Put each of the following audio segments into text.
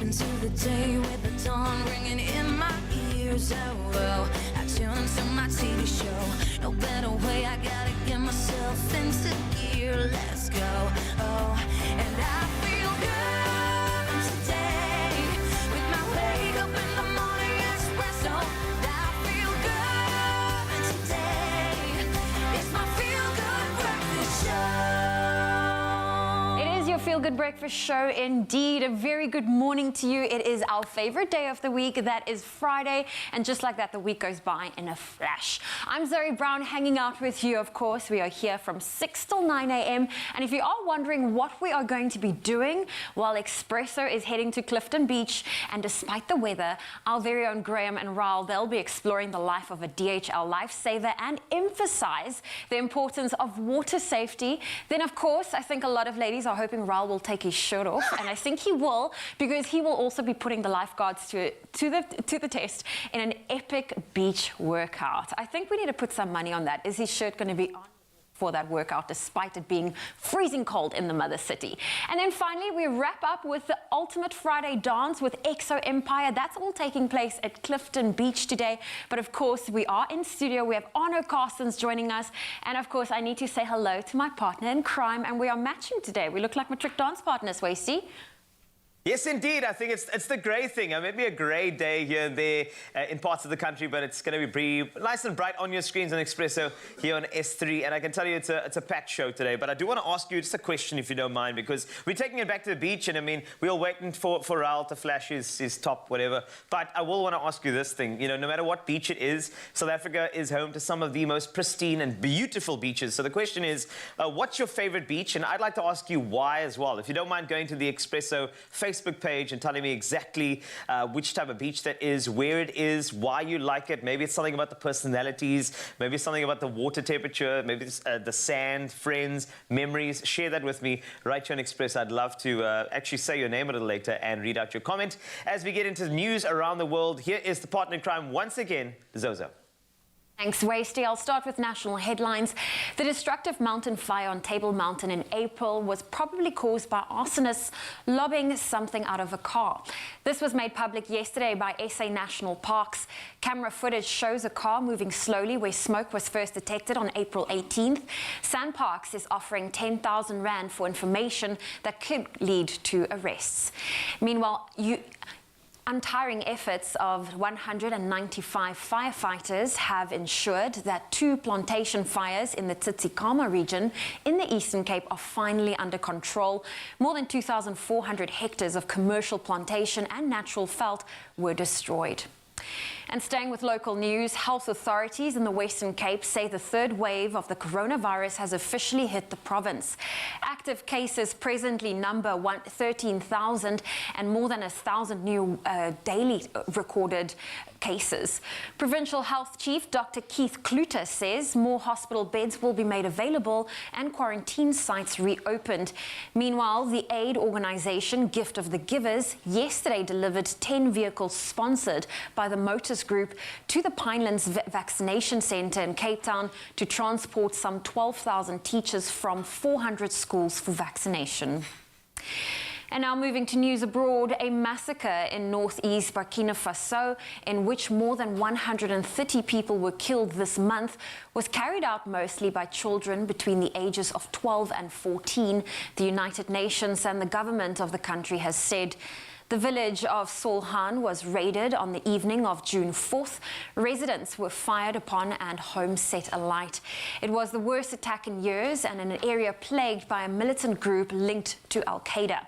into the day with the dawn ringing in my ears. Oh, I tune into my TV show. No better way, I gotta get myself into gear. Let's go. Oh, and I feel good today with my wake up in the morning espresso. I feel good today. It's my feel good breakfast show. It is your Feel Good Breakfast Show indeed. A very good morning to you. It is our favorite day of the week. That is Friday. And just like that, the week goes by in a flash. I'm Zoe Brown, hanging out with you, of course. We are here from 6 till 9 a.m. And if you are wondering what we are going to be doing, while Expresso is heading to Clifton Beach, and despite the weather, our very own Graham and Raul, they'll be exploring the life of a DHL lifesaver and emphasize the importance of water safety. Then, of course, I think a lot of ladies are hoping Raul will take his shirt off, and I think he will, because he will also be putting the lifeguards to the test in an epic beach workout. I think we need to put some money on that. Is his shirt going to be on for that workout, despite it being freezing cold in the mother city? And then finally, we wrap up with the ultimate Friday dance with Exo Empire. That's all taking place at Clifton Beach today. But of course, we are in studio. We have Arno Carstens joining us. And of course, I need to say hello to my partner in crime. And we are matching today. We look like matric dance partners, Wasty. Yes, indeed. I think it's the grey thing. It may be a grey day here and there in parts of the country, but it's going to be nice and bright on your screens on Expresso here on S3. And I can tell you it's a packed show today. But I do want to ask you just a question, if you don't mind, because we're taking it back to the beach. And I mean, we're all waiting for Raul to flash his top, whatever. But I will want to ask you this thing. You know, no matter what beach it is, South Africa is home to some of the most pristine and beautiful beaches. So the question is, what's your favorite beach? And I'd like to ask you why as well. If you don't mind going to the Expresso Facebook page and telling me exactly which type of beach that is, where it is, why you like it. Maybe it's something about the personalities, maybe it's something about the water temperature, maybe it's the sand, friends, memories. Share that with me right here on Express. I'd love to actually say your name a little later and read out your comment. As we get into news around the world, here is the partner in crime once again, Zozo. Thanks, Wasty. I'll start with national headlines. The destructive mountain fire on Table Mountain in April was probably caused by arsonists lobbing something out of a car. This was made public yesterday by SA National Parks. Camera footage shows a car moving slowly where smoke was first detected on April 18th. SANParks is offering 10,000 Rand for information that could lead to arrests. Meanwhile, untiring efforts of 195 firefighters have ensured that 2 plantation fires in the Tsitsikamma region in the Eastern Cape are finally under control. More than 2,400 hectares of commercial plantation and natural veld were destroyed. And staying with local news, health authorities in the Western Cape say the third wave of the coronavirus has officially hit the province. Active cases presently number 13,000 and more than 1,000 new daily recorded cases. Provincial Health Chief Dr. Keith Kluter says more hospital beds will be made available and quarantine sites reopened. Meanwhile, the aid organization Gift of the Givers yesterday delivered 10 vehicles sponsored by the Motors Group to the Pinelands Vaccination Centre in Cape Town to transport some 12,000 teachers from 400 schools for vaccination. And now moving to news abroad, a massacre in northeast Burkina Faso, in which more than 130 people were killed this month, was carried out mostly by children between the ages of 12 and 14, the United Nations and the government of the country has said. The village of Solhan was raided on the evening of June 4th. Residents were fired upon and homes set alight. It was the worst attack in years and in an area plagued by a militant group linked to Al-Qaeda.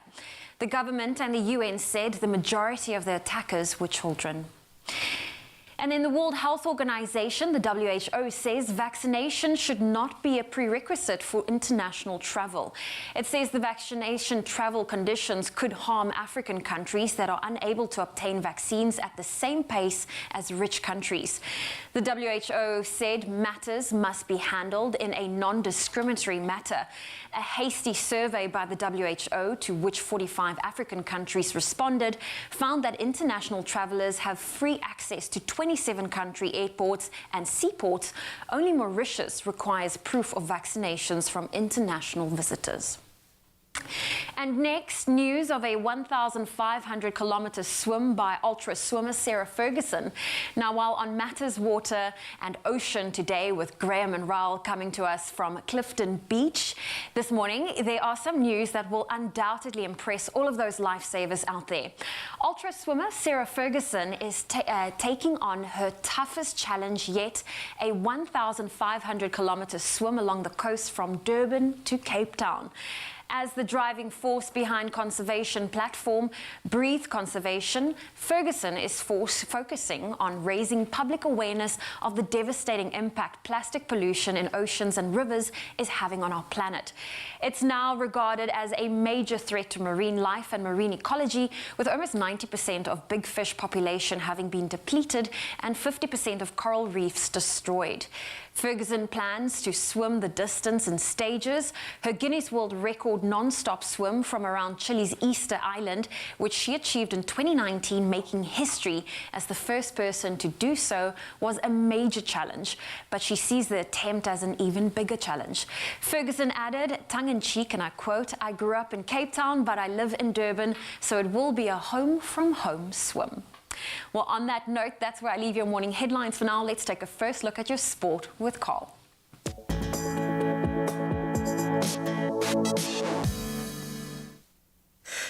The government and the UN said the majority of the attackers were children. And then the World Health Organization, the WHO, says vaccination should not be a prerequisite for international travel. It says the vaccination travel conditions could harm African countries that are unable to obtain vaccines at the same pace as rich countries. The WHO said matters must be handled in a non-discriminatory manner. A hasty survey by the WHO, to which 45 African countries responded, found that international travelers have free access to 27 country airports and seaports. Only Mauritius requires proof of vaccinations from international visitors. And next, news of a 1,500-kilometer swim by ultra swimmer Sarah Ferguson. Now, while on matters water and ocean today with Graham and Raoul coming to us from Clifton Beach this morning, there are some news that will undoubtedly impress all of those lifesavers out there. Ultra swimmer Sarah Ferguson is taking on her toughest challenge yet, a 1,500-kilometer swim along the coast from Durban to Cape Town. As the driving force behind conservation platform Breathe Conservation, Ferguson is focusing on raising public awareness of the devastating impact plastic pollution in oceans and rivers is having on our planet. It's now regarded as a major threat to marine life and marine ecology, with almost 90% of big fish population having been depleted and 50% of coral reefs destroyed. Ferguson plans to swim the distance in stages. Her Guinness World Record non-stop swim from around Chile's Easter Island, which she achieved in 2019, making history as the first person to do so, was a major challenge. But she sees the attempt as an even bigger challenge. Ferguson added, tongue-in-cheek, and I quote, "I grew up in Cape Town, but I live in Durban, so it will be a home-from-home swim." Well, on that note, that's where I leave your morning headlines for now. Let's take a first look at your sport with Carl.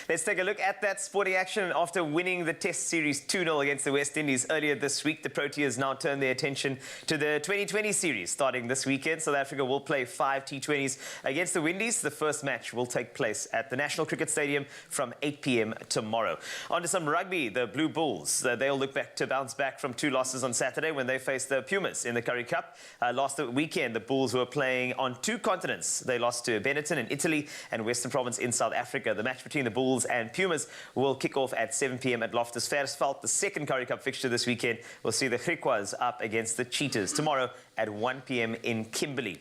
Let's take a look at that sporting action. After winning the Test Series 2-0 against the West Indies earlier this week, the Proteas now turn their attention to the 2020 series starting this weekend. South Africa will play 5 T20s against the Windies. The first match will take place at the National Cricket Stadium from 8 p.m. tomorrow. On to some rugby. The Blue Bulls, they'll look back to bounce back from 2 losses on Saturday when they faced the Pumas in the Currie Cup. Last weekend, the Bulls were playing on 2 continents. They lost to Benetton in Italy and Western Province in South Africa. The match between the Bulls and Pumas will kick off at 7 p.m. at Loftus Versfeld. The second Currie Cup fixture this weekend will see the Griquas up against the Cheetahs tomorrow at 1 p.m. in Kimberley.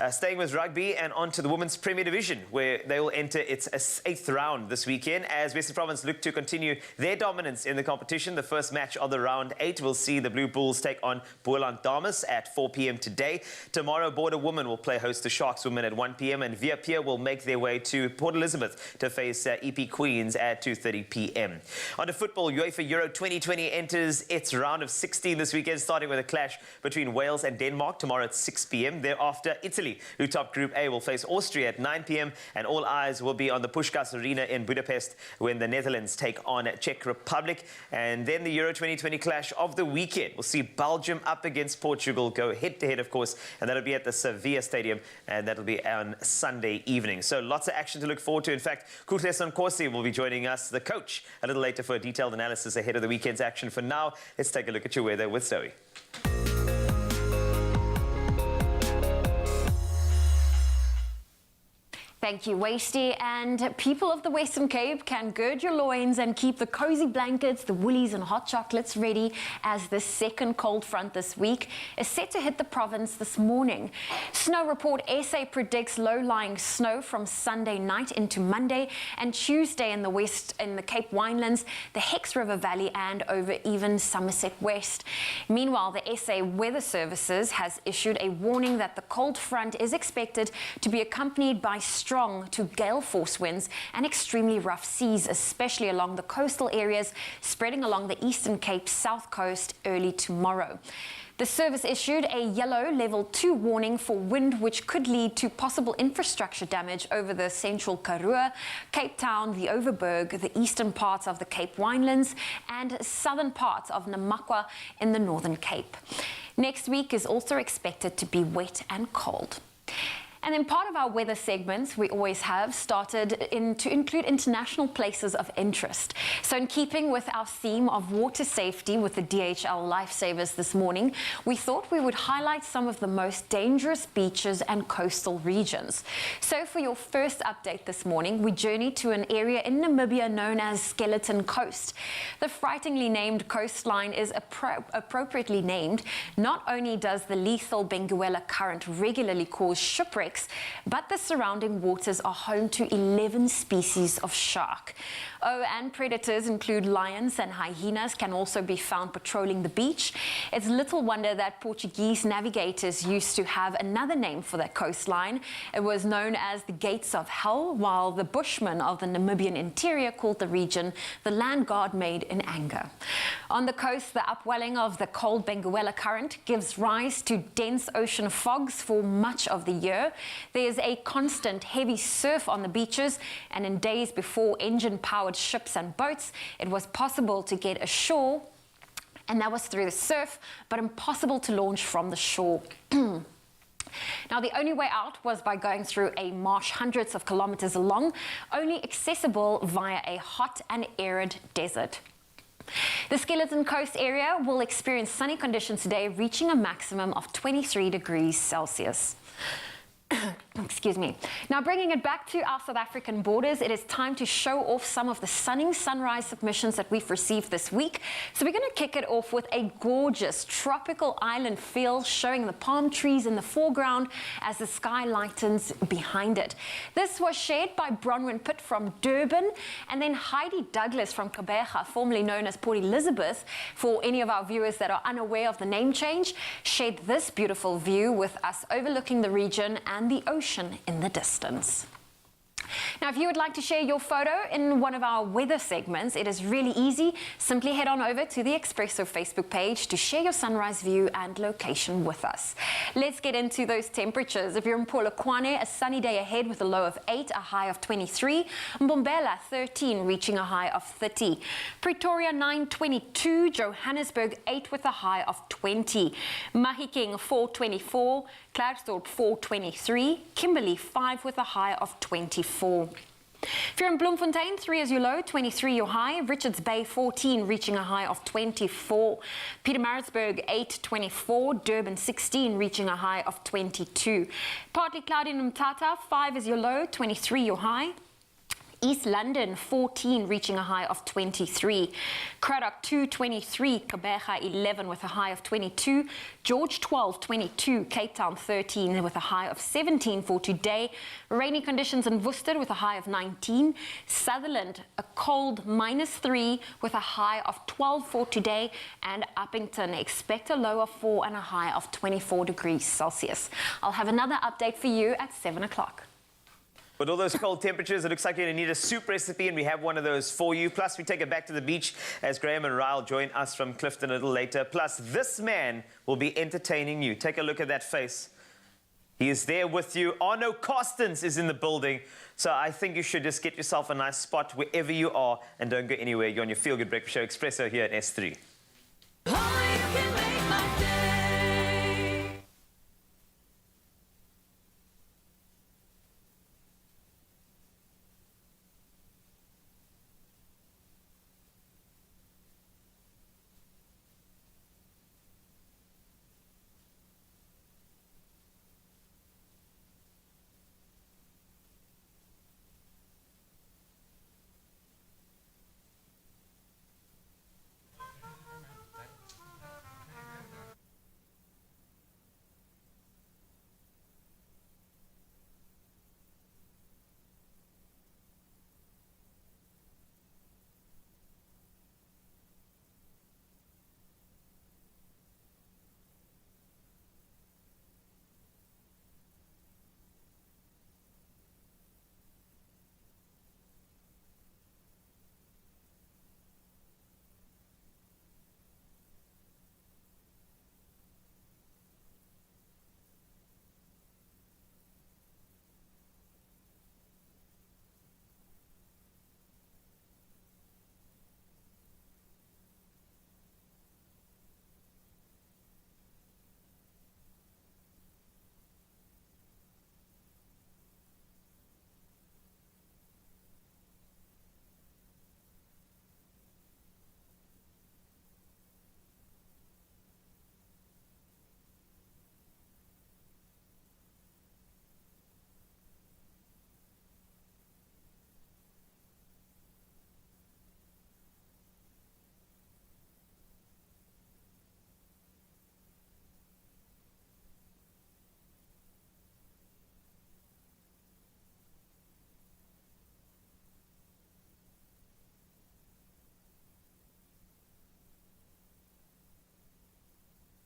Staying with rugby and on to the Women's Premier Division, where they will enter its 8th round this weekend as Western Province look to continue their dominance in the competition. The first match of the round 8 will see the Blue Bulls take on Boland Dames at 4 p.m. today. Tomorrow, Border Women will play host to Sharks Women at 1 p.m. and Via Pier will make their way to Port Elizabeth to face EP Queens at 2:30 p.m. On to football, UEFA Euro 2020 enters its round of 16 this weekend, starting with a clash between Wales and Denmark tomorrow at 6 p.m. Thereafter, Italy, who top Group A, will face Austria at 9 p.m. and all eyes will be on the Puskás Arena in Budapest when the Netherlands take on Czech Republic. And then the Euro 2020 clash of the weekend. We'll see Belgium up against Portugal, go head-to-head, of course, and that'll be at the Sevilla Stadium, and that'll be on Sunday evening. So lots of action to look forward to. In fact, Kutleson Nkosi will be joining us, the coach, a little later for a detailed analysis ahead of the weekend's action. For now, let's take a look at your weather with Zoe. Thank you, Wasty. And people of the Western Cape can gird your loins and keep the cozy blankets, the woolies and hot chocolates ready as the second cold front this week is set to hit the province this morning. Snow Report SA predicts low-lying snow from Sunday night into Monday and Tuesday in the west, in the Cape Winelands, the Hex River Valley and over even Somerset West. Meanwhile, the SA Weather Services has issued a warning that the cold front is expected to be accompanied by strong to gale force winds and extremely rough seas, especially along the coastal areas, spreading along the Eastern Cape South Coast early tomorrow. The service issued a yellow level 2 warning for wind, which could lead to possible infrastructure damage over the central Karoo, Cape Town, the Overberg, the eastern parts of the Cape Winelands, and southern parts of Namakwa in the Northern Cape. Next week is also expected to be wet and cold. And then part of our weather segments we always have started to include international places of interest. So in keeping with our theme of water safety with the DHL Lifesavers this morning, we thought we would highlight some of the most dangerous beaches and coastal regions. So for your first update this morning, we journeyed to an area in Namibia known as Skeleton Coast. The frighteningly named coastline is appropriately named. Not only does the lethal Benguela current regularly cause shipwrecks, tropics, but the surrounding waters are home to 11 species of shark. Oh, and predators include lions and hyenas can also be found patrolling the beach. It's little wonder that Portuguese navigators used to have another name for their coastline. It was known as the Gates of Hell, while the Bushmen of the Namibian interior called the region the land God made in anger. On the coast, the upwelling of the cold Benguela current gives rise to dense ocean fogs for much of the year. There's a constant heavy surf on the beaches, and in days before engine-powered ships and boats, it was possible to get ashore, and that was through the surf, but impossible to launch from the shore. Now, the only way out was by going through a marsh hundreds of kilometers long, only accessible via a hot and arid desert. The Skeleton Coast area will experience sunny conditions today, reaching a maximum of 23 degrees Celsius. Excuse me. Now, bringing it back to our South African borders, it is time to show off some of the stunning sunrise submissions that we've received this week. So we're going to kick it off with a gorgeous tropical island feel, showing the palm trees in the foreground as the sky lightens behind it. This was shared by Bronwyn Pitt from Durban, and then Heidi Douglas from Gqeberha, formerly known as Port Elizabeth, for any of our viewers that are unaware of the name change, shared this beautiful view with us overlooking the region and the ocean in the distance. Now, if you would like to share your photo in one of our weather segments, it is really easy. Simply head on over to the Expresso Facebook page to share your sunrise view and location with us. Let's get into those temperatures. If you're in Polokwane, a sunny day ahead with a low of 8, a high of 23. Mbombela, 13, reaching a high of 30. Pretoria, 9, 22. Johannesburg, 8 with a high of 20. Mahikeng, 4, 24. Klerksdorp, 4, 23. Kimberley, 5 with a high of 24. If you're in Bloemfontein, 3 is your low, 23 your high. Richards Bay, 14, reaching a high of 24. Pietermaritzburg, 8, 24. Durban, 16, reaching a high of 22. Partly cloudy in Mthatha, 5 is your low, 23 your high. East London, 14, reaching a high of 23. Cradock, 2, 23. Gqeberha, 11, with a high of 22. George, 12, 22. Cape Town, 13, with a high of 17 for today. Rainy conditions in Worcester with a high of 19. Sutherland, a cold -3 with a high of 12 for today. And Uppington, expect a low of 4 and a high of 24 degrees Celsius. I'll have another update for you at 7 o'clock. With all those cold temperatures, it looks like you're going to need a soup recipe, and we have one of those for you. Plus, we take it back to the beach as Graham and Ryle join us from Clifton a little later. Plus, this man will be entertaining you. Take a look at that face. He is there with you. Arno Carstens is in the building. So I think you should just get yourself a nice spot wherever you are and don't go anywhere. You're on your Feel Good Breakfast Show, Expresso, here at S3.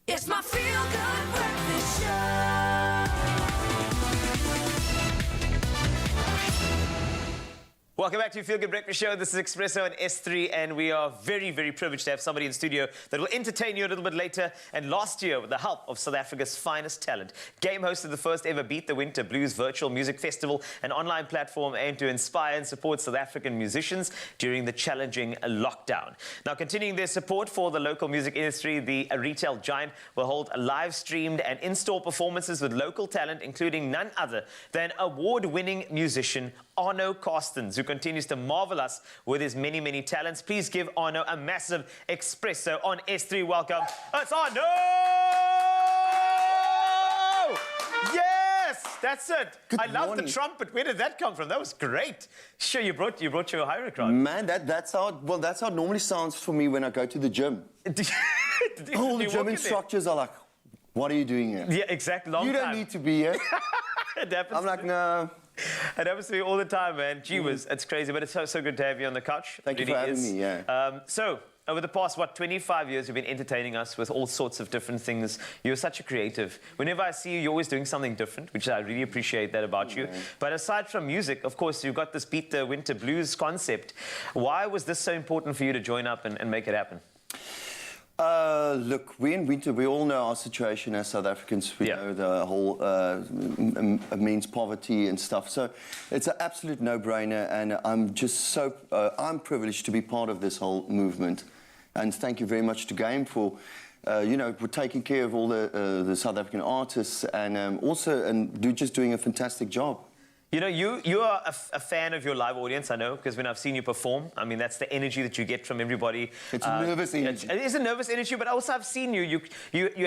It's my feel-good breakfast show. Welcome back to Feel Good Breakfast Show. This is Expresso and S3, and we are very, very privileged to have somebody in studio that will entertain you a little bit later. And last year, with the help of South Africa's finest talent, Game hosted the first ever Beat the Winter Blues virtual music festival, an online platform aimed to inspire and support South African musicians during the challenging lockdown. Now, continuing their support for the local music industry, the retail giant will hold live-streamed and in-store performances with local talent, including none other than award-winning musician Arno Carstens, who continues to marvel us with his many, many talents. Please give Arno a massive Expresso on S3 welcome. It's Arno! Yes, that's it. Good I love morning. the trumpet. Where did that come from? That was great. Sure, you brought your higher crowd. Man, that's how it normally sounds for me when I go to the gym. All the gym instructors are like, what are you doing here? Yeah, exactly. Long You don't time. need to be here. It happens. I'm like, no. It happens to me all the time, man. Gee whiz, it's crazy, but it's so good to have you on the couch. Thank you for having me, yeah. So, over the past, 25 years, you've been entertaining us with all sorts of different things. You're such a creative. Whenever I see you, you're always doing something different, which I really appreciate that about you. But aside from music, of course, you've got this Beat the Winter Blues concept. Why was this so important for you to join up and make it happen? Look, we in winter, we all know our situation as South Africans. We know the whole immense poverty and stuff. So it's an absolute no-brainer, and I'm just so I'm privileged to be part of this whole movement. And thank you very much to Game for, for taking care of all the South African artists, and just doing a fantastic job. You know, you are a fan of your live audience, I know, because when I've seen you perform, I mean, that's the energy that you get from everybody. It's a nervous energy. It is a nervous energy, but also I've seen you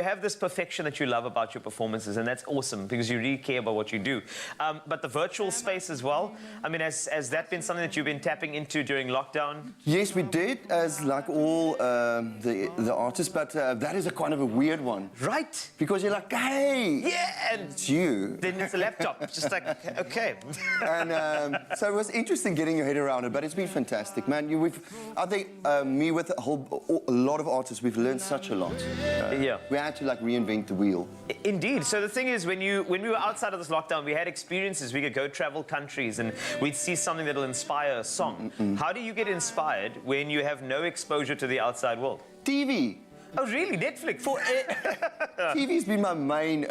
have this perfection that you love about your performances, and that's awesome, because you really care about what you do. But the virtual space as well, I mean, has that been something that you've been tapping into during lockdown? Yes, we did, as like all the artists, but that is a kind of a weird one. Right. Because you're like, hey! Yeah, and It's you. then it's a laptop. It's just like, okay. And so it was interesting getting your head around it, but it's been fantastic, man. I think me with a lot of artists, we've learned such a lot. Yeah. We had to like reinvent the wheel. Indeed. So the thing is, when we were outside of this lockdown, we had experiences. We could go travel countries and we'd see something that'll inspire a song. How do you get inspired when you have no exposure to the outside world? TV. Oh, really? Netflix? TV's been my main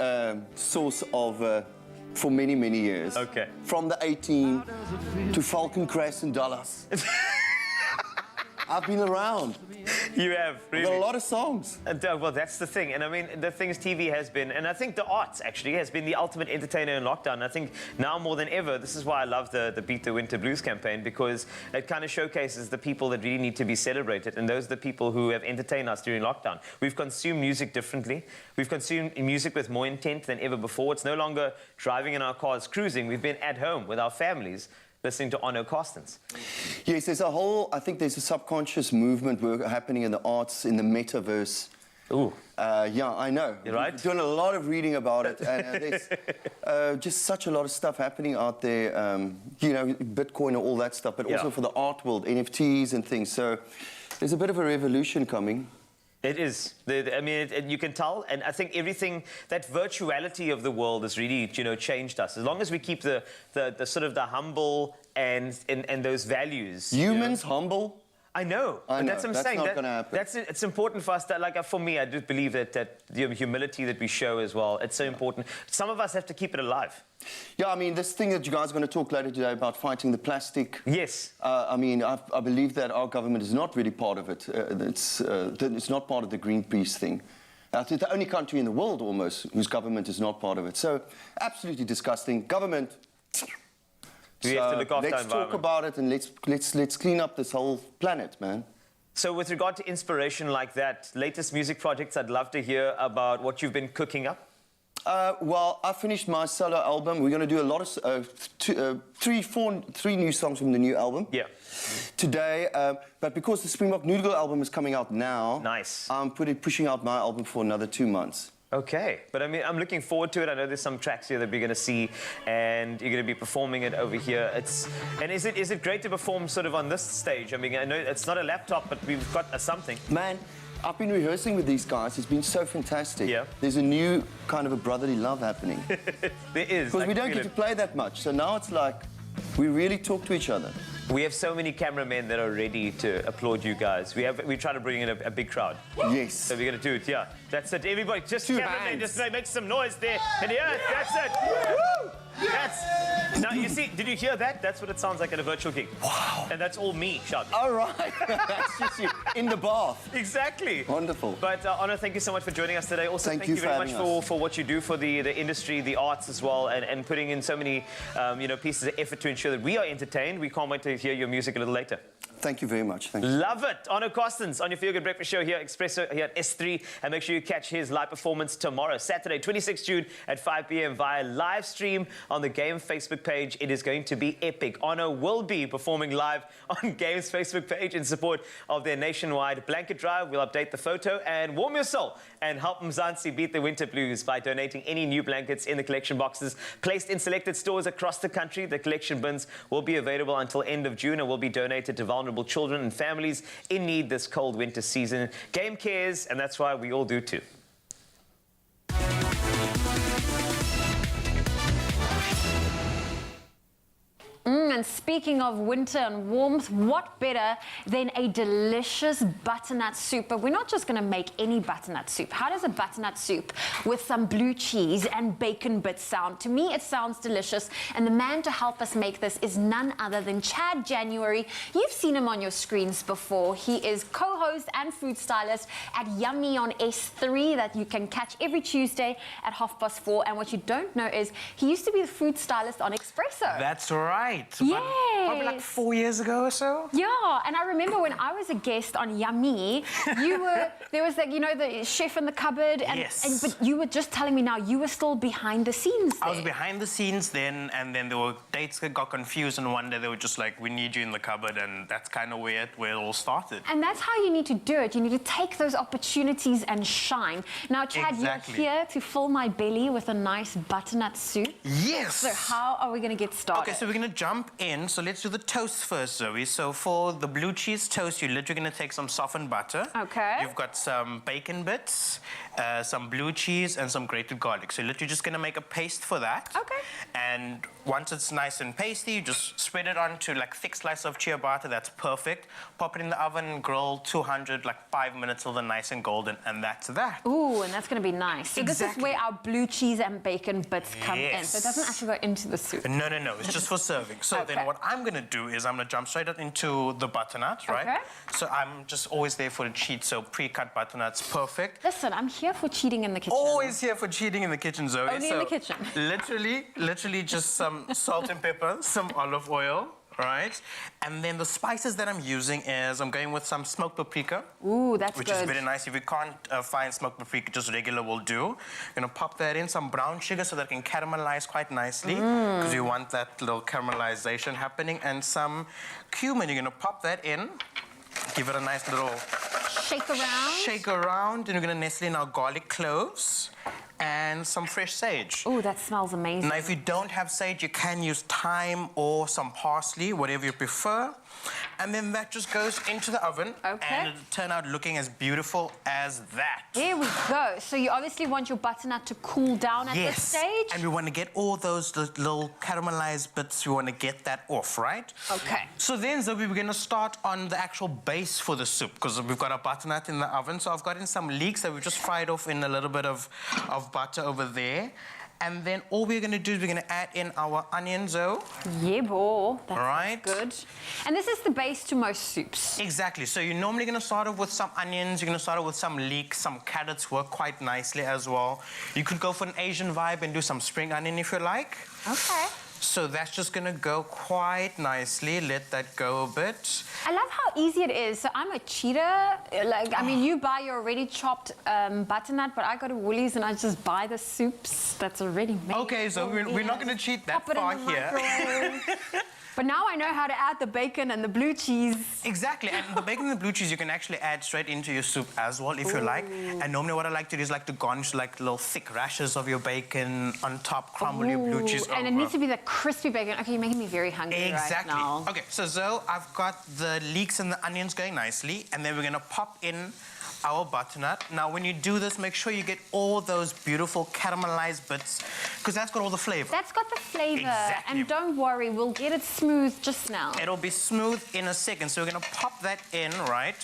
source of... for many, many years. Okay. From the 18 to Falcon Crest and Dallas. I've been around. You have, really? I've got a lot of songs. Well, that's the thing. And I mean, the thing is, TV has been, and I think the arts actually has been the ultimate entertainer in lockdown. I think now more than ever, this is why I love the Beat the Winter Blues campaign, because it kind of showcases the people that really need to be celebrated. And those are the people who have entertained us during lockdown. We've consumed music differently. We've consumed music with more intent than ever before. It's no longer driving in our cars cruising. We've been at home with our families, listening to Arno Carstens. Yes, I think there's a subconscious movement happening in the arts, in the metaverse. Ooh. Yeah, I know. You're right. I've done a lot of reading about it, and there's just such a lot of stuff happening out there, Bitcoin and all that stuff, but also for the art world, NFTs and things. So there's a bit of a revolution coming. It is. I mean, you can tell, and I think everything, that virtuality of the world has really, changed us. As long as we keep the sort of the humble and those values. Humans humble? I know. But that's what I'm saying. Not going to happen. It's important for us that, like, for me, I do believe that the humility that we show as well, it's so important. Some of us have to keep it alive. Yeah, I mean, this thing that you guys are going to talk later today about fighting the plastic. Yes. I mean, I believe that our government is not really part of it. It's not part of the Greenpeace thing. I think the only country in the world almost whose government is not part of it. So, absolutely disgusting. Government. We have to look after let's talk about it and let's clean up this whole planet, man. So with regard to inspiration like that, latest music projects, I'd love to hear about what you've been cooking up. Well, I finished my solo album. We're going to do a lot of three new songs from the new album. Yeah. Today, but because the Springbok Noodle album is coming out now, nice. I'm pushing out my album for another 2 months. Okay, but I mean, I'm looking forward to it. I know there's some tracks here that we're going to see, and you're going to be performing it over here. And is it great to perform sort of on this stage? I mean, I know it's not a laptop, but we've got something. Man, I've been rehearsing with these guys. It's been so fantastic. Yeah. There's a new kind of a brotherly love happening. There is. Because we don't get to play that much. So now it's like we really talk to each other. We have so many cameramen that are ready to applaud you guys. We try to bring in a big crowd. Yes. So we're going to do it, yeah. That's it. Everybody, just Two cameramen, hands. just make some noise there. And yeah, that's it. Woo! Now, you see, did you hear that? That's what it sounds like at a virtual gig. Wow. And that's all me shouting. All right. That's just you in the bath. Exactly. Wonderful. But Arno, thank you so much for joining us today. Also, Thank thank you you very for much having us. for what you do for the industry, the arts as well, and putting in so many pieces of effort to ensure that we are entertained. We can't wait to hear your music a little later. Thank you very much. Thank you. Love it. Arno Carstens on your Feel Good Breakfast Show here at Expresso, here at S3. And make sure you catch his live performance tomorrow, Saturday, 26 June at 5 p.m. via live stream on the Game Facebook page. It is going to be epic. Arno will be performing live on Game's Facebook page in support of their nationwide blanket drive. We'll update the photo and warm your soul and help Mzansi beat the winter blues by donating any new blankets in the collection boxes placed in selected stores across the country. The collection bins will be available until end of June and will be donated to vulnerable children and families in need this cold winter season. Game cares, and that's why we all do too. And speaking of winter and warmth, what better than a delicious butternut soup? But we're not just going to make any butternut soup. How does a butternut soup with some blue cheese and bacon bits sound? To me, it sounds delicious. And the man to help us make this is none other than Chad January. You've seen him on your screens before. He is co-host and food stylist at Yummy on S3 that you can catch every Tuesday at 4:30. And what you don't know is he used to be the food stylist on Expresso. That's right. Yes. Probably like 4 years ago or so. Yeah, and I remember when I was a guest on Yummy, there was like, the chef in the cupboard. And, Yes. but you were just telling me now you were still behind the scenes there. I was behind the scenes then, and then there were dates that got confused, and one day they were just like, we need you in the cupboard, and that's kind of where it all started. And that's how you need to do it. You need to take those opportunities and shine. Now, Chad, Exactly. you're here to fill my belly with a nice butternut soup. Yes! So how are we going to get started? Okay, so we're going to jump in. So let's do the toast first, Zoe. So for the blue cheese toast, you're literally going to take some softened butter. Okay. You've got some bacon bits, some blue cheese, and some grated garlic. So you're literally just going to make a paste for that. Okay. And once it's nice and pasty, you just spread it onto like thick slice of ciabatta. That's perfect. Pop it in the oven, grill 200, like 5 minutes till they're nice and golden, and that's that. Ooh, and that's going to be nice. So this is Exactly. where our blue cheese and bacon bits come in. Yes. So it doesn't actually go into the soup. No, it's just for serving. So Okay. then what I'm going to do is I'm going to jump straight into the butternut, right? Okay. So I'm just always there for the cheat, so pre-cut butternut's perfect. Listen, I'm here for cheating in the kitchen. Always here for cheating in the kitchen, Zoe. Only in the kitchen. Literally just some salt and pepper, some olive oil, right? And then the spices that I'm using is I'm going with some smoked paprika. Ooh, that's which good. is very nice. If you can't find smoked paprika, just regular will do. Gonna pop that in, some brown sugar so that it can caramelize quite nicely, because you want that little caramelization happening, and some cumin. You're gonna pop that in, give it a nice little Shake around. and we're gonna nestle in our garlic cloves and some fresh sage. Ooh, that smells amazing. Now, if you don't have sage, you can use thyme or some parsley, whatever you prefer. And then that just goes into the oven. Okay. And it'll turn out looking as beautiful as that. Here we go. So you obviously want your butternut to cool down at this stage? And we want to get all those little caramelized bits, we want to get that off, right? Okay. So then, Zoe, we're going to start on the actual base for the soup, because we've got our butternut in the oven. So I've got in some leeks that we've just fried off in a little bit of butter over there. And then all we're going to do is we're going to add in our onions, Zoe. Yeah, boy. That's Right. good. And this is the base to most soups. Exactly. So you're normally going to start off with some onions. You're going to start off with some leeks. Some carrots work quite nicely as well. You could go for an Asian vibe and do some spring onion if you like. Okay. So that's just going to go quite nicely. Let that go a bit. I love how easy it is. So I'm a cheater. I mean, you buy your already chopped butternut, but I go to Woolies and I just buy the soups that's already made. Okay, so we're not going to cheat that Pop it far in the here. microwave. But now I know how to add the bacon and the blue cheese. Exactly, and the bacon and the blue cheese you can actually add straight into your soup as well if you like. And normally what I like to do is like to garnish like little thick rashers of your bacon on top, crumble your blue cheese over. And it needs to be the crispy bacon. Okay, you're making me very hungry Exactly. right now. Okay, so Zoe, I've got the leeks and the onions going nicely, and then we're gonna pop in our butternut. Now, when you do this, make sure you get all those beautiful caramelized bits, because that's got all the flavor. That's got the flavor. Exactly. And don't worry, we'll get it smooth just now. It'll be smooth in a second. So we're gonna pop that in, right?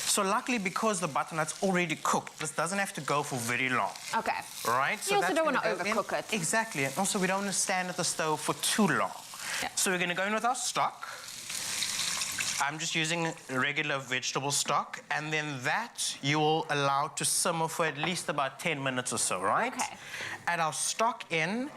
So luckily, because the butternut's already cooked, this doesn't have to go for very long. Okay. Right? You also that's don't gonna want to go in. overcook it. Exactly. And also, we don't want to stand at the stove for too long. Yeah. So we're gonna go in with our stock. I'm just using regular vegetable stock, and then that you will allow to simmer for at least about 10 minutes or so, right? Okay. Add our stock in,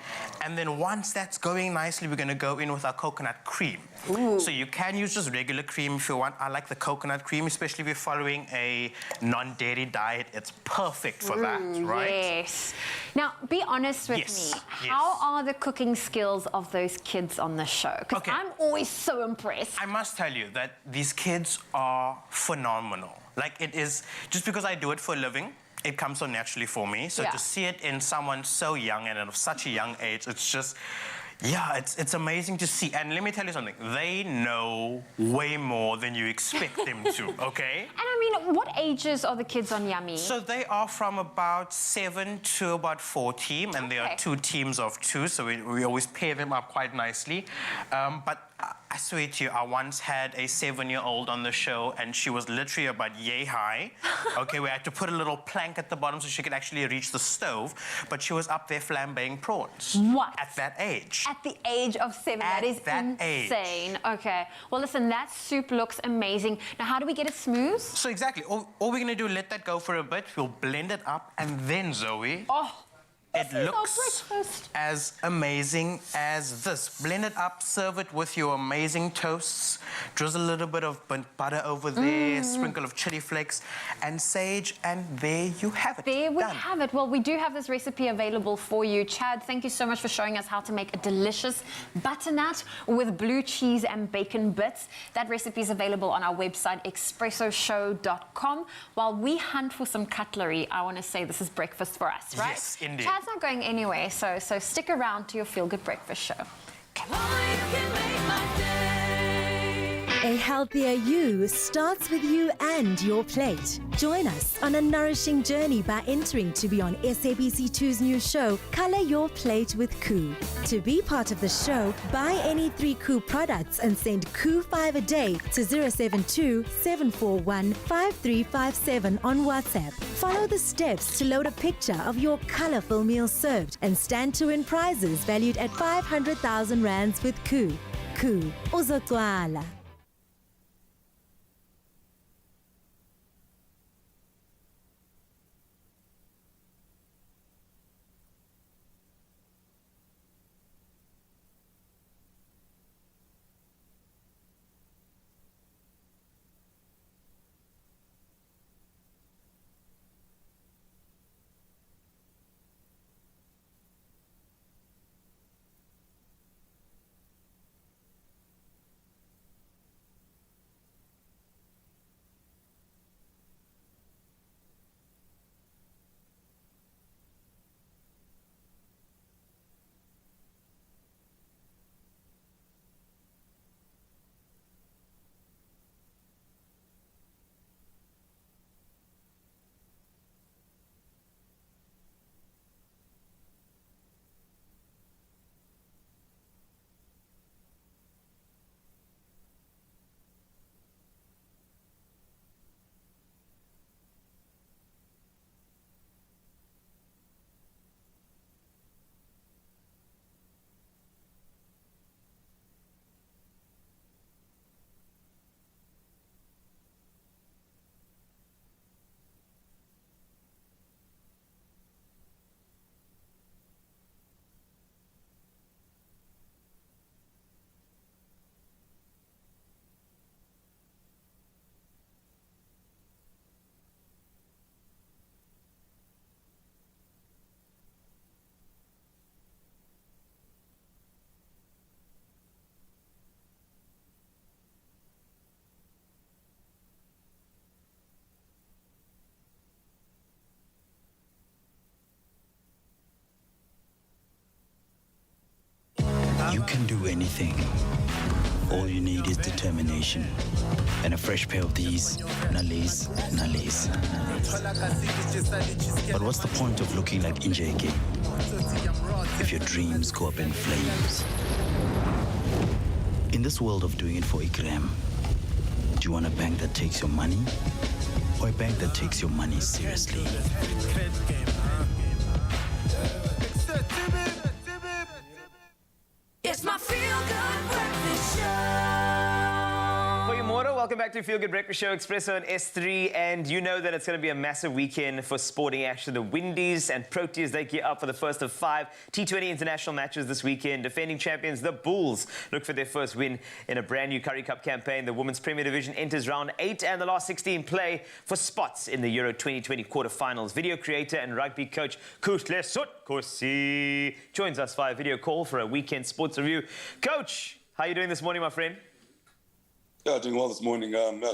and then once that's going nicely, we're gonna go in with our coconut cream. Ooh. So you can use just regular cream if you want. I like the coconut cream, especially if you're following a non-dairy diet. It's perfect for that, right? Yes. Now, be honest with Yes, me. yes. How are the cooking skills of those kids on the show? Because Okay. I'm always so impressed. I must tell you that these kids are phenomenal. Like, it is, just because I do it for a living, it comes so naturally for me. So Yeah. to see it in someone so young and of such a young age, it's just, yeah, it's amazing to see. And let me tell you something, they know way more than you expect them to, okay? And I mean, what ages are the kids on Yummy? So they are from about 7 to about 14, and there Okay. are 2 teams of 2, so we always pair them up quite nicely. But I swear to you, I once had a 7-year-old on the show, and she was literally about yay high. Okay, we had to put a little plank at the bottom so she could actually reach the stove, but she was up there flambeing prawns. What? At that age. At the age of 7, At that is that age. insane. Okay. Well, listen, that soup looks amazing. Now, how do we get it smooth? So exactly, all we're gonna do, let that go for a bit, we'll blend it up, and then, Zoe, Oh, it this is our looks breakfast. as amazing as this. Blend it up, serve it with your amazing toasts. Drizzle a little bit of burnt butter over there, sprinkle of chili flakes and sage, and there you have it. There we Done. have it. Well, we do have this recipe available for you. Chad, thank you so much for showing us how to make a delicious butternut with blue cheese and bacon bits. That recipe is available on our website, expressoshow.com. While we hunt for some cutlery, I want to say this is breakfast for us, right? Yes, indeed. Chad's not going anywhere, so stick around to your Feel Good Breakfast show. Oh, you can make my day. A healthier you starts with you and your plate. Join us on a nourishing journey by entering to be on SABC2's new show, Color Your Plate with Koo. To be part of the show, buy any 3 Koo products and send Koo5 a day to 072 741 5357 on WhatsApp. Follow the steps to load a picture of your colorful meal served and stand to win prizes valued at 500,000 rands with Koo. Koo, uzotwala. can do anything. All you need is determination. And a fresh pair of these, Nallis. But what's the point of looking like Njeke if your dreams go up in flames? In this world of doing it for a gram, do you want a bank that takes your money or a bank that takes your money seriously? It's my feel-good breakfast show. Welcome back to Feel Good Breakfast Show, Expresso and S3, and you know that it's going to be a massive weekend for sporting action. The Windies and Proteas, they gear up for the first of 5 T20 international matches this weekend. Defending champions, the Bulls, look for their first win in a brand new Currie Cup campaign. The Women's Premier Division enters round 8 and the last 16 play for spots in the Euro 2020 quarterfinals. Video creator and rugby coach Kutlesut Kosi joins us via video call for a weekend sports review. Coach, how are you doing this morning, my friend? Yeah, doing well this morning.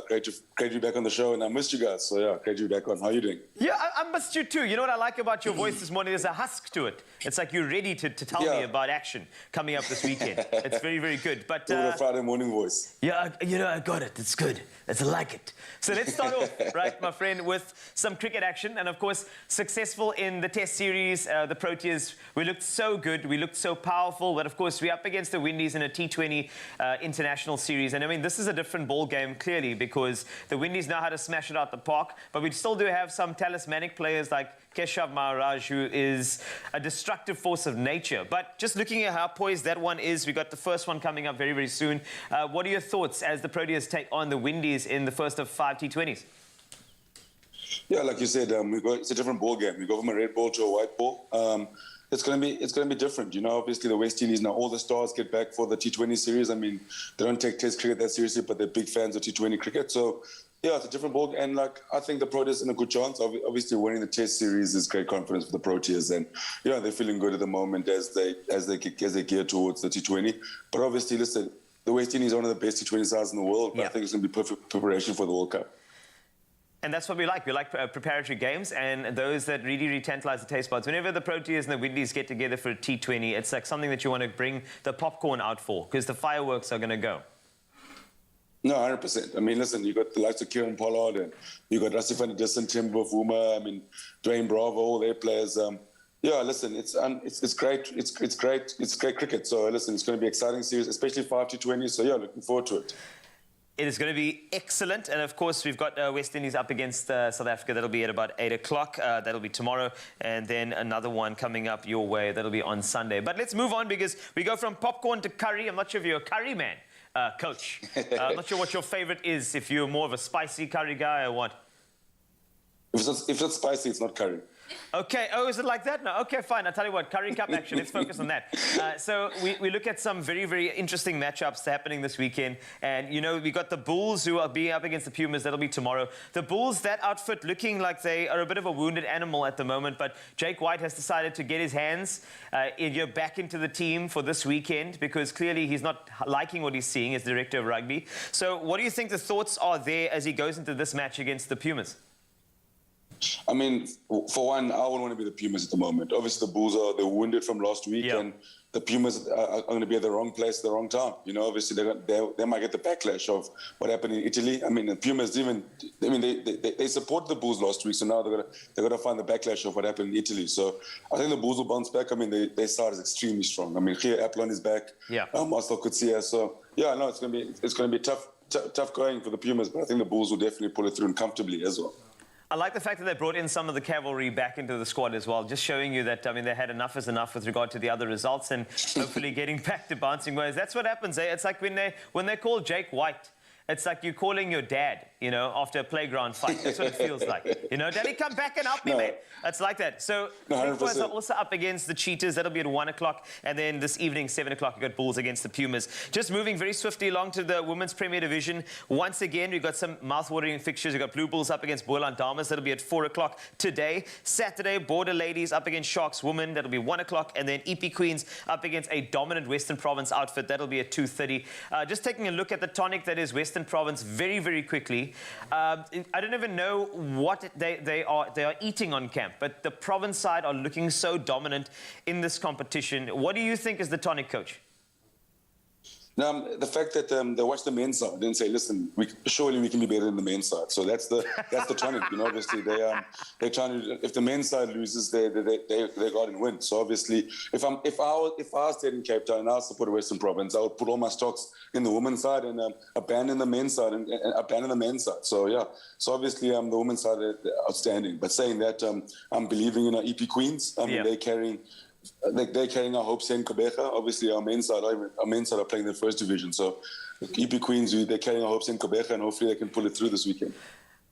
Great to be back on the show, and I missed you guys. So yeah, great to be back on. How are you doing? Yeah, I missed you too. You know what I like about your voice this morning? There's a husk to it. It's like you're ready to tell me about action coming up this weekend. It's very, very good. But a Friday morning voice. Yeah, I got it. It's good. I like it. So let's start off, right, my friend, with some cricket action. And of course, successful in the Test series, the Proteas. We looked so good. We looked so powerful. But of course, we're up against the Windies in a T20 international series. And I mean, this is a different ball game, clearly, because the Windies know how to smash it out the park. But we still do have some talismanic players like Keshav Maharaj, who is a destructive force of nature. But just looking at how poised that one is, we got the first one coming up very, very soon. What are your thoughts as the Proteas take on the Windies in the first of 5 T20s? Yeah, like you said, it's a different ball game. We go from a red ball to a white ball. It's going to be different. You know, obviously the West Indies, now all the stars get back for the T20 series. I mean, they don't take Test cricket that seriously, but they're big fans of T20 cricket. So yeah, it's a different ball, and like I think the Proteas in a good chance. Obviously, winning the Test series is great confidence for the Proteas, and yeah, they're feeling good at the moment as they gear towards the T20. But obviously, listen, the West Indies are one of the best T20 sides in the world. But I think it's going to be perfect preparation for the World Cup. And that's what we like. We like preparatory games and those that really tantalize the taste buds. Whenever the Proteas and the Windies get together for a T20, it's like something that you want to bring the popcorn out for, because the fireworks are going to go. No, 100%. I mean, listen, you got the likes of Kieran Pollard, and you got Rassie van der Dussen, Tim Bavuma, I mean, Dwayne Bravo, all their players. Yeah, listen, it's great. It's great cricket. So listen, it's going to be an exciting series, especially 5 T20. So yeah, looking forward to it. It is going to be excellent. And of course, we've got West Indies up against South Africa. That'll be at about 8 o'clock. That'll be tomorrow. And then another one coming up your way. That'll be on Sunday. But let's move on, because we go from popcorn to curry. I'm not sure if you're a curry man, Coach. I'm not sure what your favorite is, if you're more of a spicy curry guy or what. If it's not spicy, it's not curry. Okay. Oh, is it like that? No. Okay, fine. I'll tell you what. Currie Cup action. Let's focus on that. So we look at some very interesting matchups happening this weekend. And, you know, we got the Bulls who are being up against the Pumas. That'll be tomorrow. The Bulls, that outfit looking like they are a bit of a wounded animal at the moment. But Jake White has decided to get his hands back into the team for this weekend, because clearly he's not liking what he's seeing as director of rugby. So what do you think the thoughts are there as he goes into this match against the Pumas? I mean, for one, I wouldn't want to be the Pumas at the moment. Obviously, the Bulls they're wounded from last week, and the Pumas are going to be at the wrong place at the wrong time. You know, obviously, they might get the backlash of what happened in Italy. I mean, the Pumas they supported the Bulls last week, so now they're going to find the backlash of what happened in Italy. So I think the Bulls will bounce back. I mean, their side is extremely strong. I mean, here Aplon is back. Yeah. Marcel Coetzee. So yeah, no, it's going to be tough going for the Pumas, but I think the Bulls will definitely pull it through and comfortably as well. I like the fact that they brought in some of the cavalry back into the squad as well, just showing you that, I mean, they had enough is enough with regard to the other results, and hopefully getting back to bouncing ways. That's what happens, eh? It's like when they call Jake White, it's like you're calling your dad, you know, after a playground fight. That's what it feels like. You know, Daddy, come back and help me, man. It's like that. So, Bulls are also up against the Cheetahs. That'll be at 1 o'clock. And then this evening, 7 o'clock, you've got Bulls against the Pumas. Just moving very swiftly along to the Women's Premier Division. Once again, we've got some mouth-watering fixtures. We've got Blue Bulls up against Boland Damas. That'll be at 4 o'clock today. Saturday, Border Ladies up against Sharks Women. That'll be 1 o'clock. And then EP Queens up against a dominant Western Province outfit. That'll be at 2:30. Just taking a look at the tonic that is Western Province very quickly. I don't even know what they are eating on camp, but the province side are looking so dominant in this competition. What do you think is the tonic, Coach? The fact that they watched the men's side and say, "Listen, surely we can be better than the men's side." So that's the tonic. Obviously they're trying to. If the men's side loses, they go out and win. So obviously, if I was there in Cape Town and I was support Western Province, I would put all my stocks in the women's side and abandon the men's side and abandon the men's side. So yeah. So obviously, the women's side are outstanding. But saying that, I'm believing in our EP Queens. I mean, they're carrying our hopes in Quebec. Obviously, our men's side are playing the first division. So, EP Queens, they're carrying our hopes in Quebec, and hopefully they can pull it through this weekend.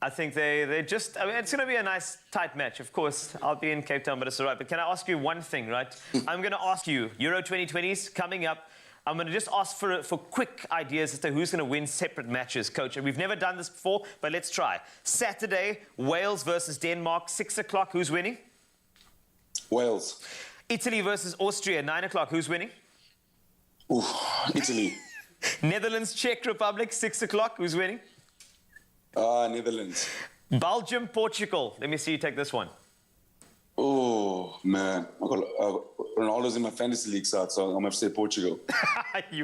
I think they just, I mean, it's going to be a nice, tight match. Of course, I'll be in Cape Town, but it's all right. But can I ask you one thing, right? I'm going to ask you, Euro 2020's coming up. I'm going to just ask for quick ideas as to who's going to win separate matches, Coach. And we've never done this before, but let's try. Saturday, Wales versus Denmark, 6 o'clock. Who's winning? Wales. Italy versus Austria, 9 o'clock. Who's winning? Ooh, Italy. Netherlands, Czech Republic, 6 o'clock. Who's winning? Netherlands. Belgium, Portugal. Let me see you take this one. Oh, man. Ronaldo's in my fantasy league side, so I'm going to have to say Portugal.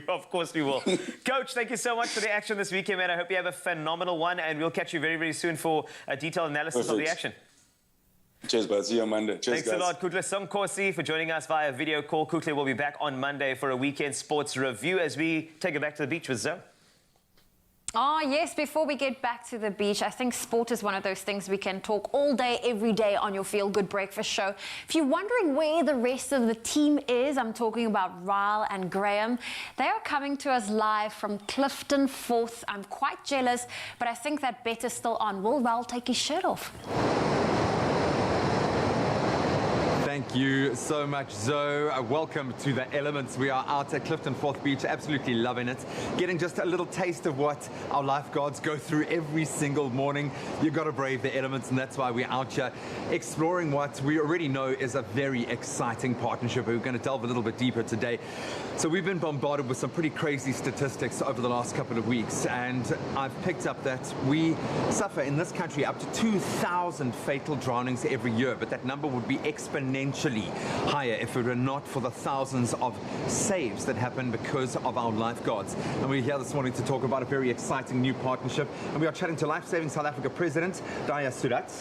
Of course we will. Coach, thank you so much for the action this weekend, man. I hope you have a phenomenal one, and we'll catch you very, very soon for a detailed analysis of the action. Cheers, bud. See you on Monday. Cheers, Thanks a lot, Kutle Sonkosi, for joining us via video call. Kutle will be back on Monday for a weekend sports review as we take it back to the beach with Zoe. Oh, yes, before we get back to the beach, I think sport is one of those things we can talk all day, every day on your Feel Good Breakfast show. If you're wondering where the rest of the team is, I'm talking about Ryle and Graham. They are coming to us live from Clifton Fourth. I'm quite jealous, but I think that bet is still on. Will Ryle take his shirt off? Thank you so much, Zoe. Welcome to the Elements. We are out at Clifton Fourth Beach, absolutely loving it. Getting just a little taste of what our lifeguards go through every single morning. You've got to brave the elements, and that's why we're out here exploring what we already know is a very exciting partnership. We're going to delve a little bit deeper today. So we've been bombarded with some pretty crazy statistics over the last couple of weeks, and I've picked up that we suffer in this country up to 2,000 fatal drownings every year, but that number would be exponentially higher if it were not for the thousands of saves that happen because of our lifeguards. And we're here this morning to talk about a very exciting new partnership. And we are chatting to Lifesaving South Africa President Daya Surat,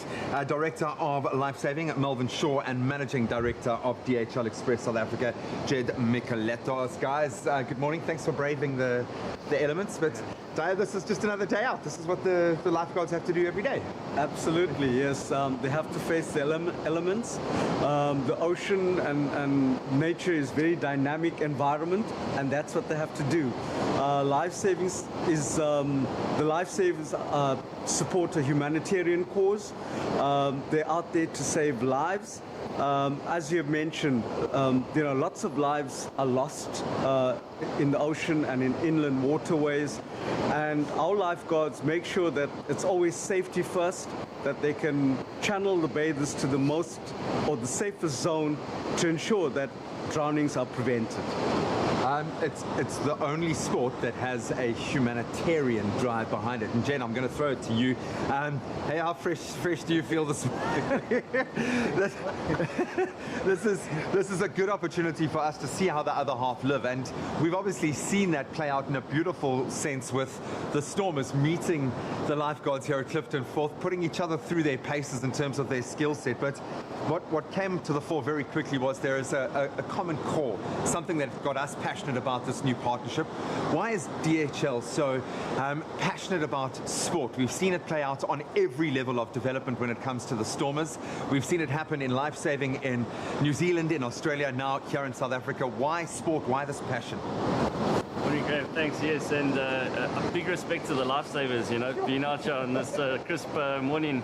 Director of Lifesaving Melvin Shaw, and Managing Director of DHL Express South Africa, Jed Mikoletos. Guys, good morning. Thanks for braving the elements. But Daya, this is just another day out. This is what the lifeguards have to do every day. Absolutely, yes. They have to face the elements. The ocean and nature is very dynamic environment, and that's what they have to do. Life savings is the lifesavers support a humanitarian cause. They're out there to save lives. As you have mentioned, lots of lives are lost in the ocean and in inland waterways, and our lifeguards make sure that it's always safety first, that they can channel the bathers to the most or the safest zone to ensure that drownings are prevented. It's the only sport that has a humanitarian drive behind it. And Jen, I'm going to throw it to you. Hey, how fresh do you feel this morning? This is a good opportunity for us to see how the other half live. And we've obviously seen that play out in a beautiful sense with the Stormers meeting the lifeguards here at Clifton Fourth, putting each other through their paces in terms of their skill set. But what came to the fore very quickly was there is a common core, something that got us passionate about this new partnership. Why is DHL so passionate about sport? We've seen it play out on every level of development when it comes to the Stormers. We've seen it happen in lifesaving in New Zealand, in Australia, now here in South Africa. Why sport? Why this passion? Morning, Graham. Thanks. Yes, and a big respect to the lifesavers, being out here on this crisp morning.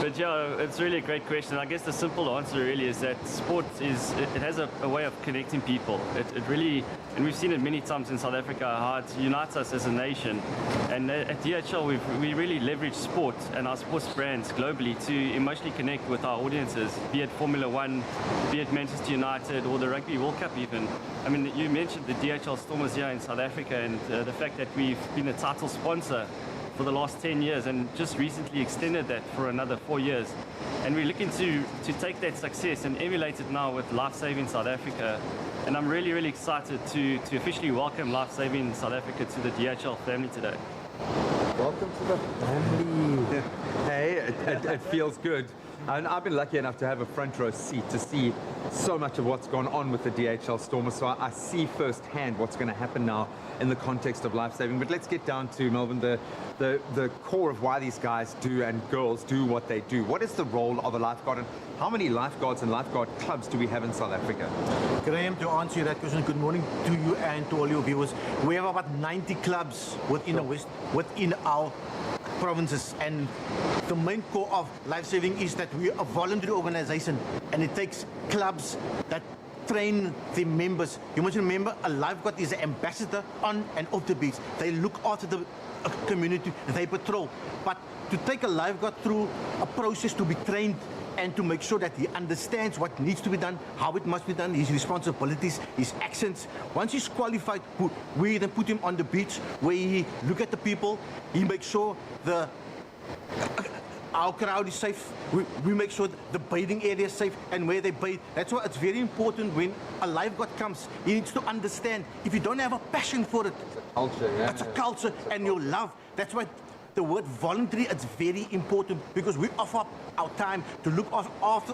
But yeah, it's really a great question. I guess the simple answer really is that sport it has a way of connecting people. It really, and we've seen it many times in South Africa, how it unites us as a nation. And at DHL, we really leverage sport and our sports brands globally to emotionally connect with our audiences, be it Formula One, be it Manchester United, or the Rugby World Cup even. I mean, you mentioned the DHL Stormers here in South Africa, and the fact that we've been a title sponsor for the last 10 years and just recently extended that for another 4 years. And we're looking to take that success and emulate it now with Lifesaving South Africa. and I'm really, really excited to officially welcome Life Saving South Africa to the DHL family today. Welcome to the family. Hey, it feels good. And I've been lucky enough to have a front row seat to see so much of what's gone on with the DHL Stormers. So I see firsthand what's going to happen now in the context of life-saving. But let's get down to, Melvin, the core of why these guys do and girls do what they do. What is the role of a lifeguard, and how many lifeguards and lifeguard clubs do we have in South Africa? Graham, to answer you that question, good morning to you and to all your viewers. We have about 90 clubs within our provinces, and the main core of life-saving is that we are a voluntary organization, and it takes clubs that train the members. You must remember, a lifeguard is an ambassador on and off the beach. They look after the community, they patrol. But to take a lifeguard through a process to be trained and to make sure that he understands what needs to be done, how it must be done, his responsibilities, his actions. Once he's qualified, we then put him on the beach where he look at the people, he makes sure our crowd is safe. We make sure the bathing area is safe and where they bathe. That's why it's very important when a lifeguard comes, he needs to understand, if you don't have a passion for it, It's a culture, yeah. it's a culture and your love. That's why the word voluntary is very important, because we offer our time to look after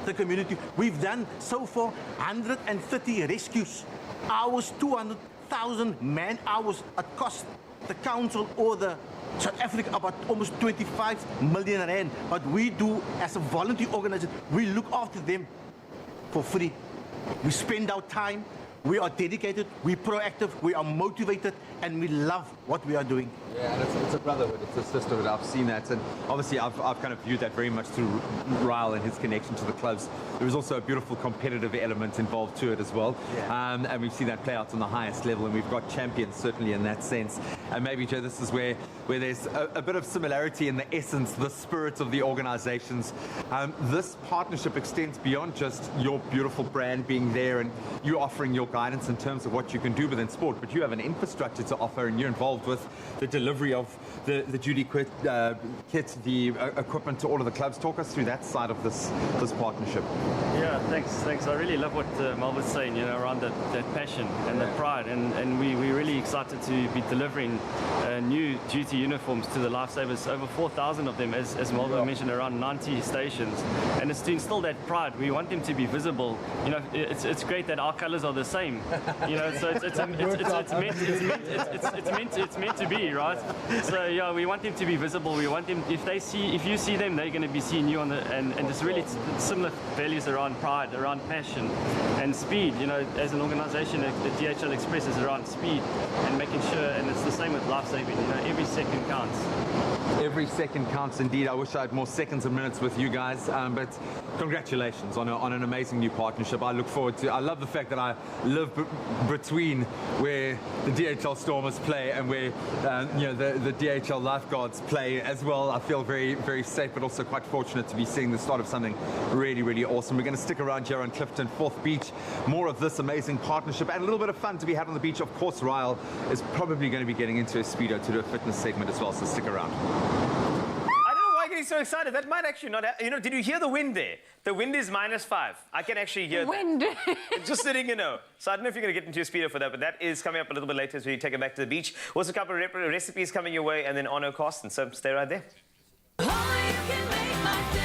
the community. We've done so far 130 rescues, hours, 200,000 man hours. It cost the council or the South Africa about almost 25 million rand. But we do, as a voluntary organization, we look after them for free. We spend our time. We are dedicated, we're proactive, we are motivated, and we love what we are doing. Yeah, and it's a brotherhood, it's a sisterhood. I've seen that, and obviously I've kind of viewed that very much through Ryle and his connection to the clubs. There is also a beautiful competitive element involved to it as well, and we've seen that play out on the highest level, and we've got champions certainly in that sense. And maybe, Joe, this is where there's a bit of similarity in the essence, the spirit of the organizations. This partnership extends beyond just your beautiful brand being there and you offering your guidance in terms of what you can do within sport, but you have an infrastructure to offer, and you're involved with the delivery of the duty kit, the equipment to all of the clubs. Talk us through that side of this partnership. Yeah, thanks. I really love what Melvin's saying, around that passion and the pride, and we're really excited to be delivering new duty uniforms to the lifesavers, over 4,000 of them, as Melvin mentioned, around 90 stations, and it's to instill that pride. We want them to be visible. It's great that our colors are the same. So it's meant to be, right? So yeah, we want them to be visible. We want them, if you see them, they're going to be seeing you and it's really similar values around pride, around passion and speed. As an organization, the DHL Express is around speed and making sure, and it's the same with life saving. Every second counts. Every second counts indeed. I wish I had more seconds and minutes with you guys, but congratulations on an amazing new partnership. I look forward to. I love the fact that I live between where the DHL Stormers play and where the DHL Lifeguards play as well. I feel very, very safe, but also quite fortunate to be seeing the start of something really, really awesome. We're going to stick around here on Clifton 4th Beach. More of this amazing partnership and a little bit of fun to be had on the beach. Of course, Ryle is probably going to be getting into a speedo to do a fitness segment as well, so stick around. I don't know why you're so excited. That might actually not happen. Did you hear the wind there? The wind is -5. I can actually hear Wind. that. Just sitting, So I don't know if you're going to get into a speedo for that, but that is coming up a little bit later as we take it back to the beach. Also, a couple of recipes coming your way, and then Arno Carstens. So stay right there. Oh, you can make my day.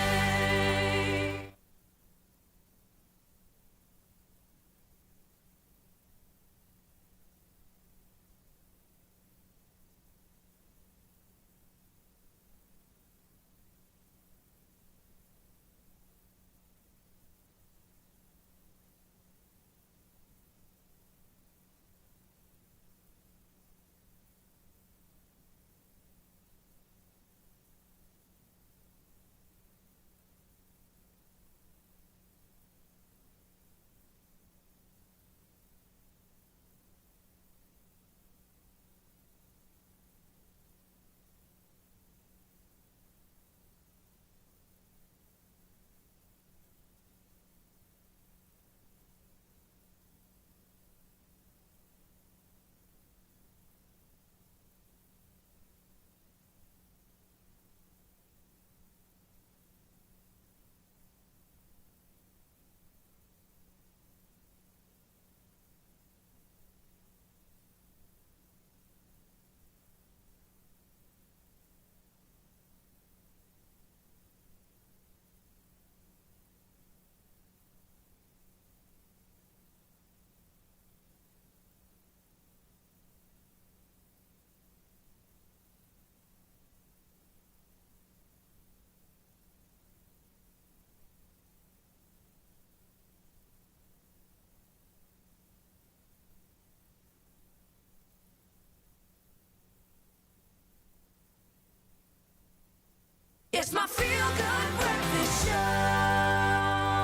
It's my feel-good breakfast show.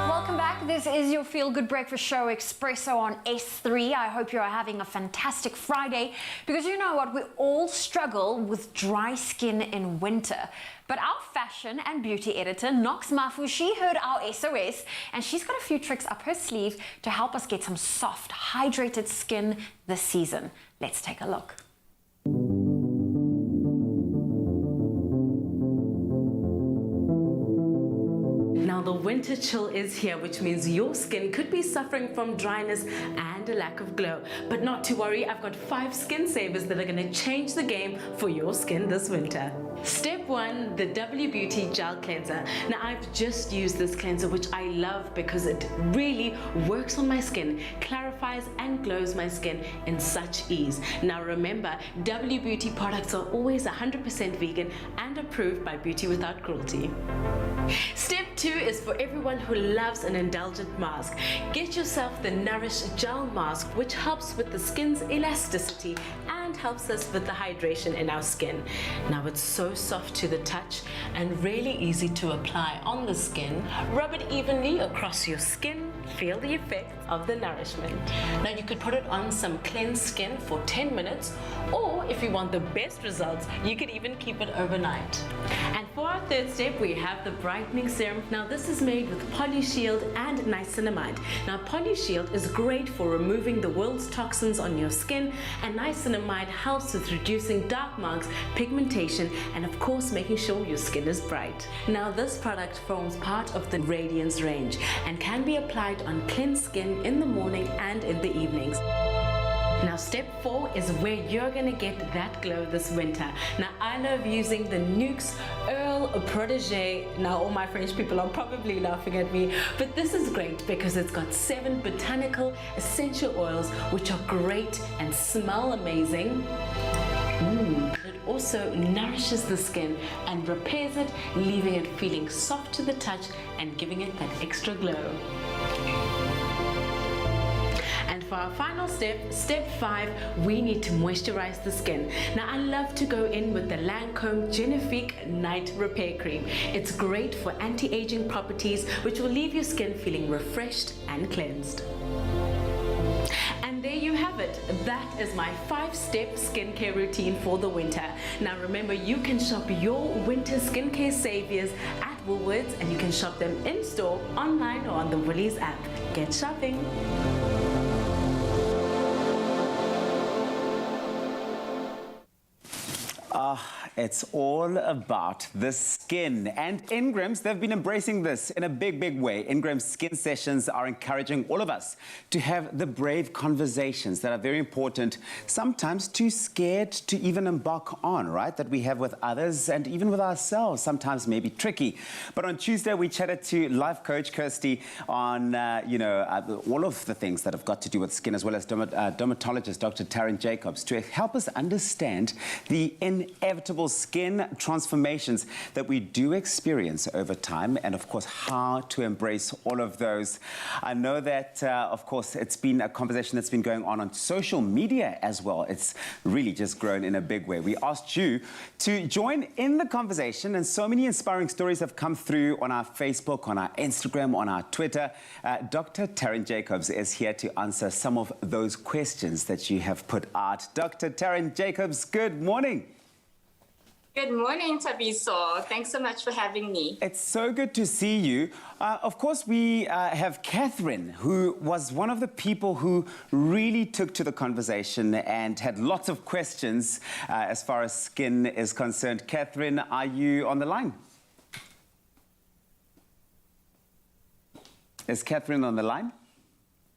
Welcome back. This is your Feel Good Breakfast Show, Expresso on S3. I hope you are having a fantastic Friday, because you know what? We all struggle with dry skin in winter. But our fashion and beauty editor, Nox Mafu, she heard our SOS, and she's got a few tricks up her sleeve to help us get some soft, hydrated skin this season. Let's take a look. Now the winter chill is here, which means your skin could be suffering from dryness and a lack of glow. But not to worry, I've got 5 skin savers that are going to change the game for your skin this winter. Step 1, the W Beauty Gel Cleanser. Now I've just used this cleanser, which I love because it really works on my skin, clarifies and glows my skin in such ease. Now remember, W Beauty products are always 100% vegan and approved by Beauty Without Cruelty. Step 2 is for everyone who loves an indulgent mask. Get yourself the Nourish Gel Mask, which helps with the skin's elasticity and helps us with the hydration in our skin. Now it's so soft to the touch and really easy to apply on the skin. Rub it evenly across your skin. Feel the effect of the nourishment. Now you could put it on some cleansed skin for 10 minutes, or if you want the best results, you could even keep it overnight. And for our third step, we have the brightening serum. Now this is made with Polyshield and niacinamide. Now Polyshield is great for removing the world's toxins on your skin, and niacinamide helps with reducing dark marks, pigmentation, and of course making sure your skin is bright. Now this product forms part of the Radiance range and can be applied on cleansed skin in the morning and in the evenings. Now step 4 is where you're gonna get that glow this winter. Now I love using the Nuxe Earl Protégé. Now all my French people are probably laughing at me, but this is great because it's got 7 botanical essential oils which are great and smell amazing. It also nourishes the skin and repairs it, leaving it feeling soft to the touch and giving it that extra glow. And for our final step, step 5, we need to moisturize the skin. Now I love to go in with the Lancome Genifique Night Repair Cream. It's great for anti-aging properties, which will leave your skin feeling refreshed and cleansed. And there you have it. That is my 5-step skincare routine for the winter. Now remember, you can shop your winter skincare saviors at Woolworths, and you can shop them in store, online, or on the Woolies app. Get shopping. It's all about the skin, and Ingram's, they've been embracing this in a big way. Ingram's Skin Sessions are encouraging all of us to have the brave conversations that are very important, sometimes too scared to even embark on, right? That we have with others and even with ourselves, sometimes maybe tricky. But on Tuesday, we chatted to life coach Kirsty on, all of the things that have got to do with skin, as well as dermatologist Dr. Taryn Jacobs, to help us understand the inevitable skin transformations that we do experience over time, and of course how to embrace all of those. I know that of course it's been a conversation that's been going on social media as well. It's really just grown in a big way. We asked you to join in the conversation, and so many inspiring stories have come through on our Facebook, on our Instagram, on our Twitter. Dr. Taryn Jacobs is here to answer some of those questions that you have put out. Dr. Taryn Jacobs, good morning. Good morning, Tabiso. Thanks so much for having me. It's so good to see you. Of course, we have Catherine, who was one of the people who really took to the conversation and had lots of questions as far as skin is concerned. Catherine, are you on the line? Is Catherine on the line?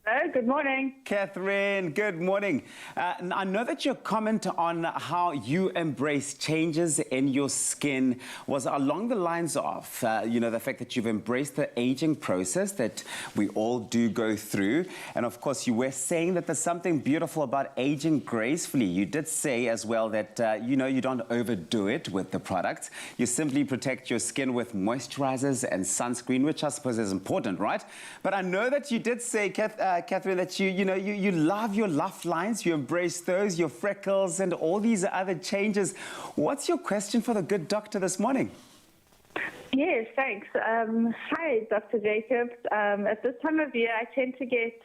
Hello, good morning. Catherine, good morning. I know that your comment on how you embrace changes in your skin was along the lines of, the fact that you've embraced the aging process that we all do go through. And of course, you were saying that there's something beautiful about aging gracefully. You did say as well that, you don't overdo it with the products. You simply protect your skin with moisturizers and sunscreen, which I suppose is important, right? But I know that you did say, Catherine, that you love your laugh lines, you embrace those, your freckles and all these other changes. What's your question for the good doctor this morning? Yes, thanks. Hi, Dr. Jacobs. At this time of year, I tend to get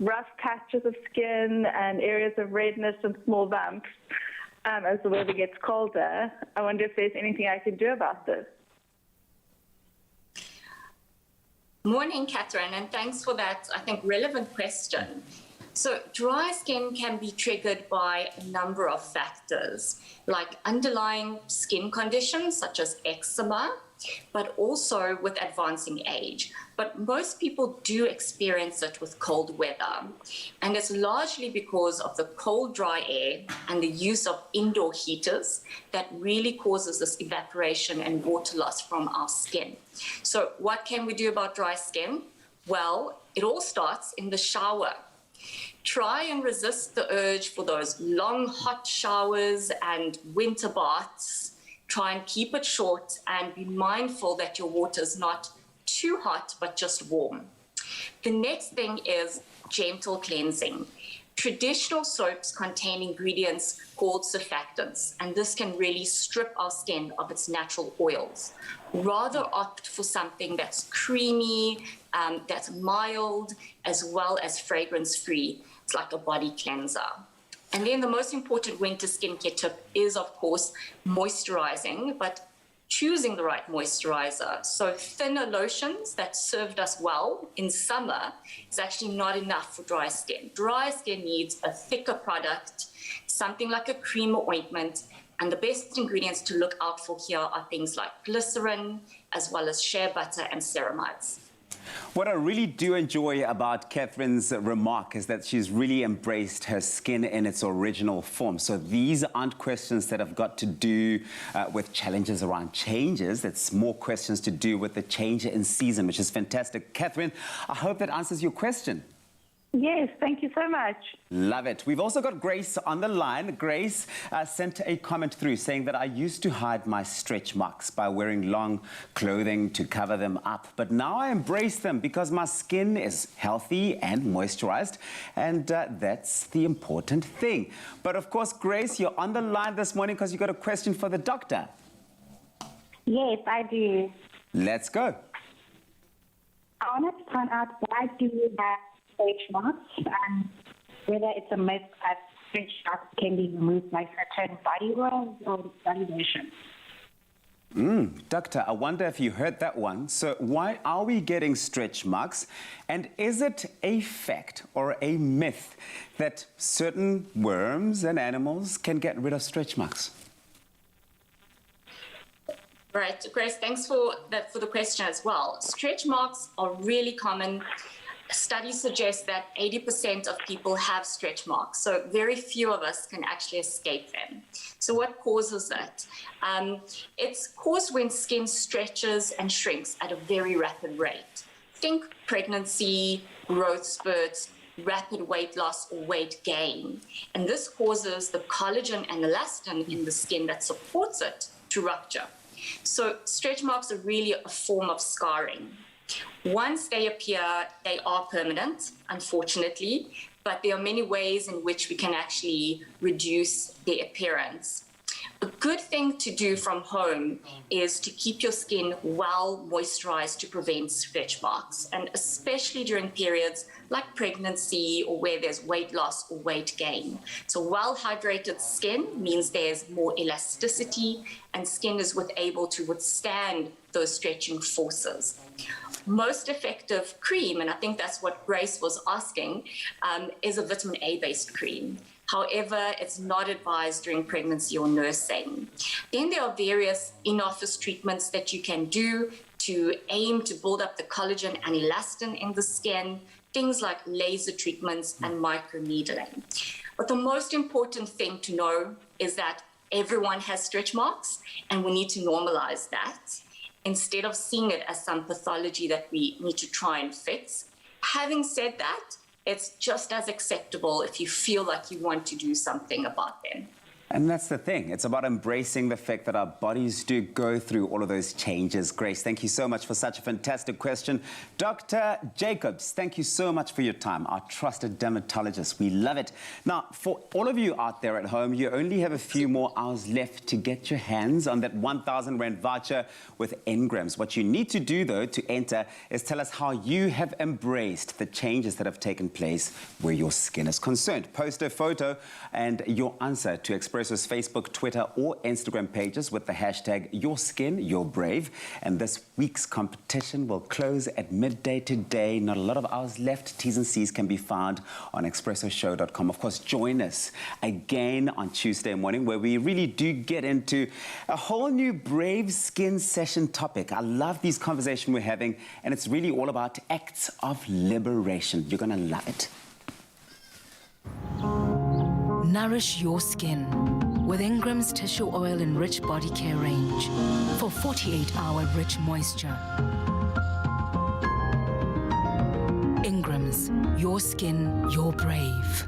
rough patches of skin and areas of redness and small bumps as the weather gets colder. I wonder if there's anything I can do about this. Morning, Catherine, and thanks for that, I think, relevant question. So dry skin can be triggered by a number of factors, like underlying skin conditions such as eczema, but also with advancing age. But most people do experience it with cold weather. And it's largely because of the cold, dry air and the use of indoor heaters that really causes this evaporation and water loss from our skin. So what can we do about dry skin? Well, it all starts in the shower. Try and resist the urge for those long, hot showers and winter baths. Try and keep it short and be mindful that your water is not too hot, but just warm. The next thing is gentle cleansing. Traditional soaps contain ingredients called surfactants, and this can really strip our skin of its natural oils. Rather opt for something that's creamy, that's mild, as well as fragrance-free. It's like a body cleanser. And then the most important winter skincare tip is, of course, moisturizing, but choosing the right moisturizer. So thinner lotions that served us well in summer is actually not enough for dry skin. Dry skin needs a thicker product, something like a cream or ointment. And the best ingredients to look out for here are things like glycerin, as well as shea butter and ceramides. What I really do enjoy about Catherine's remark is that she's really embraced her skin in its original form. So these aren't questions that have got to do with challenges around changes. It's more questions to do with the change in season, which is fantastic. Catherine, I hope that answers your question. Yes, thank you so much. Love it. We've also got Grace on the line. Grace sent a comment through saying that I used to hide my stretch marks by wearing long clothing to cover them up, but now I embrace them because my skin is healthy and moisturized, and that's the important thing. But of course, Grace, you're on the line this morning because you got a question for the doctor. Yes, I do. Let's go. I wanted to find out why do you have stretch marks and whether it's a myth that stretch marks can be removed by certain body oils or body lotion. Doctor, I wonder if you heard that one. So why are we getting stretch marks? And is it a fact or a myth that certain worms and animals can get rid of stretch marks? Right, Grace, thanks for the question as well. Stretch marks are really common. Studies suggest that 80% of people have stretch marks, so very few of us can actually escape them. So what causes it? It's caused when skin stretches and shrinks at a very rapid rate. Think pregnancy, growth spurts, rapid weight loss or weight gain. And this causes the collagen and elastin in the skin that supports it to rupture. So stretch marks are really a form of scarring. Once they appear, they are permanent, unfortunately, but there are many ways in which we can actually reduce their appearance. A good thing to do from home is to keep your skin well moisturized to prevent stretch marks, and especially during periods like pregnancy or where there's weight loss or weight gain. So well-hydrated skin means there's more elasticity and skin is able to withstand those stretching forces. Most effective cream, and I think that's what Grace was asking, is a vitamin A-based cream. However, it's not advised during pregnancy or nursing. Then there are various in-office treatments that you can do to aim to build up the collagen and elastin in the skin, things like laser treatments and microneedling. But the most important thing to know is that everyone has stretch marks, and we need to normalize that instead of seeing it as some pathology that we need to try and fix. Having said that, it's just as acceptable if you feel like you want to do something about them. And that's the thing. It's about embracing the fact that our bodies do go through all of those changes. Grace, thank you so much for such a fantastic question. Dr. Jacobs, thank you so much for your time, our trusted dermatologist. We love it. Now, for all of you out there at home, you only have a few more hours left to get your hands on that 1,000 Rand voucher with Engrams. What you need to do, though, to enter is tell us how you have embraced the changes that have taken place where your skin is concerned. Post a photo and your answer to Expresso's Facebook, Twitter or Instagram pages with the hashtag #YourSkinYourBrave. And this week's competition will close at midday today. Not a lot of hours left. T's and C's can be found on expressoshow.com. Of course, join us again on Tuesday morning where we really do get into a whole new Brave Skin Session topic. I love these conversations we're having, and it's really all about acts of liberation. You're going to love it. Nourish your skin with Ingram's tissue oil and rich body care range for 48-hour rich moisture. Ingram's, your skin, your brave.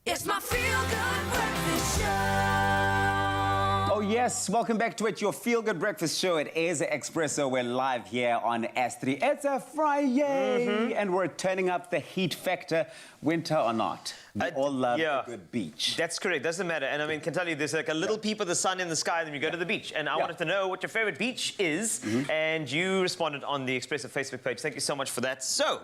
It's my feel-good breakfast show. Oh yes, welcome back to it, your feel-good breakfast show. It is Expresso. We're live here on S3. It's a Friday, and we're turning up the heat factor, winter or not. We all love a good beach. That's correct. Doesn't matter. And I mean, can tell you, there's like a little peep of the sun in the sky, then you go to the beach. And I wanted to know what your favorite beach is, and you responded on the Expresso Facebook page. Thank you so much for that. So,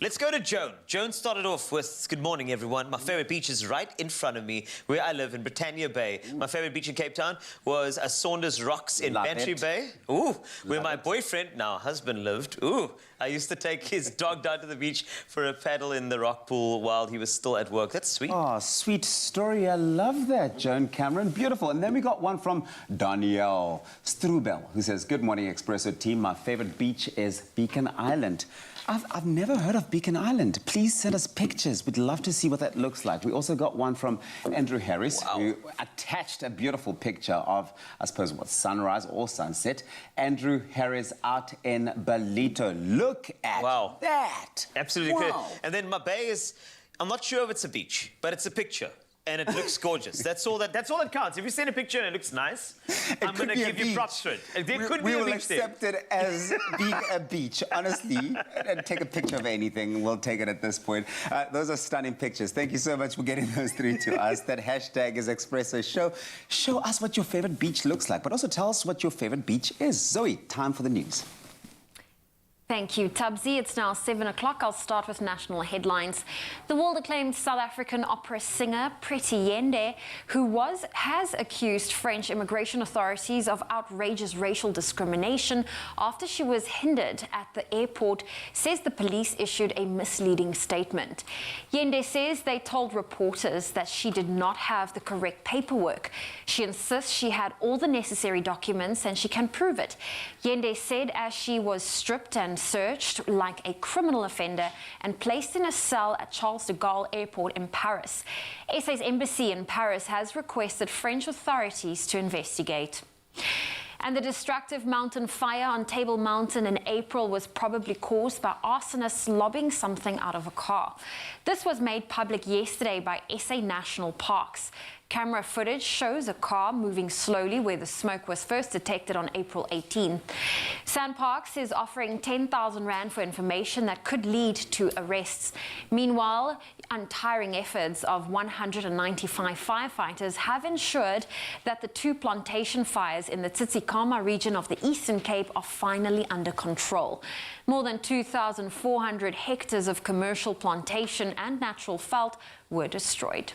let's go to Joan. Joan started off with, good morning, everyone. My favorite beach is right in front of me, where I live in Britannia Bay. My favorite beach in Cape Town was Saunders Rocks in Bantry Bay. Ooh, where my boyfriend, now husband, lived. Ooh, I used to take his dog down to the beach for a paddle in the rock pool while he was still at work. That's sweet. Oh, sweet story. I love that, Joan Cameron. Beautiful. And then we got one from Danielle Strubel, who says, good morning, Expresso team. My favorite beach is Beacon Island. I've never heard of Beacon Island. Please send us pictures. We'd love to see what that looks like. We also got one from Andrew Harris, who attached a beautiful picture of, I suppose, what, sunrise or sunset. Andrew Harris out in Balito. Look at that. Absolutely great. And then my bay is, I'm not sure if it's a beach, but it's a picture. and it looks gorgeous. That's all that counts. If you send a picture and it looks nice, I'm going to give you props for it. There could be a We will beach there. accept it as being a beach, honestly. And take a picture of anything. We'll take it at this point. Those are stunning pictures. Thank you so much for getting those through to us. That hashtag is Expresso Show. Show us what your favorite beach looks like, but also tell us what your favorite beach is. Zoe, time for the news. Thank you, Tubbsy. It's now 7 o'clock. I'll start with national headlines. The world-acclaimed South African opera singer Pretty Yende, who has accused French immigration authorities of outrageous racial discrimination after she was hindered at the airport, says the police issued a misleading statement. Yende says they told reporters that she did not have the correct paperwork. She insists she had all the necessary documents and she can prove it. Yende said as she was stripped and searched like a criminal offender and placed in a cell at Charles de Gaulle Airport in Paris. SA's embassy in Paris has requested French authorities to investigate. And the destructive mountain fire on Table Mountain in April was probably caused by arsonists lobbing something out of a car. This was made public yesterday by SA National Parks. Camera footage shows a car moving slowly where the smoke was first detected on April 18. SANParks is offering 10,000 Rand for information that could lead to arrests. Meanwhile, untiring efforts of 195 firefighters have ensured that the 2 plantation fires in the Tsitsikamma region of the Eastern Cape are finally under control. More than 2,400 hectares of commercial plantation and natural veld were destroyed.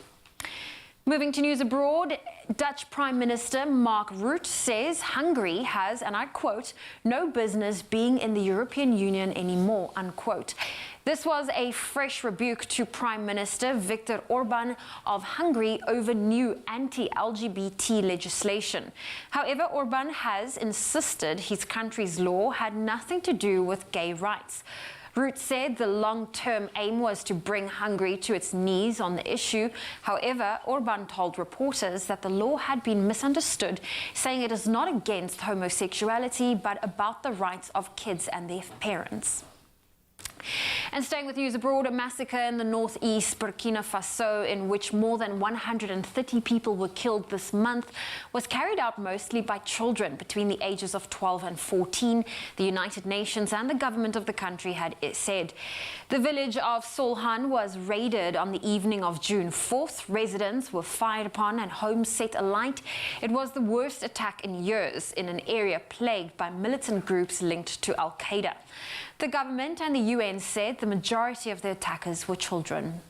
Moving to news abroad, Dutch Prime Minister Mark Rutte says Hungary has, and I quote, no business being in the European Union anymore, unquote. This was a fresh rebuke to Prime Minister Viktor Orban of Hungary over new anti-LGBT legislation. However, Orban has insisted his country's law had nothing to do with gay rights. Rutte said the long-term aim was to bring Hungary to its knees on the issue. However, Orban told reporters that the law had been misunderstood, saying it is not against homosexuality, but about the rights of kids and their parents. And staying with news abroad, a massacre in the northeast Burkina Faso in which more than 130 people were killed this month was carried out mostly by children between the ages of 12 and 14, the United Nations and the government of the country had said. The village of Solhan was raided on the evening of June 4th. Residents were fired upon and homes set alight. It was the worst attack in years in an area plagued by militant groups linked to Al-Qaeda. The government and the UN said the majority of the attackers were children.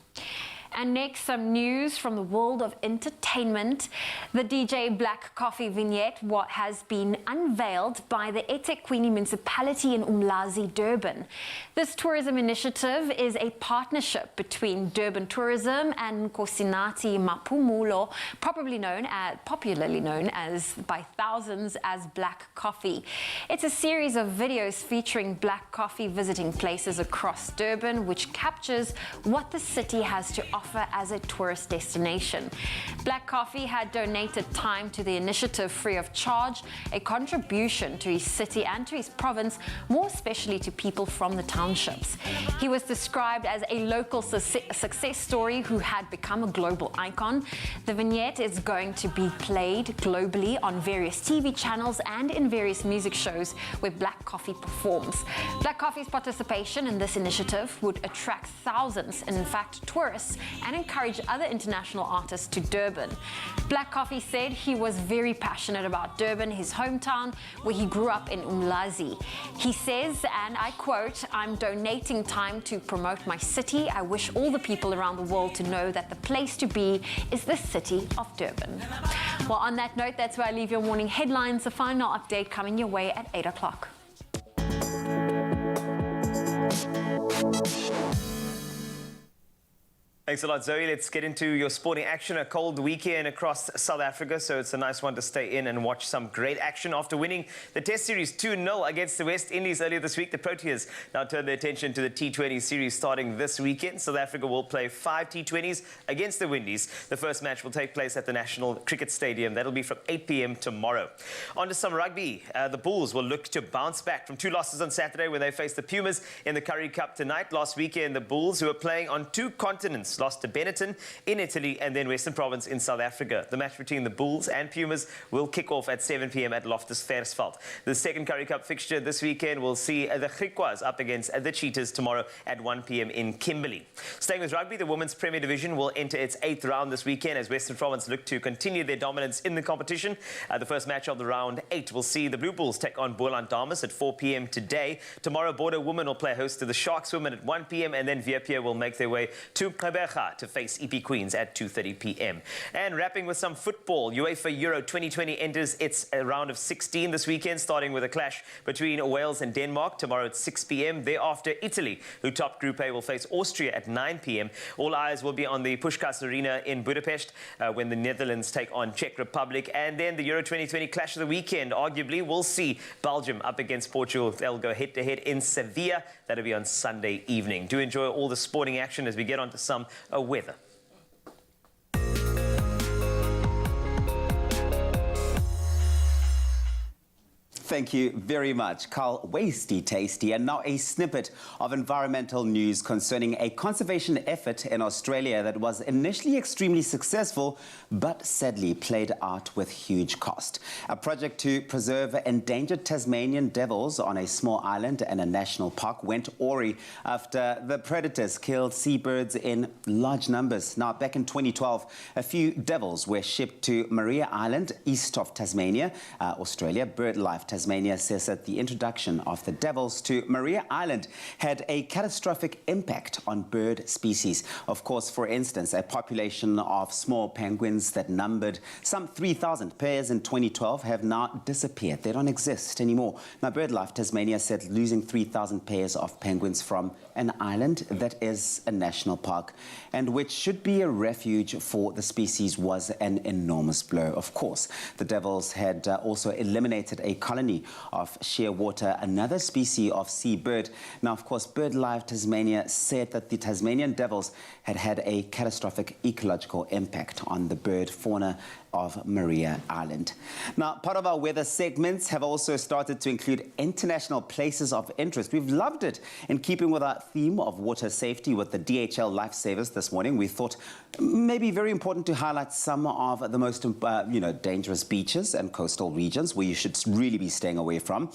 And next, some news from the world of entertainment. The DJ Black Coffee vignette has been unveiled by the eThekwini municipality in Umlazi, Durban. This tourism initiative is a partnership between Durban Tourism and Nkosinathi Maphumulo, popularly known as by thousands as Black Coffee. It's a series of videos featuring Black Coffee visiting places across Durban, which captures what the city has to offer as a tourist destination. Black Coffee had donated time to the initiative free of charge, a contribution to his city and to his province, more especially to people from the townships. He was described as a local success story who had become a global icon. The vignette is going to be played globally on various TV channels and in various music shows where Black Coffee performs. Black Coffee's participation in this initiative would attract thousands, and in fact tourists, and encourage other international artists to Durban. Black Coffee said he was very passionate about Durban, his hometown, where he grew up in Umlazi. He says, and I quote, "I'm donating time to promote my city. I wish all the people around the world to know that the place to be is the city of Durban." Well, on that note, that's where I leave your morning headlines. The final update coming your way at 8 o'clock. Thanks a lot, Zoe. Let's get into your sporting action. A cold weekend across South Africa, so it's a nice one to stay in and watch some great action. After winning the Test Series 2-0 against the West Indies earlier this week, the Proteas now turn their attention to the T20 series starting this weekend. South Africa will play 5 T20s against the Windies. The first match will take place at the National Cricket Stadium. That'll be from 8 p.m. tomorrow. On to some rugby. The Bulls will look to bounce back from 2 losses on Saturday when they face the Pumas in the Currie Cup tonight. Last weekend, the Bulls, who are playing on 2 continents, lost to Benetton in Italy and then Western Province in South Africa. The match between the Bulls and Pumas will kick off at 7 p.m. at Loftus Versfeld. The second Currie Cup fixture this weekend will see the Griquas up against the Cheetahs tomorrow at 1 p.m. in Kimberley. Staying with rugby, the Women's Premier Division will enter its 8th round this weekend as Western Province look to continue their dominance in the competition. The first match of the round 8 will see the Blue Bulls take on Boland Dames at 4 p.m. today. Tomorrow, Border Women will play host to the Sharks Women at 1 p.m. and then Viapia will make their way to Gqeberha to face EP Queens at 2:30 p.m. And wrapping with some football, UEFA Euro 2020 enters its round of 16 this weekend, starting with a clash between Wales and Denmark tomorrow at 6 p.m. Thereafter, Italy, who topped Group A, will face Austria at 9 p.m. All eyes will be on the Puskás Arena in Budapest when the Netherlands take on Czech Republic. And then the Euro 2020 clash of the weekend, arguably, we'll see Belgium up against Portugal. They'll go head-to-head in Sevilla. That'll be on Sunday evening. Do enjoy all the sporting action as we get on to some weather. Thank you very much, Carl. Wasty tasty. And now a snippet of environmental news concerning a conservation effort in Australia that was initially extremely successful, but sadly played out with huge cost. A project to preserve endangered Tasmanian devils on a small island in a national park went awry after the predators killed seabirds in large numbers. Now, back in 2012, a few devils were shipped to Maria Island, east of Tasmania, Australia. BirdLife Tasmania says that the introduction of the devils to Maria Island had a catastrophic impact on bird species. Of course, for instance, a population of small penguins that numbered some 3,000 pairs in 2012 have now disappeared. They don't exist anymore. Now, BirdLife Tasmania said losing 3,000 pairs of penguins from an island that is a national park and which should be a refuge for the species was an enormous blow. Of course, the devils had also eliminated a colony of shearwater, another species of seabird. Now, of course, BirdLife Tasmania said that the Tasmanian devils had had a catastrophic ecological impact on the bird fauna of Maria Island. Now, part of our weather segments have also started to include international places of interest. We've loved it. In keeping with our theme of water safety with the DHL Lifesavers this morning, we thought maybe very important to highlight some of the most dangerous beaches and coastal regions where you should really be staying away from.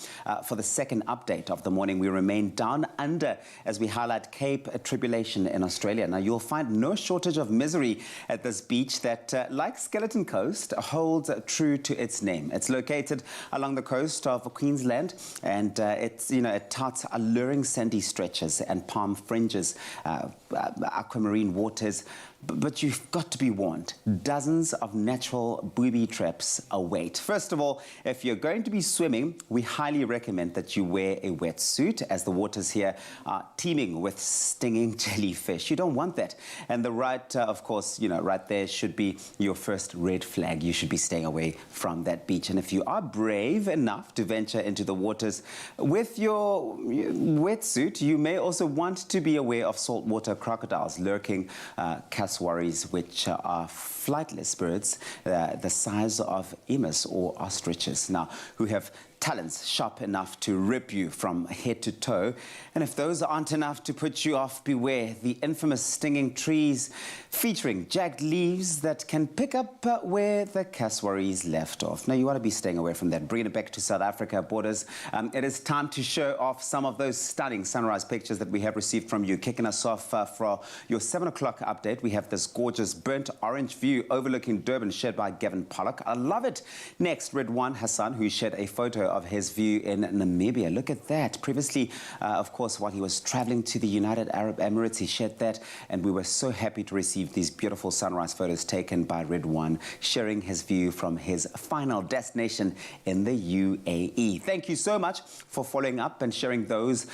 For the second update of the morning, we remain down under as we highlight Cape Tribulation in Australia. Now, you'll find no shortage of misery at this beach that, like Skeleton Coast, holds true to its name. It's located along the coast of Queensland, and it touts alluring sandy stretches and palm fringes, aquamarine waters. But you've got to be warned. Dozens of natural booby traps await. First of all, if you're going to be swimming, we highly recommend that you wear a wetsuit, as the waters here are teeming with stinging jellyfish. You don't want that. And the right, of course, right there should be your first red flag. You should be staying away from that beach. And if you are brave enough to venture into the waters with your wetsuit, you may also want to be aware of saltwater crocodiles lurking, cassowaries, which are flightless birds the size of emus or ostriches, now, who have talons sharp enough to rip you from head to toe. And if those aren't enough to put you off, beware the infamous stinging trees featuring jagged leaves that can pick up where the cassowaries left off. Now, you want to be staying away from that. Bringing it back to South Africa borders, it is time to show off some of those stunning sunrise pictures that we have received from you. Kicking us off for your 7 o'clock update, we have this gorgeous burnt orange view overlooking Durban shared by Gavin Pollock. I love it. Next, Ridwan Hassan, who shared a photo of his view in Namibia. Look at that. Previously, of course, while he was traveling to the United Arab Emirates, he shared that, and we were so happy to receive these beautiful sunrise photos taken by Ridwan, sharing his view from his final destination in the UAE. Thank you so much for following up and sharing those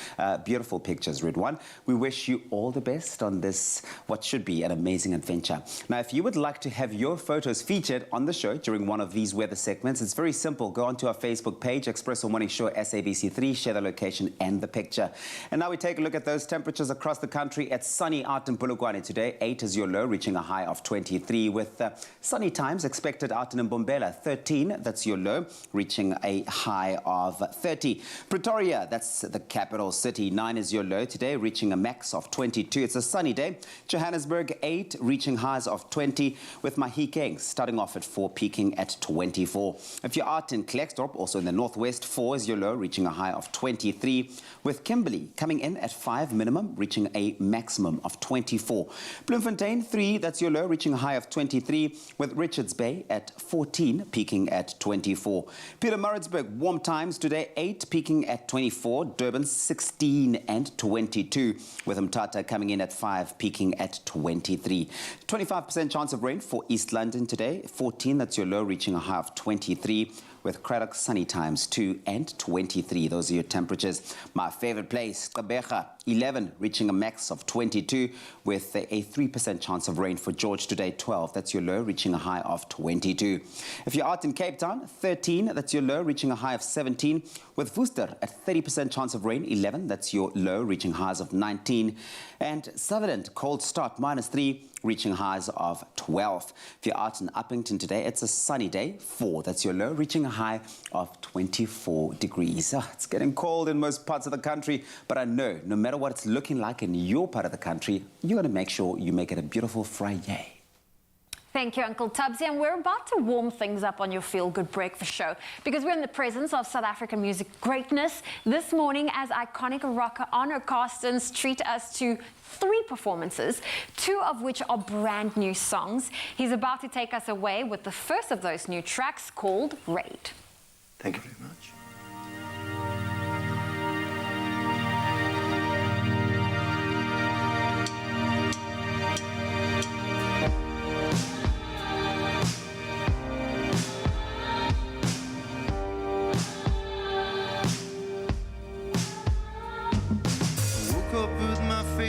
beautiful pictures, Ridwan. We wish you all the best on this, what should be an amazing adventure. Now, if you would like to have your photos featured on the show during one of these weather segments, it's very simple. Go onto our Facebook page Expresso Morning Show, SABC3. Share the location and the picture. And now we take a look at those temperatures across the country. It's sunny out in Polokwane today. 8 is your low, reaching a high of 23, with sunny times expected out in Mbombela. 13, that's your low, reaching a high of 30. Pretoria, that's the capital city. 9 is your low today, reaching a max of 22. It's a sunny day. Johannesburg, 8, reaching highs of 20, with Mahikeng starting off at 4, peaking at 24. If you're out in Klerksdorp, also in the northwest, 4 is your low, reaching a high of 23, with Kimberley coming in at 5 minimum, reaching a maximum of 24. Bloemfontein, 3, that's your low, reaching a high of 23, with Richards Bay at 14, peaking at 24. Pietermaritzburg, warm times today, 8, peaking at 24. Durban, 16 and 22, with Mthatha coming in at 5, peaking at 23. 25% chance of rain for East London today, 14, that's your low, reaching a high of 23, with Craddock sunny times 2 and 23. Those are your temperatures. My favorite place, Gqeberha, 11, reaching a max of 22, with a 3% chance of rain for George today, 12, that's your low, reaching a high of 22. If you're out in Cape Town, 13, that's your low, reaching a high of 17, with Worcester at 30% chance of rain, 11, that's your low, reaching highs of 19, and Sutherland, cold start, -3, reaching highs of 12. If you're out in Uppington today, it's a sunny day, 4, that's your low, reaching a high of 24 degrees. It's getting cold in most parts of the country, but I know no matter what it's looking like in your part of the country, you're going to make sure you make it a beautiful Friday. Thank you, Uncle Tubbsy. And we're about to warm things up on your Feel Good Breakfast show because we're in the presence of South African music greatness this morning as iconic rocker Arno Carstens treat us to 3 performances, 2 of which are brand new songs. He's about to take us away with the first of those new tracks called Raid. Thank you very much.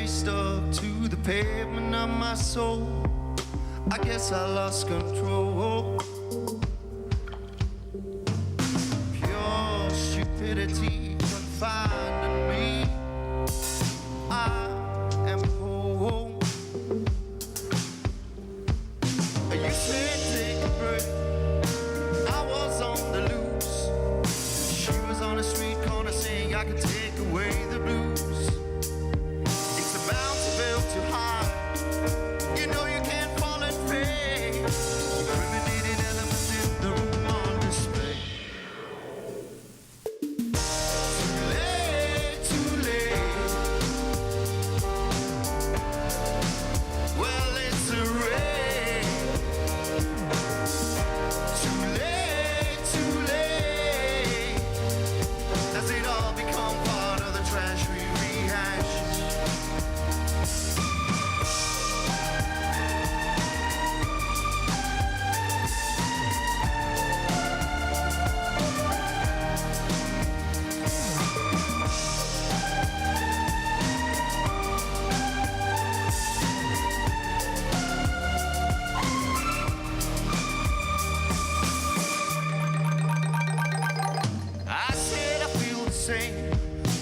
Stuck to the pavement of my soul. I guess I lost control. Pure stupidity confined in me. I am whole. You said take a break. I was on the loose. She was on the street corner saying I could take away the blues. Too high, you know you can't fall and pay. Incriminating elements in the room on display. Too late, too late. Well, it's a raid. Too late. As it all become part of the trash we rehash.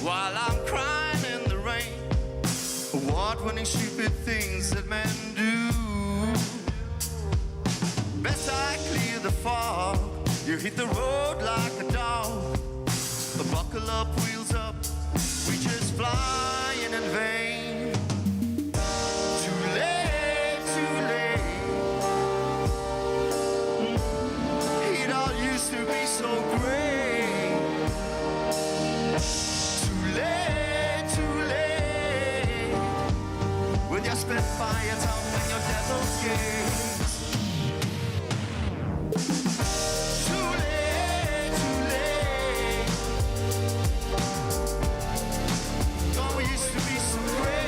While I'm crying in the rain, award-winning stupid things that men do. Best I clear the fog, you hit the road like a dog. Buckle up, wheels up, we just flying in vain. Too late, too late. It all used to be so great. Spent by your tongue and your devil's gaze. Too late, too late. Oh, we used to be so great.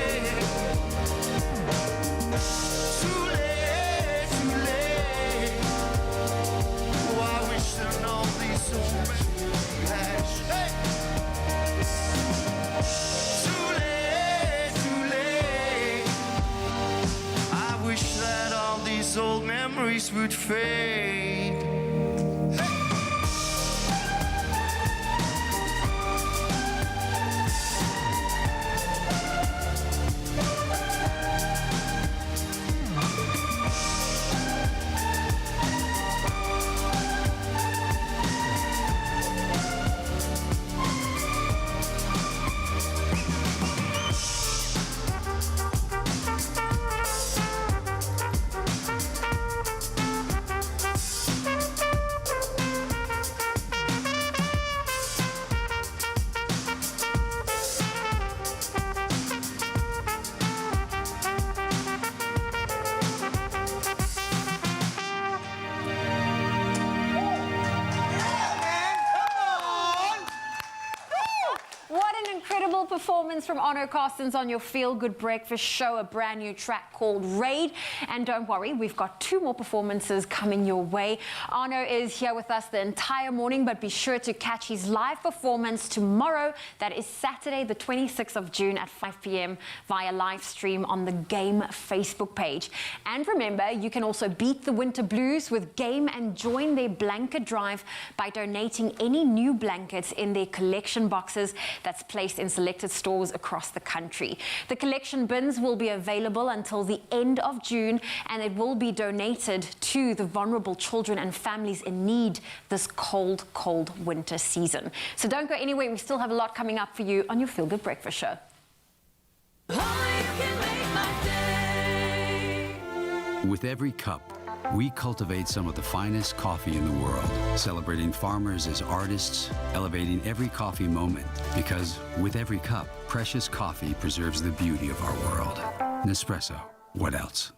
performance from Arno Carstens on your Feel Good Breakfast show, a brand new track called Raid. And don't worry, we've got 2 more performances coming your way. Arno is here with us the entire morning, but be sure to catch his live performance tomorrow. That is Saturday, the 26th of June at 5 p.m. via live stream on the Game Facebook page. And remember, you can also beat the winter blues with Game and join their blanket drive by donating any new blankets in their collection boxes that's placed in selected stores across the country. The collection bins will be available until the end of June, and it will be donated to the vulnerable children and families in need this cold, cold winter season. So don't go anywhere. We still have a lot coming up for you on your Feel Good Breakfast show. With every cup, we cultivate some of the finest coffee in the world, celebrating farmers as artists, elevating every coffee moment. Because with every cup, precious coffee preserves the beauty of our world. Nespresso, what else?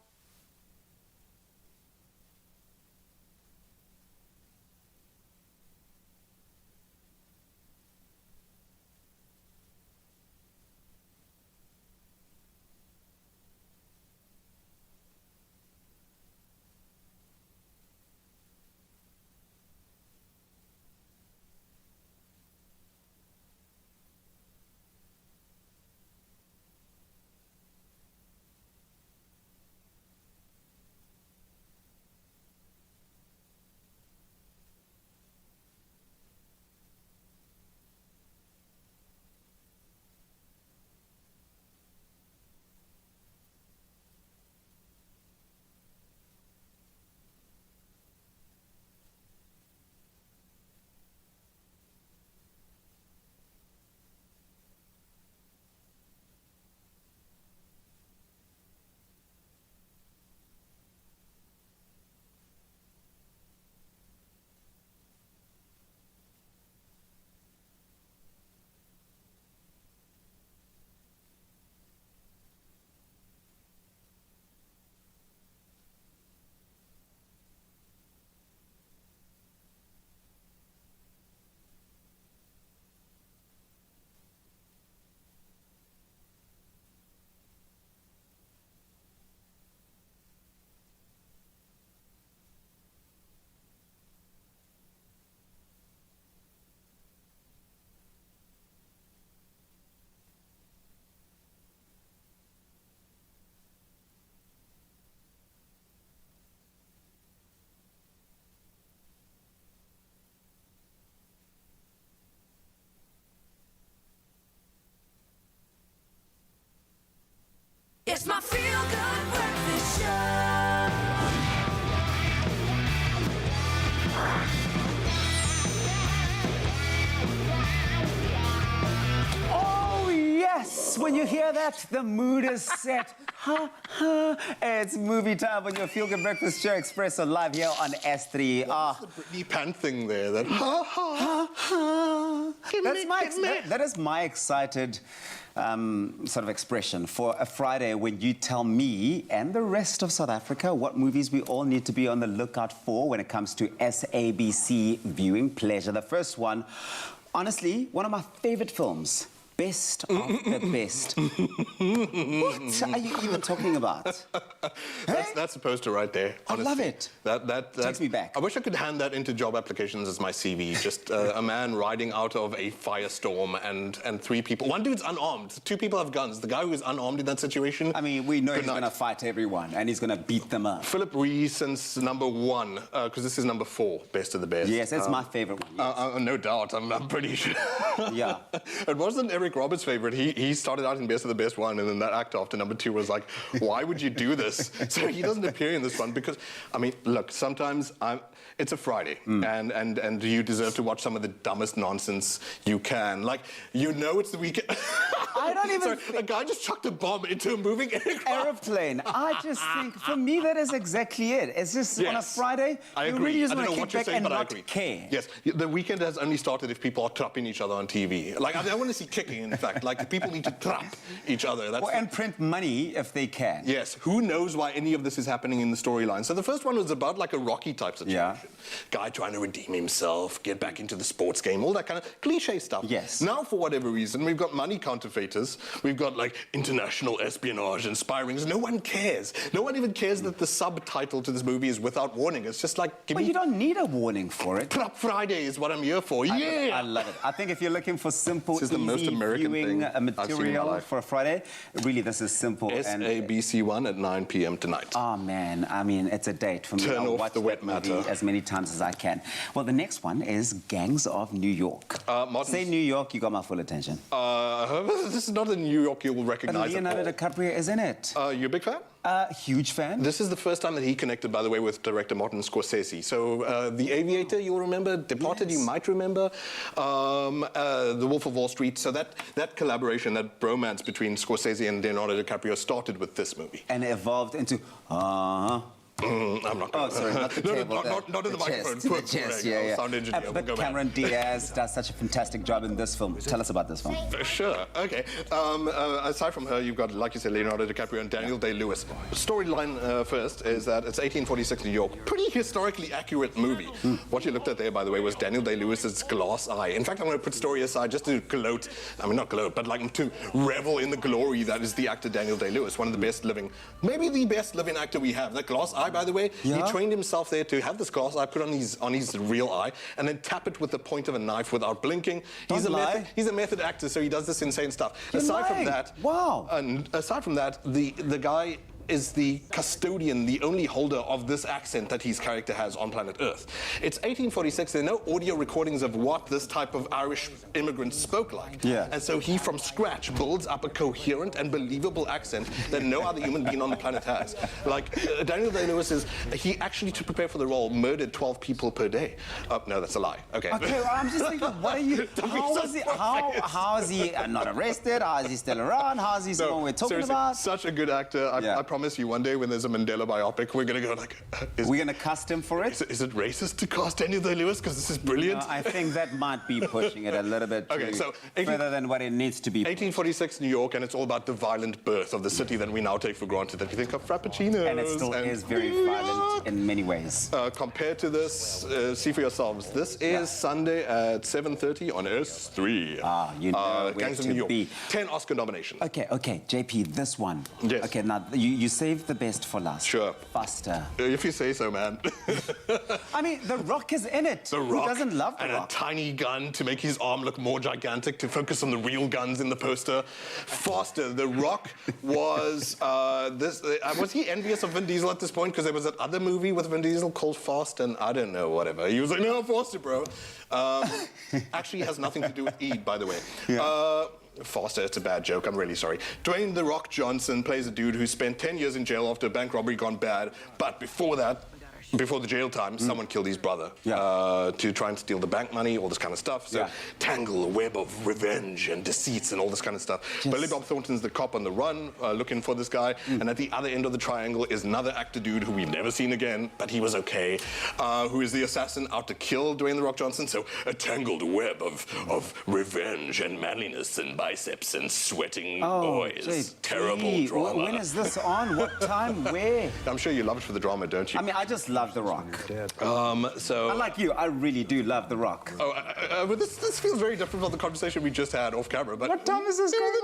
It's my Feel Good Breakfast show. Oh, yes! When you hear that, the mood is set. Ha, ha. It's movie time on your Feel Good Breakfast show, Expresso, live here on S3. What's the Britney Pan thing there? That ha, ha, ha, ha. That is my excited sort of expression for a Friday when you tell me and the rest of South Africa what movies we all need to be on the lookout for when it comes to SABC viewing pleasure. The first one, honestly, one of my favorite films. Best of the best. What are you even talking about? That's a poster right there. Honestly. I love it. That takes me back. I wish I could hand that into job applications as my CV. Just a man riding out of a firestorm and 3 people. 1 dude's unarmed. 2 people have guns. The guy who is unarmed in that situation. I mean, we know he's going to fight everyone and he's going to beat them up. Philip Rees since number 1, because this is number 4, Best of the Best. Yes, it's my favorite one. Yes. No doubt. I'm pretty sure. Yeah. It wasn't Eric Roberts' favorite. He started out in Best of the Best 1, and then that act after number 2 was like, why would you do this? So he doesn't appear in this one because, I mean, look, sometimes it's a Friday, and you deserve to watch some of the dumbest nonsense you can. Like, you know it's the weekend. I don't even... Sorry, a guy just chucked a bomb into a moving airplane. I just think, for me, that is exactly it. It's just on a Friday, I agree. You really just I don't want know to what kick you're back saying, and but I not agree. care. Yes, the weekend has only started if people are trapping each other on TV. Like, I want to see kicking, in fact. Like, people need to trap each other. That's and print money if they can. Yes. Who knows why any of this is happening in the storyline? So the first one was about like a Rocky type situation. Yeah. guy trying to redeem himself, get back into the sports game, all that kind of cliche stuff. Yes. Now, for whatever reason, we've got money counterfeiters, we've got like international espionage and spy rings. No one cares. No one even cares that the subtitle to this movie is without warning. It's just like, Well, you don't need a warning for it. Prop Friday is what I'm here for. Yeah! I love it. I think if you're looking for simple, This is the most easy American viewing thing I've seen in my material life. for a Friday, really, this is simple. SABC1 at 9 p.m. tonight. Oh, man. I mean, it's a date for me. Turn I'll off watch the wet that movie matter. as many times as I can. Well, the next one is Gangs of New York. Say New York, you got my full attention. This is not a New York you will recognize. But Leonardo DiCaprio is in it. You a big fan? Huge fan. This is the first time that he connected, by the way, with director Martin Scorsese. So, The Aviator, you'll remember. Departed, you might remember. The Wolf of Wall Street. So that collaboration, that bromance between Scorsese and Leonardo DiCaprio started with this movie. And it evolved into, I'm not going Oh, sorry, not the table. Not in the microphone. Chest, the chest, yeah. Sound engineer. We'll But go back. Cameron Diaz does such a fantastic job in this film. Tell us about this film. Sure, okay. Aside from her, you've got, like you said, Leonardo DiCaprio and Daniel Day-Lewis. Storyline first is that it's 1846 New York. Pretty historically accurate movie. What you looked at there, by the way, was Daniel Day-Lewis's glass eye. In fact, I'm going to put story aside just to gloat, I mean, not gloat, but like to revel in the glory that is the actor Daniel Day-Lewis, one of the best living, maybe the best living actor we have. That glass eye, by the way, he trained himself there to have this glass eye put on his real eye and then tap it with the point of a knife without blinking. He's a method actor, so he does this insane stuff. Aside from that, the guy is the custodian, the only holder of this accent that his character has on planet Earth. It's 1846. There are no audio recordings of what this type of Irish immigrant spoke like. Yeah. And so he, from scratch, builds up a coherent and believable accent that no other human being on the planet has. Like, Daniel Day-Lewis he actually, to prepare for the role, murdered 12 people per day. No, that's a lie. Okay. Okay, well, I'm just thinking, what are you, how is he not arrested? How is he still around? How is he someone we're talking seriously, about? Such a good actor. I promise you, one day when there's a Mandela biopic, we're going to go like... we're going to cast him for it? Is it racist to cast Daniel Day-Lewis? Because this is brilliant. No, I think that might be pushing it a little bit further than what it needs to be. 1846 New York, and it's all about the violent birth of the city that we now take for granted, that we think of frappuccinos. And it still is very violent in many ways. Compared to this, see for yourselves. This is Sunday at 7:30 on S3. You know where Gangs of to New York. be. 10 Oscar nominations. Okay, JP, this one. Yes. Okay, now you saved the best for last. Sure. Faster. If you say so, man. I mean, The Rock is in it. The Rock. Who doesn't love The and Rock? a tiny gun to make his arm look more gigantic, to focus on the real guns in the poster. Faster. The Rock was was he envious of Vin Diesel at this point? Because there was that other movie with Vin Diesel called Fast, and I don't know, whatever. He was like, no, faster, bro. Actually has nothing to do with Eid, by the way. Faster, it's a bad joke, I'm really sorry. Dwayne "The Rock" Johnson plays a dude who spent 10 years in jail after a bank robbery gone bad, but before that, before the jail time, someone killed his brother to try and steal the bank money, all this kind of stuff. So tangle a web of revenge and deceits and all this kind of stuff. Billy Bob Thornton's the cop on the run, looking for this guy, and at the other end of the triangle is another actor dude who we've never seen again, but he was okay, who is the assassin out to kill Dwayne "The Rock" Johnson. So a tangled web of revenge and manliness and biceps and sweating boys. JP, Terrible drama. When is this on? What time? Where? I'm sure you love it for the drama, don't you? I mean, I just love The Rock. So Unlike you, I really do love The Rock. But this feels very different from the conversation we just had off camera. But what time is this going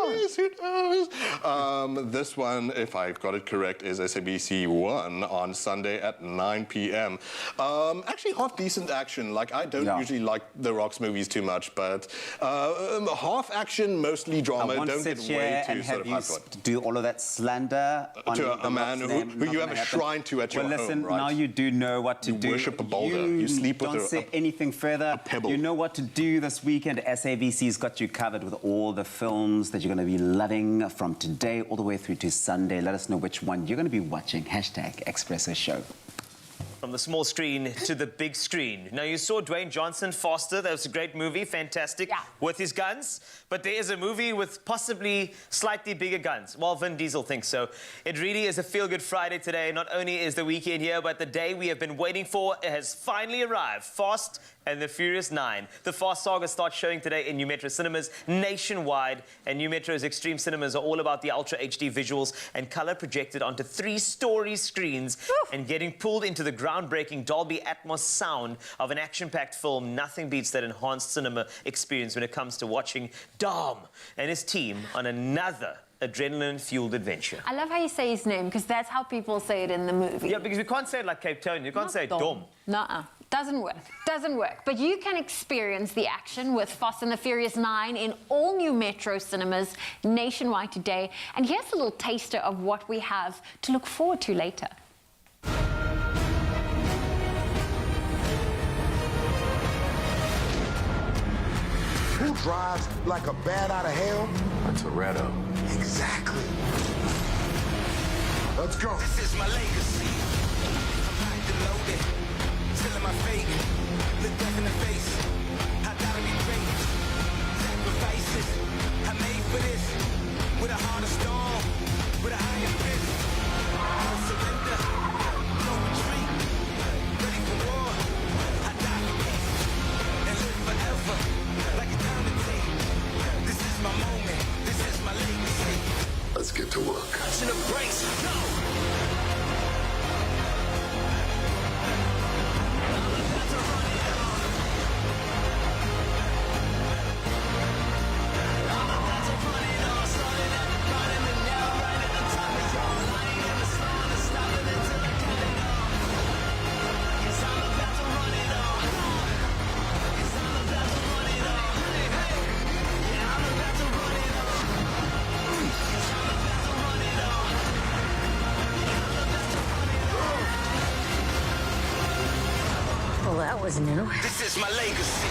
on? This one, if I've got it correct, is SABC 1 on Sunday at 9 p.m. Actually, half decent action. Like, I don't usually like The Rock's movies too much, but half action, mostly drama. Don't get way too sort of hyped. Do all of that slander on to a man who you have a shrine to at your home, listen, right? now you do know what to do. You worship a boulder. You sleep with don't say anything further. A pebble. You know what to do this weekend. SABC's got you covered with all the films that you're going to be loving from today all the way through to Sunday. Let us know which one you're going to be watching. #Expresso Show. From the small screen to the big screen. Now, you saw Dwayne Johnson, Faster. That was a great movie, fantastic, with his guns. But there is a movie with possibly slightly bigger guns. Well, Vin Diesel thinks so. It really is a feel-good Friday today. Not only is the weekend here, but the day we have been waiting for has finally arrived. Fast and the Furious 9. The Fast saga starts showing today in New Metro cinemas nationwide. And New Metro's Extreme Cinemas are all about the Ultra HD visuals and color projected onto 3-story screens and getting pulled into the ground groundbreaking Dolby Atmos sound of an action-packed film. Nothing beats that enhanced cinema experience when it comes to watching Dom and his team on another adrenaline-fueled adventure. I love how you say his name, because that's how people say it in the movie. Yeah, because we can't say it like Cape Town. You can't say Dom. Nuh-uh. Doesn't work. Doesn't work. But you can experience the action with Fast and the Furious 9 in all new Metro cinemas nationwide today. And here's a little taster of what we have to look forward to later. Who drives like a bat out of hell? A Toretto. Exactly. Let's go. This is my legacy. I'm packed and loaded. Still in my fate. Look death in the face. I gotta be great. Sacrifices I made for this. With a heart of stone. With an iron fist. No surrender. No retreat. Ready for war. I die for peace. And live forever. Like eternity. This is my moment. This is my legacy. Let's get to work. Touching the brakes. Go. Well, that was new. This is my legacy.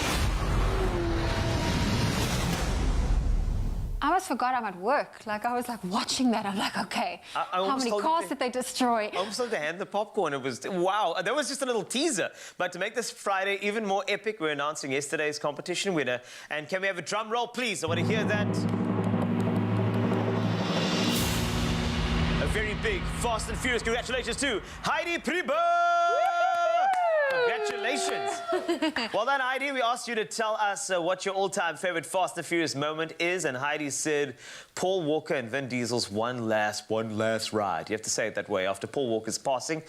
I almost forgot I'm at work. Like, I was like watching that. I'm like, okay, I how almost many told cars you- did they destroy? I almost wanted to hand the popcorn. It was, wow, that was just a little teaser. But to make this Friday even more epic, we're announcing yesterday's competition winner. And can we have a drum roll, please? I want to hear that. A very big Fast and Furious congratulations to Heidi Priebe! Congratulations. Well done, Heidi. We asked you to tell us what your all-time favorite Fast and Furious moment is, and Heidi said Paul Walker and Vin Diesel's one last ride. You have to say it that way. After Paul Walker's passing,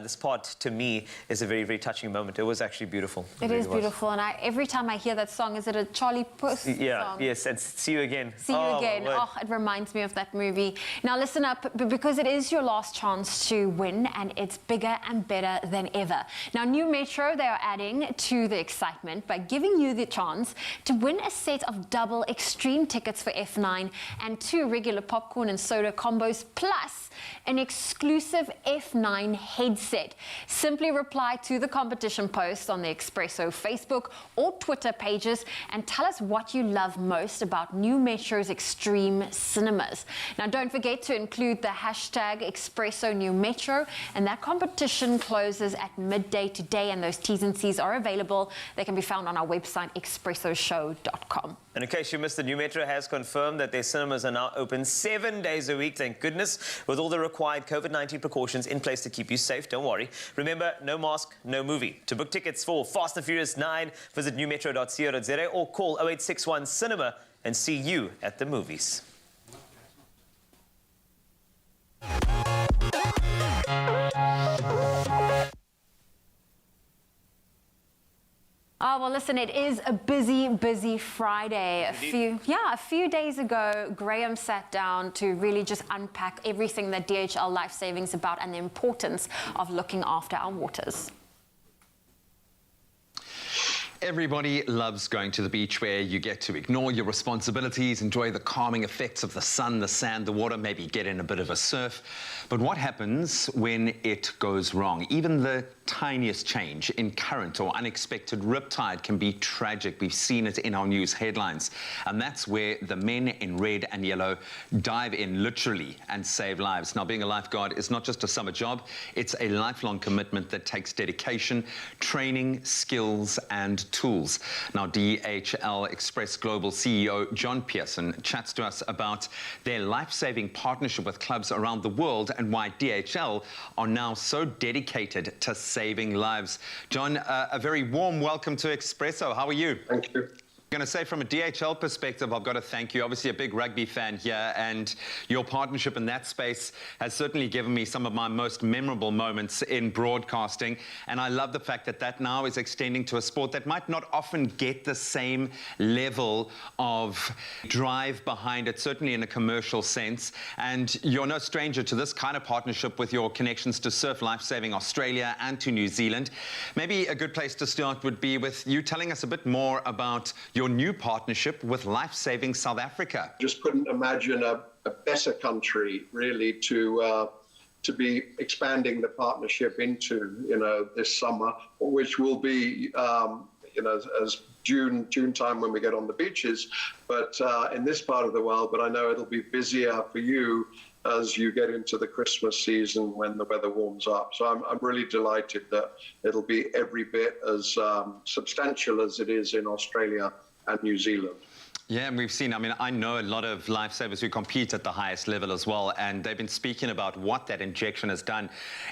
this part, to me, is a very, very touching moment. It was actually beautiful. It really is was. beautiful, and every time I hear that song, is it a Charlie Puth Yeah, song? yes, and See You Again. See You Again. my word. Oh, it reminds me of that movie. Now listen up, because it is your last chance to win, and it's bigger and better than ever. Now, new Metro, they are adding to the excitement by giving you the chance to win a set of double extreme tickets for F9 and 2 regular popcorn and soda combos, plus an exclusive F9 headset. Simply reply to the competition post on the Expresso Facebook or Twitter pages and tell us what you love most about new Metro's Extreme Cinemas. Now, don't forget to include the hashtag Expresso New Metro, and that competition closes at midday today, and those T's and C's are available. They can be found on our website, expressoshow.com. And in case you missed it, New Metro has confirmed that their cinemas are now open 7 days a week, thank goodness, with all the required COVID-19 precautions in place to keep you safe. Don't worry. Remember, no mask, no movie. To book tickets for Fast and Furious 9, visit newmetro.co.za or call 0861 Cinema and see you at the movies. Oh, well, listen, it is a busy, busy Friday. A few days ago, Graham sat down to really just unpack everything that DHL Life Savings is about and the importance of looking after our waters. Everybody loves going to the beach where you get to ignore your responsibilities, enjoy the calming effects of the sun, the sand, the water, maybe get in a bit of a surf. But what happens when it goes wrong? Even the tiniest change in current or unexpected riptide can be tragic. We've seen it in our news headlines. And that's where the men in red and yellow dive in literally and save lives. Now, being a lifeguard is not just a summer job. It's a lifelong commitment that takes dedication, training, skills, and tools. Now, DHL Express Global CEO John Pearson chats to us about their life-saving partnership with clubs around the world and why DHL are now so dedicated to saving lives. John, a very warm welcome to Expresso. How are you? Thank you. I'm going to say from a DHL perspective, I've got to thank you. Obviously a big rugby fan here, and your partnership in that space has certainly given me some of my most memorable moments in broadcasting. And I love the fact that that now is extending to a sport that might not often get the same level of drive behind it, certainly in a commercial sense. And you're no stranger to this kind of partnership with your connections to Surf Lifesaving Australia and to New Zealand. Maybe a good place to start would be with you telling us a bit more about your new partnership with Lifesaving South Africa. Just couldn't imagine a better country, really, to be expanding the partnership into, this summer, which will be, as June time when we get on the beaches, but in this part of the world. But I know it'll be busier for you as you get into the Christmas season when the weather warms up. So I'm really delighted that it'll be every bit as substantial as it is in Australia and New Zealand. Yeah, and we've seen, I know a lot of lifesavers who compete at the highest level as well, and they've been speaking about what that injection has done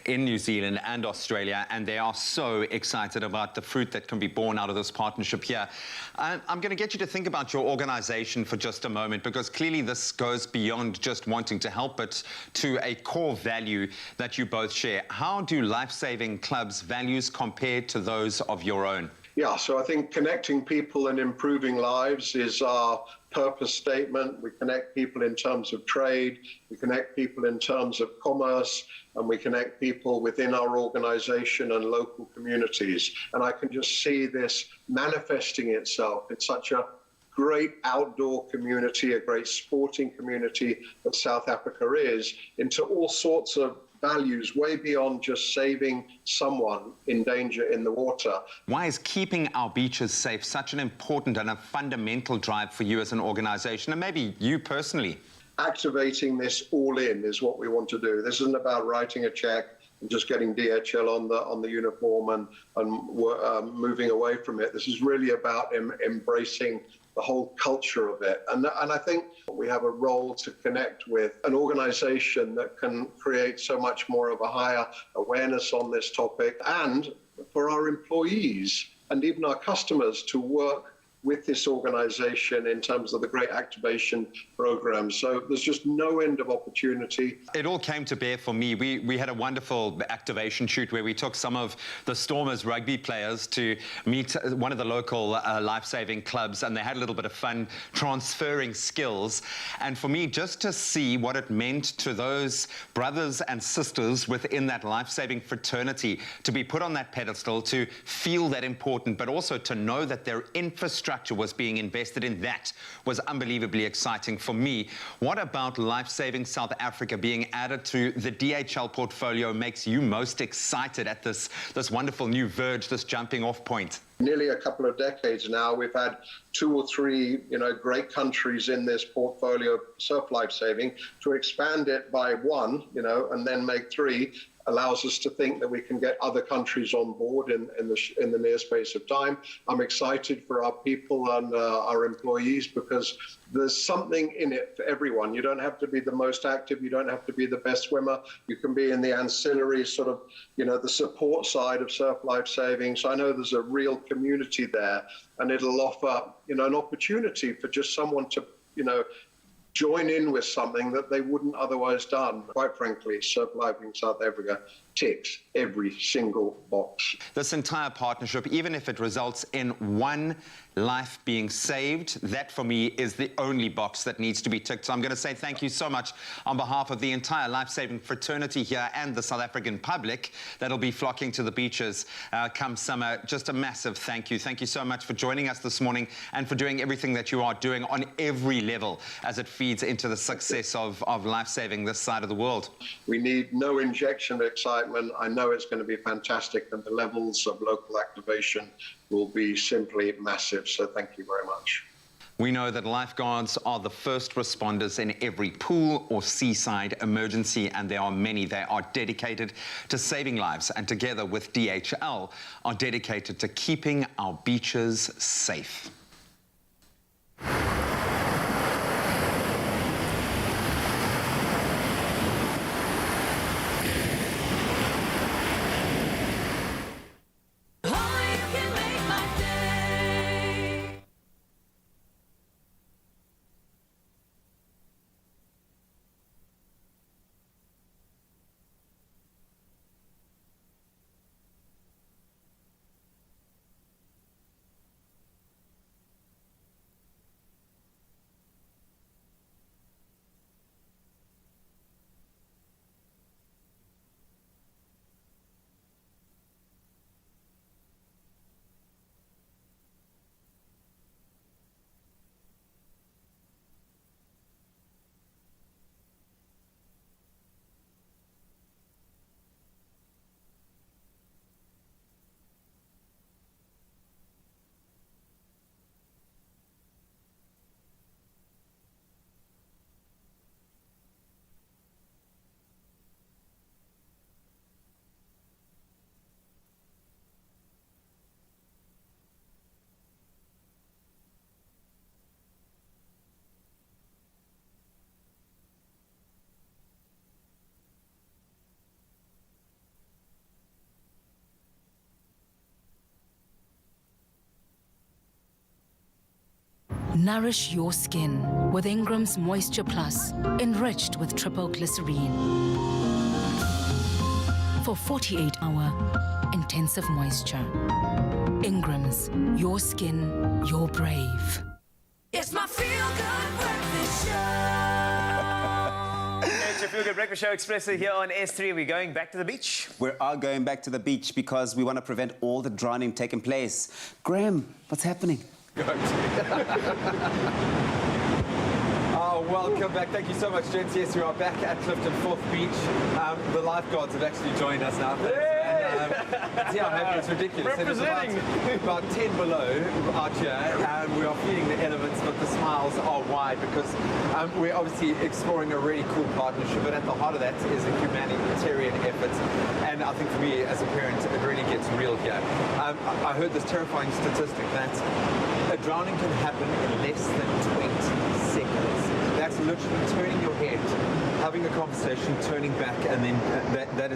in New Zealand and Australia, and they are so excited about the fruit that can be born out of this partnership here. I'm going to get you to think about your organization for just a moment, because clearly this goes beyond just wanting to help, but to a core value that you both share. How do life-saving clubs' values compare to those of your own? Yeah, so I think connecting people and improving lives is our purpose statement. We connect people in terms of trade, we connect people in terms of commerce, and we connect people within our organization and local communities. And I can just see this manifesting itself in such a great outdoor community, a great sporting community that South Africa is, into all sorts of values way beyond just saving someone in danger in the water. Why is keeping our beaches safe such an important and a fundamental drive for you as an organization, and maybe you personally? Activating this all in is what we want to do. This isn't about writing a check and just getting DHL on the uniform and moving away from it. This is really about embracing the whole culture of it. And I think we have a role to connect with an organization that can create so much more of a higher awareness on this topic, and for our employees and even our customers to work with this organization in terms of the great activation program. So there's just no end of opportunity. It all came to bear for me. We had a wonderful activation shoot where we took some of the Stormers rugby players to meet one of the local life-saving clubs, and they had a little bit of fun transferring skills. And for me, just to see what it meant to those brothers and sisters within that life-saving fraternity to be put on that pedestal, to feel that important, but also to know that their infrastructure was being invested in, that was unbelievably exciting for me. What about Lifesaving South Africa being added to the DHL portfolio makes you most excited at this wonderful new verge, this jumping off point? Nearly a couple of decades now, we've had 2 or 3, great countries in this portfolio, surf lifesaving. To expand it by 1, and then make 3, allows us to think that we can get other countries on board in the near space of time. I'm excited for our people and our employees, because there's something in it for everyone. You don't have to be the most active, you don't have to be the best swimmer. You can be in the ancillary sort of, the support side of surf lifesaving. So I know there's a real community there, and it'll offer, an opportunity for just someone to, join in with something that they wouldn't otherwise done. Quite frankly, Surf Lifesaving South Africa ticks every single box. This entire partnership, even if it results in 1 life being saved, that for me is the only box that needs to be ticked. So I'm going to say thank you so much on behalf of the entire life-saving fraternity here and the South African public that'll be flocking to the beaches come summer. Just a massive thank you. Thank you so much for joining us this morning and for doing everything that you are doing on every level as it feeds into the success of life-saving this side of the world. We need no injection of excitement. I know it's going to be fantastic, and the levels of local activation will be simply massive. So thank you very much. We know that lifeguards are the first responders in every pool or seaside emergency, and there are many. They are dedicated to saving lives, and together with DHL are dedicated to keeping our beaches safe. Nourish your skin with Ingram's Moisture Plus, enriched with triple glycerine. For 48-hour intensive moisture. Ingram's, your skin, your brave. It's my feel-good breakfast show. It's your Feel Good Breakfast Show, Expresso here on S3. We're going back to the beach. We are going back to the beach because we want to prevent all the drowning taking place. Graham, what's happening? Oh, welcome back. Thank you so much, gents. Yes, we are back at Clifton Fourth Beach. The lifeguards have actually joined us now. See how happy, it's ridiculous. Representing. It's about 10 below out here. We are feeding the elements, but the smiles are wide because we're obviously exploring a really cool partnership, but at the heart of that is a humanitarian effort. And I think for me, as a parent, it really gets real here. I heard this terrifying statistic that a drowning can happen in less than 20 seconds. That's literally turning your head, having a conversation, turning back, and then that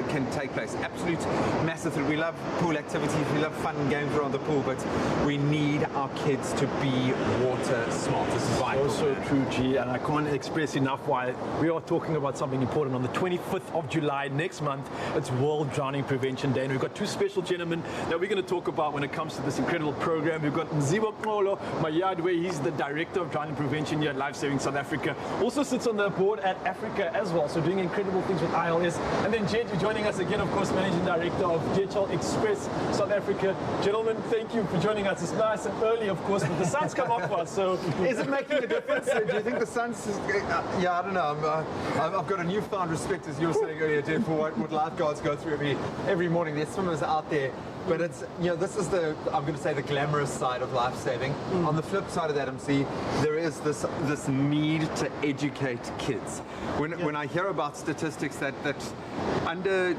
can take place. Absolute massive thrill. We love pool activities, we love fun and games around the pool, but we need our kids to be water smart. This is vital. Also true, G, and I can't express enough why we are talking about something important. On the 25th of July next month, it's World Drowning Prevention Day, and we've got two special gentlemen that we're going to talk about when it comes to this incredible program. We've got Mzibo Kolo Mayadwe, he's the Director of Drowning Prevention here at Lifesaving South Africa. Also sits on the board at Africa as well, so doing incredible things with ILS. And then Jed, you're joining us again, of course, Managing Director of DHL Express South Africa. Gentlemen, thank you for joining us. It's nice and early, of course, but the sun's come up for us, so is it making a difference? Do you think the sun's... yeah, I don't know. I've got a newfound respect, as you were saying earlier, Jed, for what lifeguards go through every morning. There's swimmers out there. But it's, you know, this is the, I'm going to say, the glamorous side of life saving. On the flip side of that, MC, there is this need to educate kids. When I hear about statistics that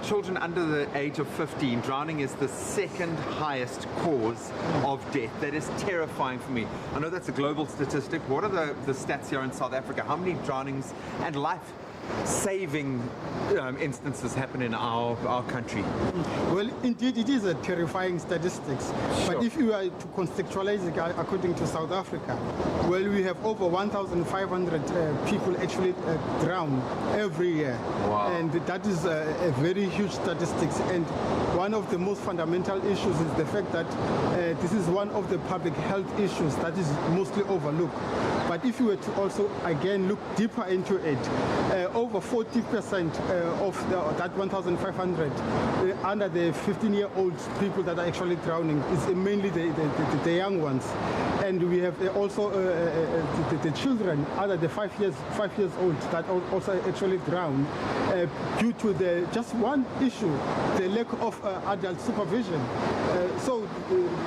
children under the age of 15, drowning is the second highest cause of death. That is terrifying for me. I know that's a global statistic. What are the stats here in South Africa? How many drownings and life-saving instances happen in our country? Well, indeed, it is a terrifying statistics. Sure. But if you are to contextualize it according to South Africa, well, we have over 1,500 people actually drown every year. Wow. And that is a very huge statistics. And one of the most fundamental issues is the fact that this is one of the public health issues that is mostly overlooked. But if you were to also, again, look deeper into it, over 40% of that 1,500 under the 15-year-old people that are actually drowning is mainly the young ones. And we have also the children under the 5 years old that also actually drown due to just one issue, the lack of adult supervision. So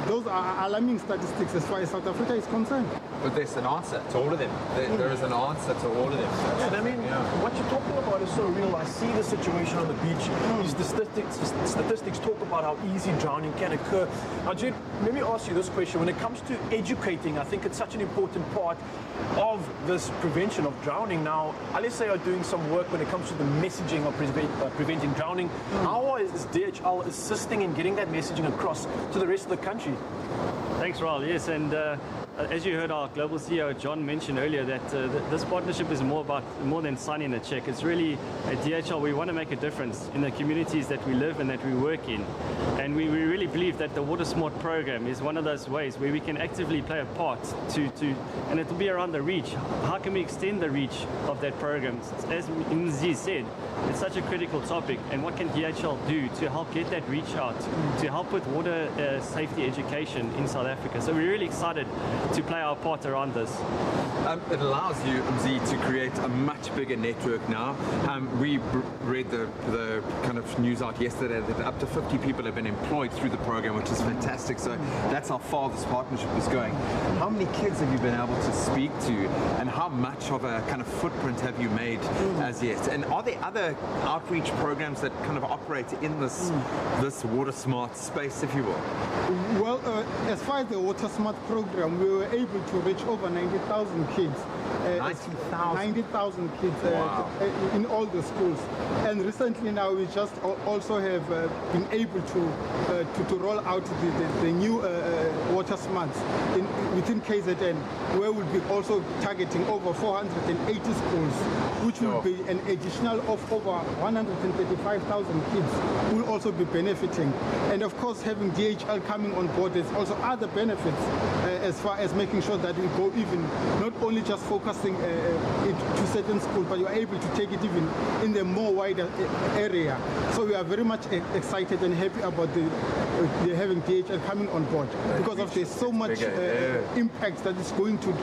those are alarming statistics as far as South Africa is concerned. But there's an answer to all of them. There is an answer to all of them. And I mean, what you're talking about is so real. I see the situation on the beach. These statistics talk about how easy drowning can occur. Now, Jed, let me ask you this question. When it comes to educating, I think it's such an important part of this prevention of drowning. Now, let's say you're doing some work when it comes to the messaging of preventing drowning. How is DHL assisting in getting that messaging across to the rest of the country? Thanks, Raul. Yes, and as you heard our global CEO John mention earlier, that this partnership is more than signing a check. It's really at DHL we want to make a difference in the communities that we live and that we work in, and we really believe that the Water Smart program is one of those ways where we can actively play a part and it will be around the reach. How can we extend the reach of that program? As Mzi said, it's such a critical topic, and what can DHL do to help get that reach out, to help with water safety education in South Africa? So we're really excited to play our part around this. It allows you, Mzi, to create a much bigger network now. We read the kind of news out yesterday that up to 50 people have been employed through the program, which is fantastic. So that's how far this partnership is going. How many kids have you been able to speak to, and how much of a kind of footprint have you made as yet? And are there other outreach programs that kind of operate in this Water Smart space, if you will? Well, as far as the Water Smart program, we were able to reach over 90,000 kids. 90,000 kids in all the schools. And recently now we just also have been able to roll out the new Water Doctors Month within KZN, where we'll be also targeting over 480 schools, which will be an additional of over 135,000 kids will also be benefiting. And of course, having DHL coming on board, there's also other benefits as far as making sure that we go even, not only just focusing it to certain schools, but you're able to take it even in the more wider area. So we are very much excited and happy about the having DHL coming on board, because of there's so much impact that it's going to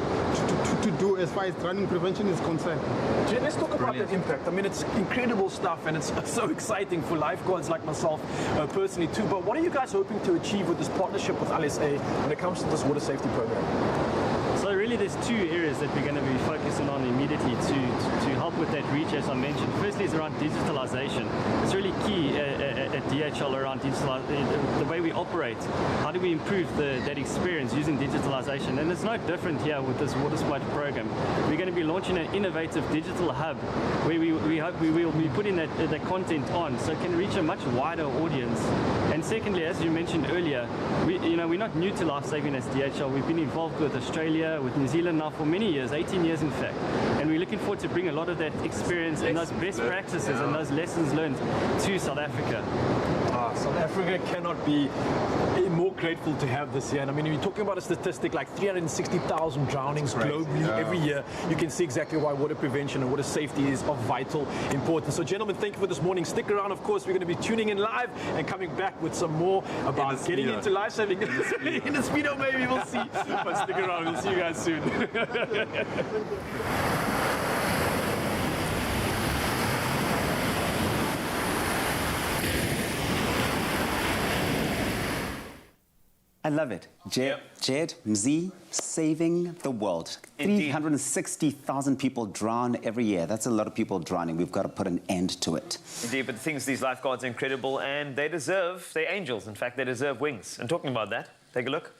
do as far as drowning prevention is concerned. Jen, let's talk about that impact. I mean, it's incredible stuff, and it's so exciting for lifeguards like myself personally too. But what are you guys hoping to achieve with this partnership with LSA when it comes to this water safety program? So really there's two areas that we're going to be focusing on immediately to help with that reach, as I mentioned. Firstly is around digitalization. It's really key at DHL around the way we operate. How do we improve that experience using digitalization? And it's no different here with this water splash program. We're going to be launching an innovative digital hub where we hope we will be putting that content on so it can reach a much wider audience. And secondly, as you mentioned earlier, we're not new to lifesaving as DHL. We've been involved with Australia, with New Zealand now for many years, 18 years in fact. And we're looking forward to bring a lot of that experience and those best practices and those lessons learned to South Africa. South Africa cannot be more grateful to have this here. And I mean, you're talking about a statistic like 360,000 drownings globally every year. You can see exactly why water prevention and water safety is of vital importance. So gentlemen, thank you for this morning. Stick around, of course. We're going to be tuning in live and coming back with some more about getting into lifesaving. In the Speedo, maybe, we'll see. But stick around, we'll see you guys soon. I love it. Jed, Mzi, saving the world. 360,000 people drown every year. That's a lot of people drowning. We've got to put an end to it. Indeed, but the things, these lifeguards are incredible, and they're angels. In fact, they deserve wings. And talking about that, take a look.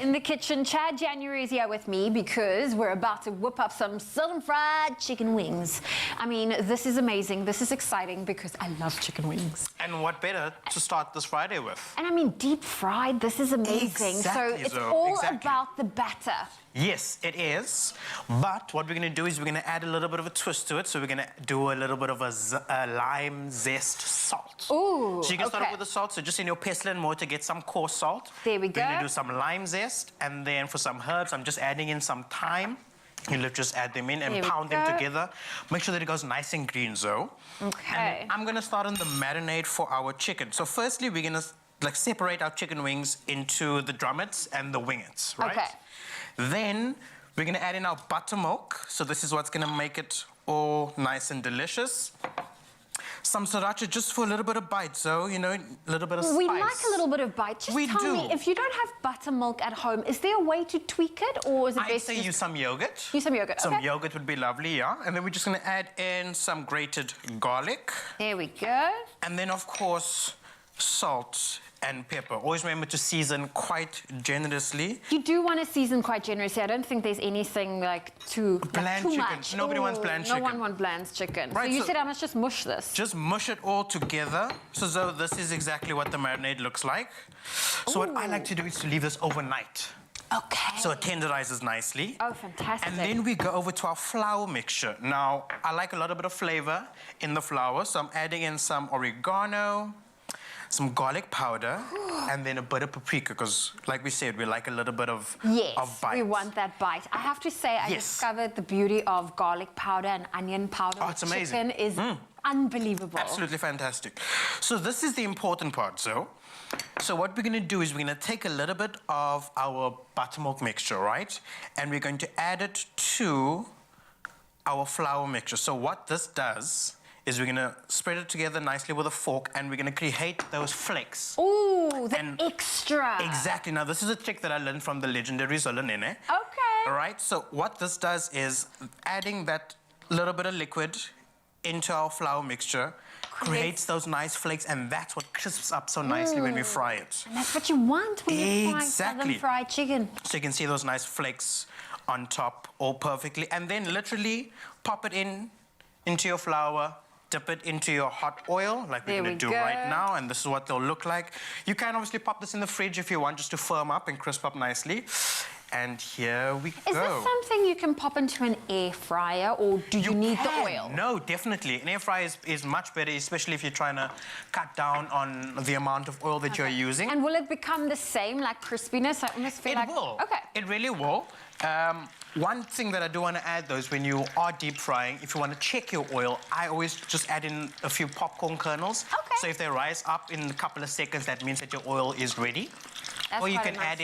In the kitchen, Chad January is here with me because we're about to whip up some southern fried chicken wings. I mean, this is amazing. This is exciting because I love chicken wings. And what better to start this Friday with? And I mean, deep fried, this is amazing. Exactly, so it's all about the batter. Yes, it is. But what we're going to do is we're going to add a little bit of a twist to it. So we're going to do a little bit of a lime zest salt. Ooh, so you can start off with the salt. So just in your pestle and mortar, get some coarse salt. There we go. We're going to do some lime zest. And then for some herbs, I'm just adding in some thyme. You'll just add them in and pound them together. Make sure that it goes nice and green, Zoe. Okay. And I'm going to start on the marinade for our chicken. So firstly, we're going to separate our chicken wings into the drumettes and the wingets, right? Okay. Then we're going to add in our buttermilk. So this is what's going to make it all nice and delicious. Some sriracha just for a little bit of bite, so, a little bit of spice. We like a little bit of bite. Just tell me, if you don't have buttermilk at home, is there a way to tweak it, or is it best I'd say use some yogurt. Use some yogurt, Some yogurt would be lovely, yeah. And then we're just going to add in some grated garlic. There we go. And then, of course, salt and pepper. Always remember to season quite generously. You do want to season quite generously. I don't think there's anything too chicken. much. Nobody wants bland chicken. No one wants bland chicken. Right, so you said I must just mush this. Just mush it all together. So this is exactly what the marinade looks like. So what I like to do is to leave this overnight. Okay. So it tenderizes nicely. Oh, fantastic. And then we go over to our flour mixture. Now, I like a little bit of flavor in the flour, so I'm adding in some oregano, some garlic powder, and then a bit of paprika, because, like we said, we like a little bit of bite. We want that bite. I have to say, I discovered the beauty of garlic powder and onion powder. Oh, it's amazing. Chicken is unbelievable. Absolutely fantastic. So this is the important part, Zoe. So what we're going to do is we're going to take a little bit of our buttermilk mixture, right? And we're going to add it to our flour mixture. So what this does is we're going to spread it together nicely with a fork, and we're going to create those flakes. Ooh, extra. Exactly. Now, this is a trick that I learned from the legendary Zola Nene. Okay. All right, so what this does is adding that little bit of liquid into our flour mixture creates those nice flakes, and that's what crisps up so nicely when we fry it. And that's what you want when you fry southern fried chicken. So you can see those nice flakes on top all perfectly, and then literally pop it into your flour, dip it into your hot oil, like we're going to do right now, and this is what they'll look like. You can obviously pop this in the fridge if you want, just to firm up and crisp up nicely. And here we go. Is this something you can pop into an air fryer, or do you need the oil? No, definitely. An air fryer is much better, especially if you're trying to cut down on the amount of oil that you're using. And will it become the same, like crispiness? I almost feel It will. Okay. It really will. One thing that I do want to add, though, is when you are deep frying, if you want to check your oil, I always just add in a few popcorn kernels. Okay. So if they rise up in a couple of seconds, that means that your oil is ready. That's or you quite can a add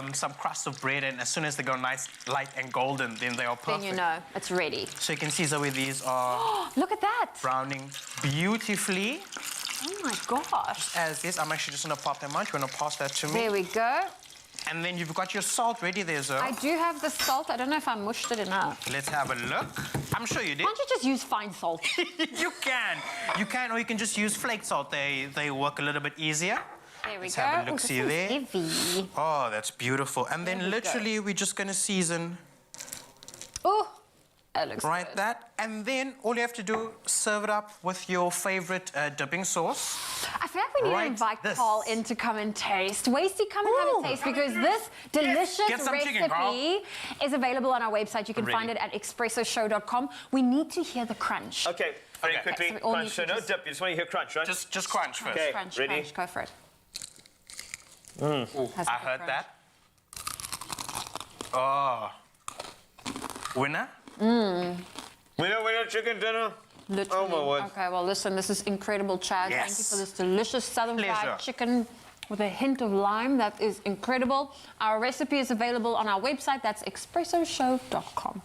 in some crust of bread, and as soon as they go nice, light and golden, then they are perfect. Then you know it's ready. So you can see, Zoe, these are Look at that. browning beautifully. Oh my gosh. As this, I'm actually just going to pop them out. You want to pass that to me? There we go. And then you've got your salt ready there, Zoe. I do have the salt. I don't know if I mushed it enough. Let's have a look. I'm sure you did. Can't you just use fine salt? You can. You can, or you can just use flake salt. They work a little bit easier. There we Let's go. have a look, see there. Heavy. Oh, that's beautiful. And There then we literally we're just going to season Oh, that looks right good. that. And then all you have to do, serve it up with your favorite dipping sauce. I feel like we need to invite Carl in to come and taste. Wasty, come and have a taste, because this delicious Get some chicken, Carl. recipe is available on our website. You can Ready. find it at expressoshow.com. We need to hear the crunch. Okay, very Okay. quickly. So we all Crunch. need So to no just- dip. You just want to hear crunch, right? Just crunch first. Okay, Crunch, ready? crunch. Go for it. Ooh, Has a I good heard crunch. that. Oh. Winner? Winner, chicken dinner. Literally. Oh, my word. Okay, well, listen, this is incredible, Chad. Thank you Yes. for this delicious southern Pleasure. fried chicken with a hint of lime. That is incredible. Our recipe is available on our website. That's expressoshow.com.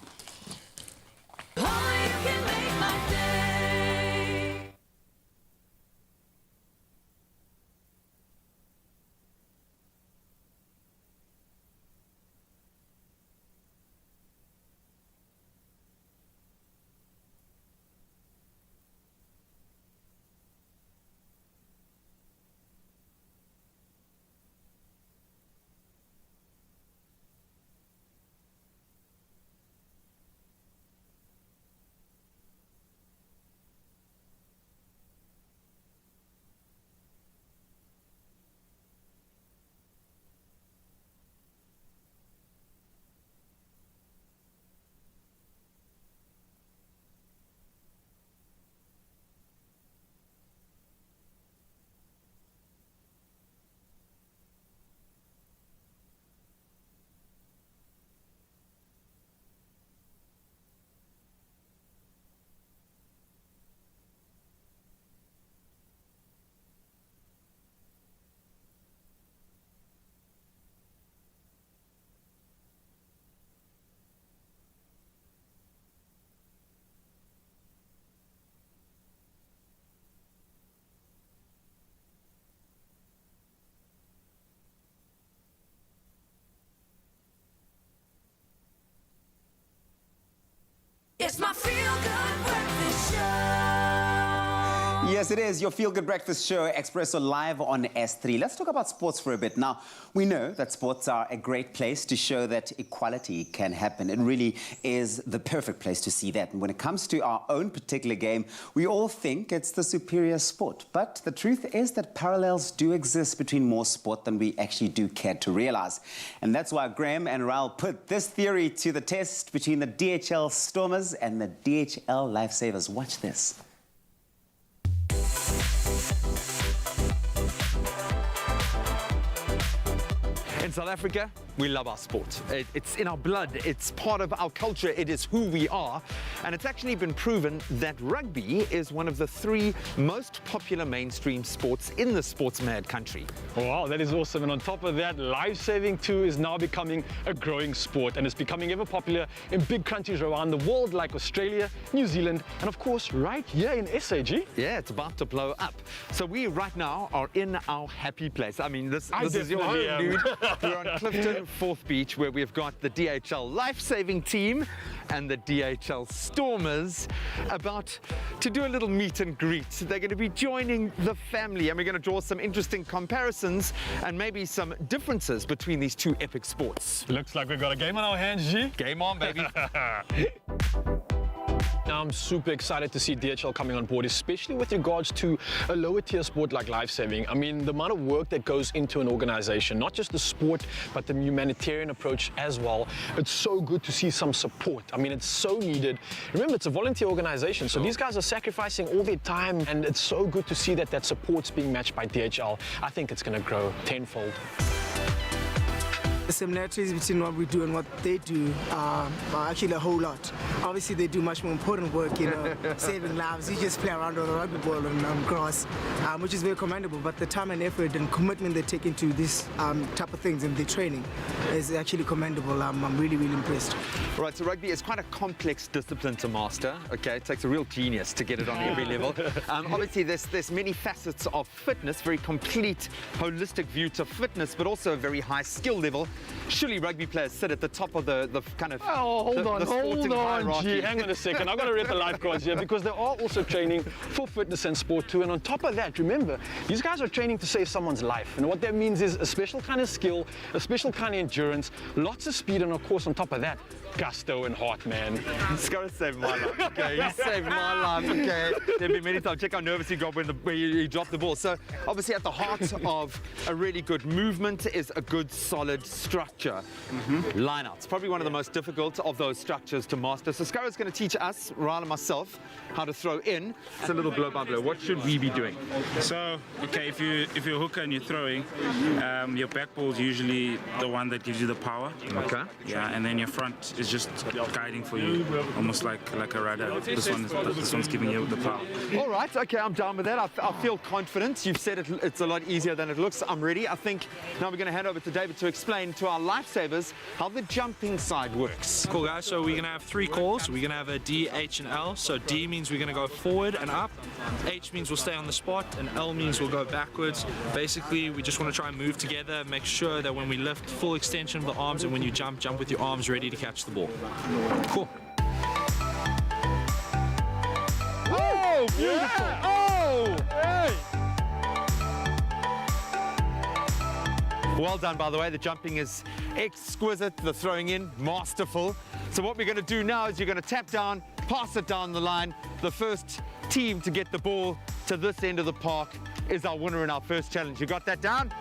It's my feel-good breakfast show. Yes, it is your feel-good breakfast show, Expresso, live on S3. Let's talk about sports for a bit. Now, we know that sports are a great place to show that equality can happen. It really is the perfect place to see that. And when it comes to our own particular game, we all think it's the superior sport. But the truth is that parallels do exist between more sport than we actually do care to realize. And that's why Graham and Raul put this theory to the test between the DHL Stormers and the DHL Lifesavers. Watch this. In South Africa, we love our sport. It's in our blood, it's part of our culture, it is who we are. And it's actually been proven that rugby is one of the 3 most popular mainstream sports in the sports-mad country. Wow, that is awesome. And on top of that, life-saving too is now becoming a growing sport, and it's becoming ever popular in big countries around the world like Australia, New Zealand, and of course right here in SAG. Yeah, it's about to blow up. So we right now are in our happy place. I mean, this is your home, definitely dude. We're on Clifton, 4th Beach, where we've got the DHL Life-Saving Team and the DHL Stormers about to do a little meet and greet. They're going to be joining the family, and we're going to draw some interesting comparisons and maybe some differences between these 2 epic sports. Looks like we've got a game on our hands, G. Game on, baby. Now, I'm super excited to see DHL coming on board, especially with regards to a lower tier sport like lifesaving. I mean, the amount of work that goes into an organization, not just the sport, but the humanitarian approach as well. It's so good to see some support. I mean, it's so needed. Remember, it's a volunteer organization, so these guys are sacrificing all their time, and it's so good to see that that support's being matched by DHL. I think it's going to grow tenfold. The similarities between what we do and what they do are actually a whole lot. Obviously, they do much more important work, you know, saving lives. You just play around with a rugby ball and grass, which is very commendable. But the time and effort and commitment they take into this type of things and the training is actually commendable. I'm really, really impressed. Right, so rugby is quite a complex discipline to master. Okay, it takes a real genius to get it on every level. Obviously, there's many facets of fitness, very complete, holistic view to fitness, but also a very high skill level. Surely rugby players sit at the top of the kind of hold on, hierarchy. Gee, hang on a second. I've got to rep the lifeguards here because they are also training for fitness and sport too. And on top of that, remember, these guys are training to save someone's life. And what that means is a special kind of skill, a special kind of endurance, lots of speed, and of course, on top of that, gusto and heart, man. Scarra saved my life, okay? He saved my life, okay? There've been many times. Check how nervous he got when he dropped the ball. So, obviously, at the heart of a really good movement is a good, solid structure. Lineouts, probably one of the most difficult of those structures to master. So, Scarra's going to teach us, Ryan and myself, how to throw in. It's a little blow-by-blow. What should we be doing? So, okay, if you're a hooker and you're throwing, your back ball is usually the one that gives you the power. Okay. Yeah, and then your front is just guiding for you, almost like a rudder. This one's giving you the power. All right, okay, I'm down with that. I feel confident. You've said it's a lot easier than it looks. I'm ready. I think now we're going to hand over to David to explain to our lifesavers how the jumping side works. Cool, guys. So we're going to have 3 calls. We're going to have a D, H, and L. So D means we're going to go forward and up. H means we'll stay on the spot, and L means we'll go backwards. Basically, we just want to try and move together, make sure that when we lift, full extension of the arms, and when you jump with your arms ready to catch the ball. Cool. Oh, beautiful! Yeah. Oh! Hey. Well done, by the way. The jumping is exquisite. The throwing in, masterful. So what we're going to do now is you're going to tap down, pass it down the line. The first team to get the ball to this end of the park is our winner in our first challenge. You got that down?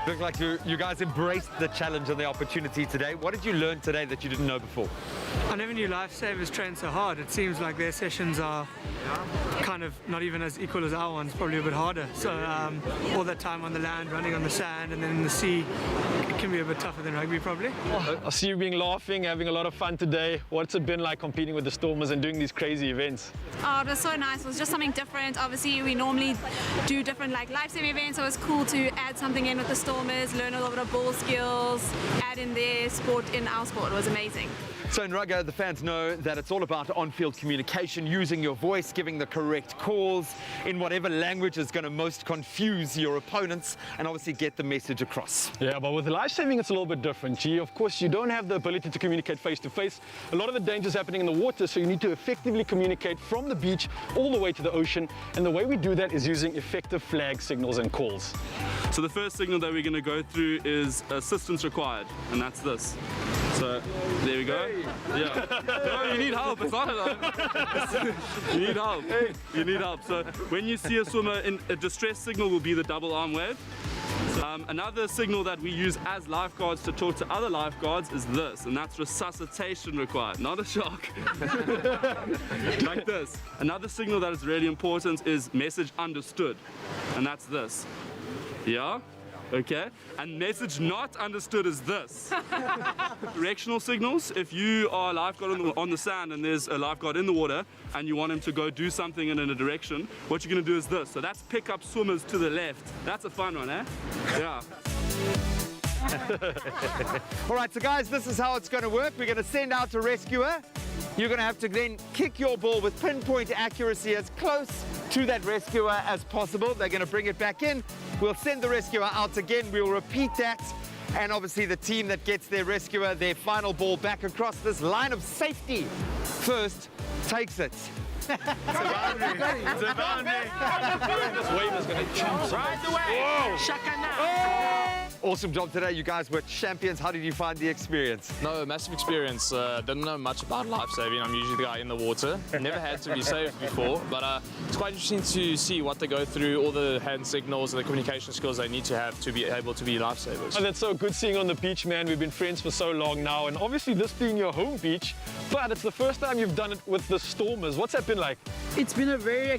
Looks like you guys embraced the challenge and the opportunity today. What did you learn today that you didn't know before? I never knew lifesavers train so hard. It seems like their sessions are kind of not even as equal as our ones, probably a bit harder. So all that time on the land, running on the sand, and then in the sea, it can be a bit tougher than rugby, probably. I see you being laughing, having a lot of fun today. What's it been like competing with the Stormers and doing these crazy events? Oh, it was so nice. It was just something different. Obviously, we normally do different like lifesaving events, so it was cool to add something in with the Stormers, learn a little bit of ball skills, add in their sport in our sport. It was amazing. So in rugby, the fans know that it's all about on-field communication, using your voice, giving the correct calls in whatever language is going to most confuse your opponents and obviously get the message across. Yeah, but with lifesaving, it's a little bit different, G. Of course, you don't have the ability to communicate face-to-face. A lot of the danger is happening in the water, so you need to effectively communicate from the beach all the way to the ocean. And the way we do that is using effective flag signals and calls. So the first signal that we're going to go through is assistance required, and that's this. So there we go. Yeah. No, you need help. It's not enough. You need help. You need help. So when you see a swimmer, in a distress signal will be the double arm wave. Another signal that we use as lifeguards to talk to other lifeguards is this, and that's resuscitation required, not a shock. Like this. Another signal that is really important is message understood, and that's this. Yeah? Okay, and message not understood is this. Directional signals, if you are a lifeguard on the sand and there's a lifeguard in the water and you want him to go do something in a direction, what you're going to do is this. So that's pick up swimmers to the left. That's a fun one, eh? Yeah. All right, so guys, this is how it's going to work. We're going to send out a rescuer. You're going to have to then kick your ball with pinpoint accuracy as close to that rescuer as possible. They're going to bring it back in. We'll send the rescuer out again. We'll repeat that. And obviously the team that gets their rescuer, their final ball back across this line of safety first takes it. It's a boundary. It's a boundary. This wave is going to jump. Ride the wave. Whoa. Shaka now. Oh. Awesome job today. You guys were champions. How did you find the experience? No, massive experience. Didn't know much about lifesaving. I'm usually the guy in the water. Never had to be saved before, but it's quite interesting to see what they go through, all the hand signals and the communication skills they need to have to be able to be lifesavers. And that's so good seeing on the beach, man. We've been friends for so long now, and obviously this being your home beach, but it's the first time you've done it with the Stormers. What's that been like? It's been a very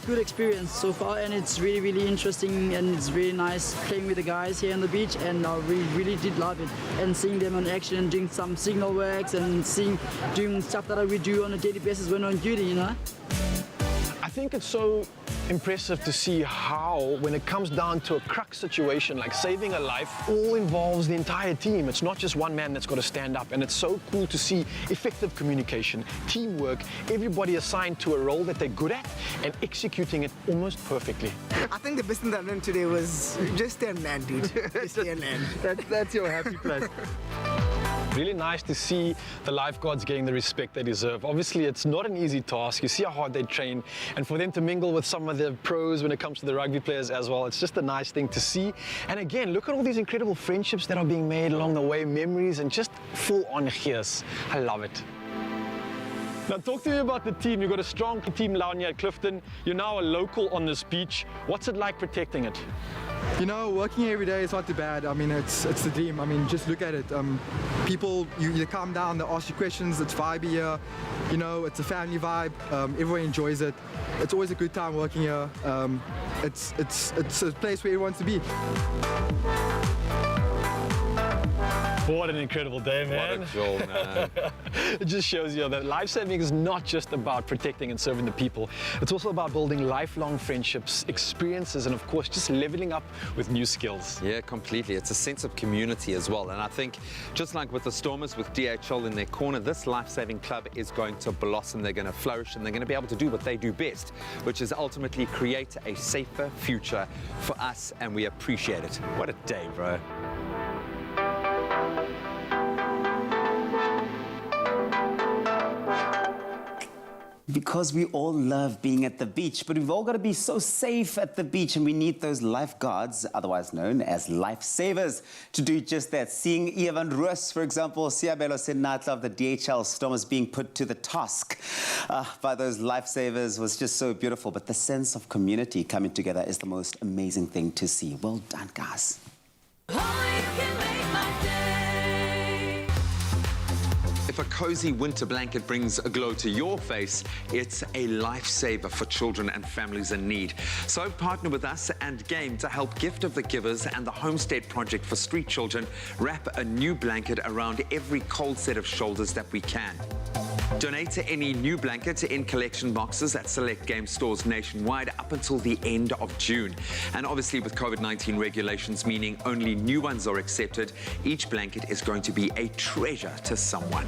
good experience so far, and it's really, really interesting, and it's really nice playing with the guys here on the beach, and we really did love it. And seeing them in action and doing some signal works and doing stuff that we do on a daily basis when we're on duty, you know? I think it's so impressive to see how, when it comes down to a crux situation like saving a life, all involves the entire team. It's not just one man that's got to stand up, and it's so cool to see effective communication, teamwork, everybody assigned to a role that they're good at and executing it almost perfectly. I think the best thing that I learned today was just stay on land, dude. Just stay on land. That's your happy place. Really nice to see the lifeguards getting the respect they deserve. Obviously, it's not an easy task. You see how hard they train, and for them to mingle with some of the pros when it comes to the rugby players as well, it's just a nice thing to see. And again, look at all these incredible friendships that are being made along the way, memories, and just full-on cheers. I love it. Now, talk to me about the team. You've got a strong team down here at Clifton. You're now a local on this beach. What's it like protecting it? You know, working every day is not too bad. I mean, it's the dream. I mean, just look at it. People, you come down, they ask you questions. It's vibey here. You know, it's a family vibe. Everyone enjoys it. It's always a good time working here. It's a place where everyone wants to be. What an incredible day, man. What a jewel, man. It just shows you that lifesaving is not just about protecting and serving the people. It's also about building lifelong friendships, experiences, and of course, just leveling up with new skills. Yeah, completely. It's a sense of community as well. And I think just like with the Stormers, with DHL in their corner, this lifesaving club is going to blossom. They're going to flourish, and they're going to be able to do what they do best, which is ultimately create a safer future for us, and we appreciate it. What a day, bro. Because we all love being at the beach, but we've all got to be so safe at the beach, and we need those lifeguards, otherwise known as lifesavers, to do just that. Seeing Ivan Roos, for example, Siabelo Senatla of the DHL Stormers being put to the task by those lifesavers was just so beautiful. But the sense of community coming together is the most amazing thing to see. Well done, guys. If a cozy winter blanket brings a glow to your face, it's a lifesaver for children and families in need. So partner with us and Game to help Gift of the Givers and the Homestead Project for Street Children wrap a new blanket around every cold set of shoulders that we can. Donate to any new blanket in collection boxes at select Game stores nationwide up until the end of June. And obviously with COVID-19 regulations meaning only new ones are accepted, each blanket is going to be a treasure to someone.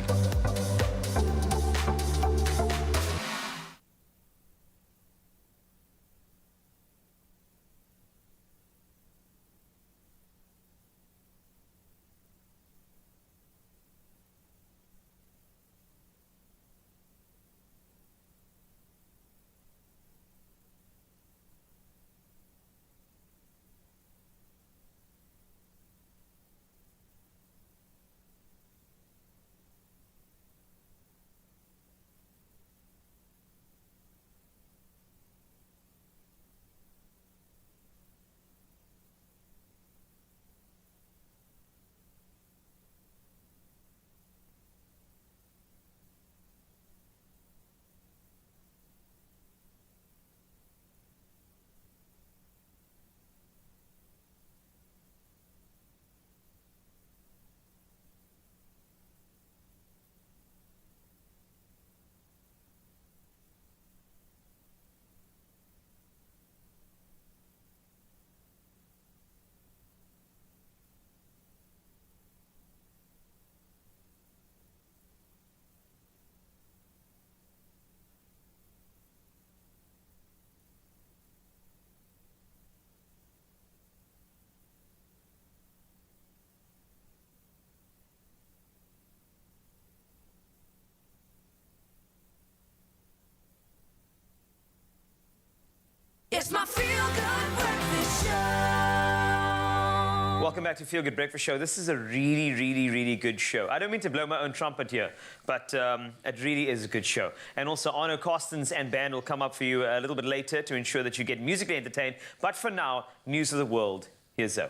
Welcome back to Feel Good Breakfast Show. This is a really good show. I don't mean to blow my own trumpet here, but it really is a good show. And also, Arno Carstens and band will come up for you a little bit later to ensure that you get musically entertained. But for now, news of the world. Here's Zoe.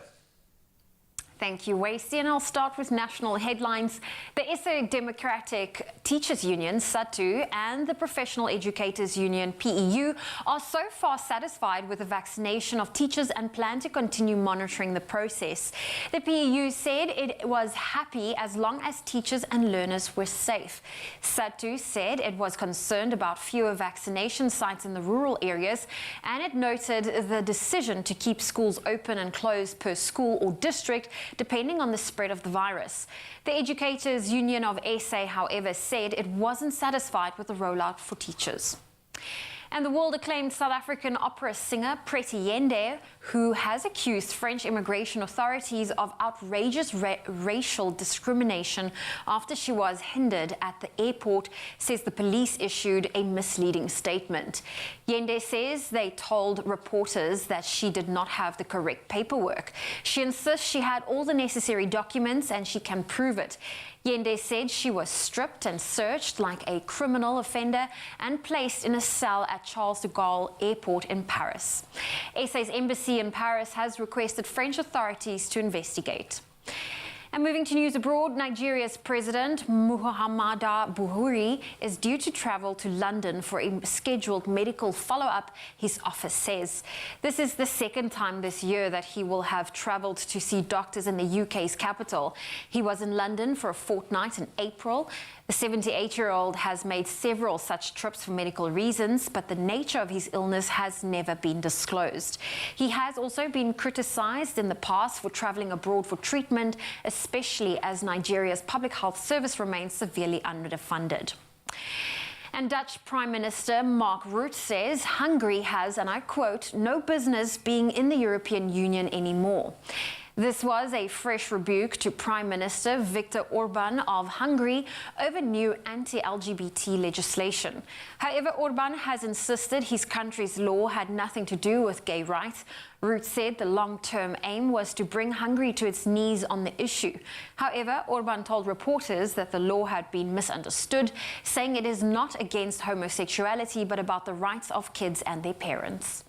Thank you, Wasty. And I'll start with national headlines. The SA Democratic Teachers Union, SATU, and the Professional Educators Union, PEU, are so far satisfied with the vaccination of teachers and plan to continue monitoring the process. The PEU said it was happy as long as teachers and learners were safe. SATU said it was concerned about fewer vaccination sites in the rural areas, and it noted the decision to keep schools open and closed per school or district depending on the spread of the virus. The Educators Union of SA, however, said it wasn't satisfied with the rollout for teachers. And the world-acclaimed South African opera singer Pretty Yende, who has accused French immigration authorities of outrageous racial discrimination after she was hindered at the airport, says the police issued a misleading statement. Yende says they told reporters that she did not have the correct paperwork. She insists she had all the necessary documents and she can prove it. Yende said she was stripped and searched like a criminal offender and placed in a cell at Charles de Gaulle Airport in Paris. SA's embassy in Paris has requested French authorities to investigate. And moving to news abroad, Nigeria's President Muhammadu Buhari is due to travel to London for a scheduled medical follow-up, his office says. This is the second time this year that he will have travelled to see doctors in the UK's capital. He was in London for a fortnight in April. The 78-year-old has made several such trips for medical reasons, but the nature of his illness has never been disclosed. He has also been criticised in the past for travelling abroad for treatment, especially as Nigeria's public health service remains severely underfunded. And Dutch Prime Minister Mark Rutte says Hungary has, and I quote, no business being in the European Union anymore. This was a fresh rebuke to Prime Minister Viktor Orban of Hungary over new anti-LGBT legislation. However, Orban has insisted his country's law had nothing to do with gay rights. Rutte said the long-term aim was to bring Hungary to its knees on the issue. However, Orban told reporters that the law had been misunderstood, saying it is not against homosexuality but about the rights of kids and their parents.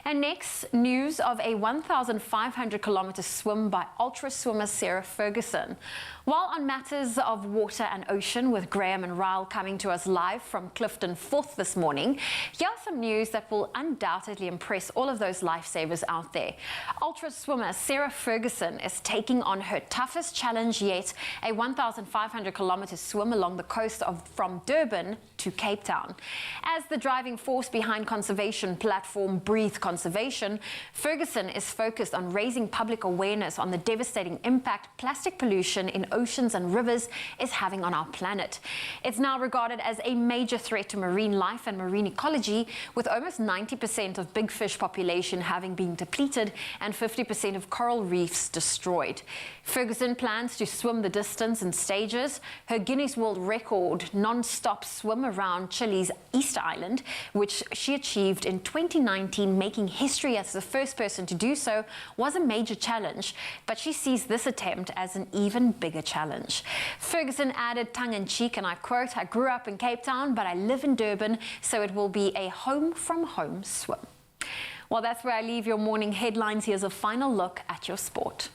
And next, news of a 1,500-kilometer swim by ultra swimmer Sarah Ferguson. While on matters of water and ocean with Graham and Ryle coming to us live from Clifton Fourth this morning, here's some news that will undoubtedly impress all of those lifesavers out there. Ultra swimmer Sarah Ferguson is taking on her toughest challenge yet, a 1,500-kilometer swim along the coast from Durban to Cape Town. As the driving force behind conservation platform Breathe Conservation, Ferguson is focused on raising public awareness on the devastating impact plastic pollution in oceans and rivers is having on our planet. It's now regarded as a major threat to marine life and marine ecology, with almost 90% of big fish population having been depleted and 50% of coral reefs destroyed. Ferguson plans to swim the distance in stages. Her Guinness World Record non-stop swim around Chile's Easter Island, which she achieved in 2019, making history as the first person to do so, was a major challenge, but she sees this attempt as an even bigger challenge. Ferguson added tongue-in-cheek, and I quote, I grew up in Cape Town, but I live in Durban, so it will be a home-from-home swim. Well, that's where I leave your morning headlines. Here's a final look at your sport.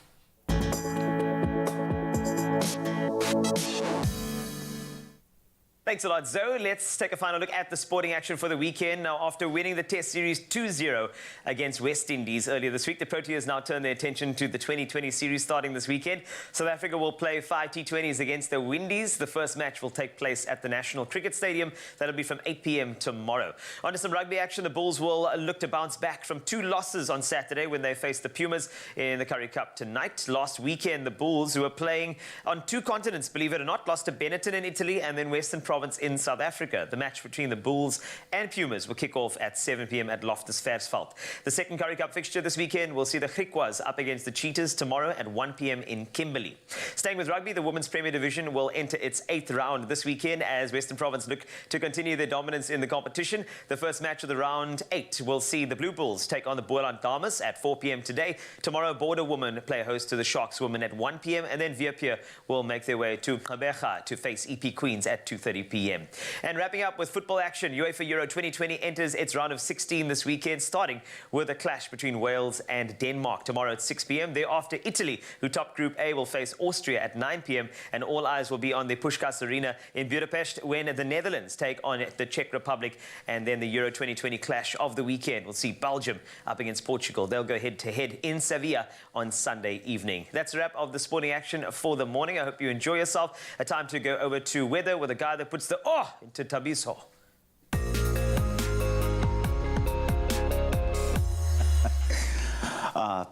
Thanks a lot, Zoe. Let's take a final look at the sporting action for the weekend. Now, after winning the Test Series 2-0 against West Indies earlier this week, the Proteas now turn their attention to the 2020 series starting this weekend. South Africa will play 5 T20s against the Windies. The first match will take place at the National Cricket Stadium. That'll be from 8 p.m. tomorrow. On to some rugby action. The Bulls will look to bounce back from 2 losses on Saturday when they face the Pumas in the Currie Cup tonight. Last weekend, the Bulls, who were playing on 2 continents, believe it or not, lost to Benetton in Italy and then Western Province province in South Africa. The match between the Bulls and Pumas will kick off at 7 p.m. at Loftus Versfeld. The second Currie Cup fixture this weekend will see the Griquas up against the Cheetahs tomorrow at 1 p.m. in Kimberley. Staying with rugby, the Women's Premier Division will enter its 8th round this weekend as Western Province look to continue their dominance in the competition. The first match of the round 8 will see the Blue Bulls take on the Boland Dames at 4 p.m. today. Tomorrow, Border Women play host to the Sharks Women at 1 p.m. and then Viapia will make their way to Gqeberha to face EP Queens at 2:30 p.m. And wrapping up with football action, UEFA Euro 2020 enters its round of 16 this weekend, starting with a clash between Wales and Denmark tomorrow at 6 p.m. Thereafter, Italy, who top Group A, will face Austria at 9 p.m. and all eyes will be on the Puskás Arena in Budapest when the Netherlands take on the Czech Republic. And then the Euro 2020 clash of the weekend will see Belgium up against Portugal. They'll go head-to-head in Sevilla on Sunday evening. That's a wrap of the sporting action for the morning. I hope you enjoy yourself. A time to go over to weather with a guy that puts the into Tabiso.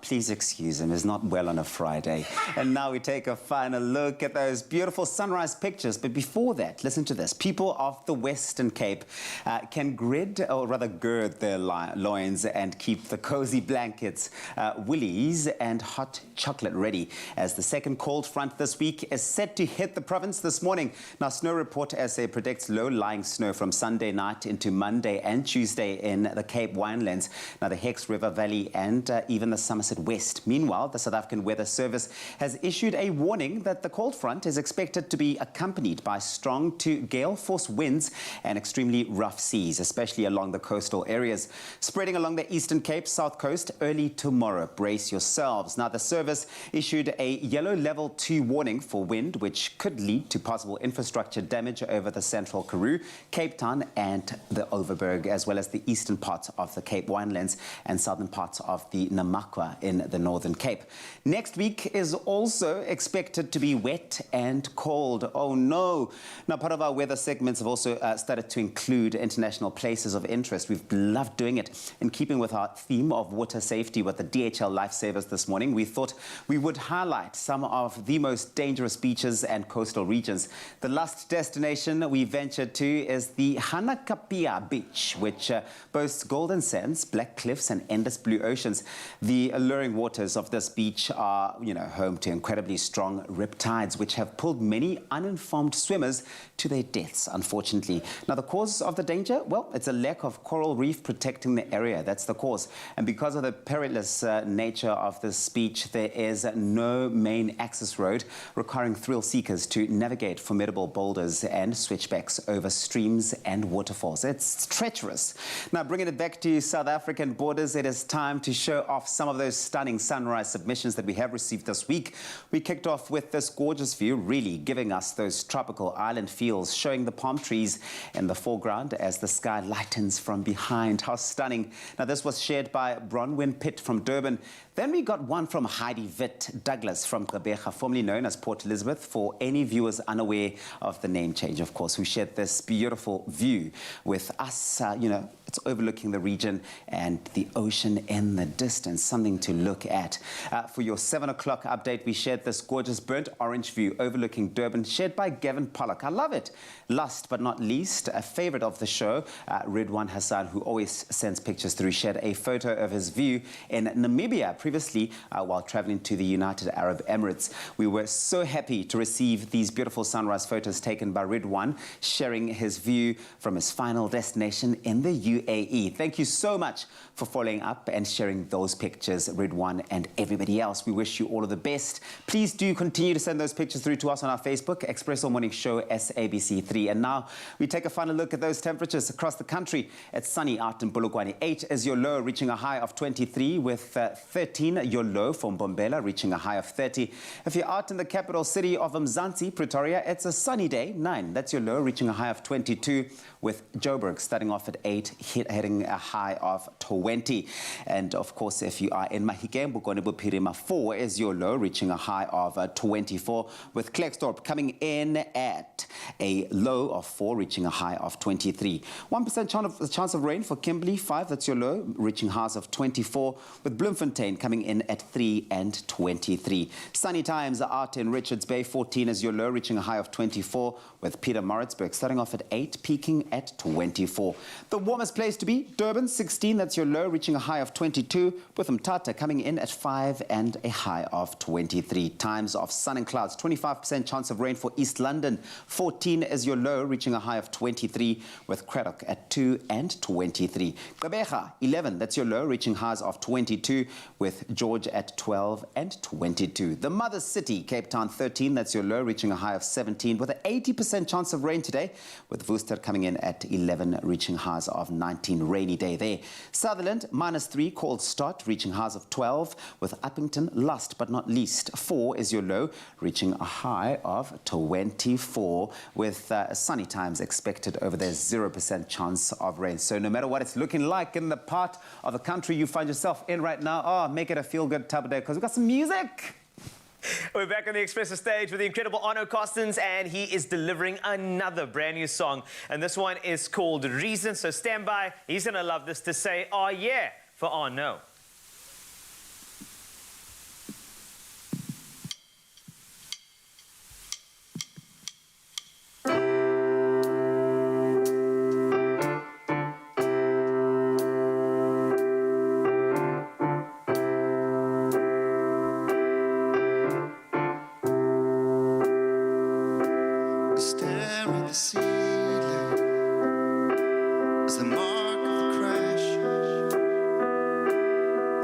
Please excuse him, he's not well on a Friday. And now we take a final look at those beautiful sunrise pictures. But before that, listen to this. People of the Western Cape can gird their loins and keep the cozy blankets, willies and hot chocolate ready as the second cold front this week is set to hit the province this morning. Now, Snow Report SA predicts low-lying snow from Sunday night into Monday and Tuesday in the Cape Winelands, now the Hex River Valley and even the Somerset West. Meanwhile, the South African Weather Service has issued a warning that the cold front is expected to be accompanied by strong to gale force winds and extremely rough seas, especially along the coastal areas. Spreading along the Eastern Cape South Coast early tomorrow. Brace yourselves. Now, the service issued a yellow level 2 warning for wind, which could lead to possible infrastructure damage over the central Karoo, Cape Town and the Overberg, as well as the eastern parts of the Cape Winelands and southern parts of the Namakwa in the Northern Cape. Next week is also expected to be wet and cold. Oh no. Now, part of our weather segments have also started to include international places of interest. We've loved doing it. In keeping with our theme of water safety with the DHL Lifesavers this morning, we thought we would highlight some of the most dangerous beaches and coastal regions. The last destination we ventured to is the Hanakapia Beach, which boasts golden sands, black cliffs and endless blue oceans. The alluring waters of this beach are, home to incredibly strong riptides, which have pulled many uninformed swimmers to their deaths, unfortunately. Now, the cause of the danger? Well, it's a lack of coral reef protecting the area. That's the cause. And because of the perilous nature of this beach, there is no main access road, requiring thrill seekers to navigate formidable boulders and switchbacks over streams and waterfalls. It's treacherous. Now, bringing it back to South African borders, it is time to show off some of those stunning sunrise submissions that we have received this week. We kicked off with this gorgeous view, really giving us those tropical island feels, showing the palm trees in the foreground as the sky lightens from behind. How stunning. Now, this was shared by Bronwyn Pitt from Durban. Then we got one from Heidi Witt Douglas from Gqeberha, formerly known as Port Elizabeth, for any viewers unaware of the name change, of course, who shared this beautiful view with us. It's overlooking the region and the ocean in the distance, something to look at. For your 7 o'clock update, we shared this gorgeous burnt orange view overlooking Durban, shared by Gavin Pollock. I love it. Last but not least, a favorite of the show, Ridwan Hassan, who always sends pictures through, shared a photo of his view in Namibia previously while traveling to the United Arab Emirates. We were so happy to receive these beautiful sunrise photos taken by Ridwan, sharing his view from his final destination in the UAE. Thank you so much for following up and sharing those pictures, Ridwan and everybody else. We wish you all of the best. Please do continue to send those pictures through to us on our Facebook, Expresso Morning Show SABC3. And now we take a final look at those temperatures across the country. It's sunny out in Bulugwane. 8 is your low, reaching a high of 23, with 13 your low from Bombela, reaching a high of 30. If you're out in the capital city of Mzansi, Pretoria, it's a sunny day. 9, that's your low, reaching a high of 22, with Joburg starting off at 8, hitting a high of 20. And of course, if you are in Mahikeng, Bokone Bophirima 4 is your low, reaching a high of 24, with Klerksdorp coming in at a low of 4, reaching a high of 23. 1% chance of rain for Kimberley, 5, that's your low, reaching highs of 24, with Bloemfontein coming in at 3 and 23. Sunny times are out in Richards Bay, 14 is your low, reaching a high of 24, with Pietermaritzburg starting off at 8, peaking at 24. The warmest place to be, Durban, 16, that's your low, reaching a high of 22, with Mthatha coming in at 5 and a high of 23. Times of sun and clouds, 25% chance of rain for East London, 14 is your low, reaching a high of 23, with Craddock at 2 and 23. Gqeberha, 11, that's your low, reaching highs of 22, with George at 12 and 22. The mother city, Cape Town, 13, that's your low, reaching a high of 17, with an 80% chance of rain today, with Worcester coming in at 11, reaching highs of 19. Rainy day there. Sutherland, -3, cold start, reaching highs of 12, with Uppington, last but not least, 4 is your low, reaching a high of 24, with sunny times expected over there, 0% chance of rain. So no matter what it's looking like in the part of the country you find yourself in right now, make it a feel-good type of day, because we've got some music. We're back on the Expresso stage with the incredible Arno Carstens, and he is delivering another brand new song. And this one is called Reason, so stand by. He's going to love this to say, oh yeah, for Arno. Stare at the ceiling as the mark of the crash.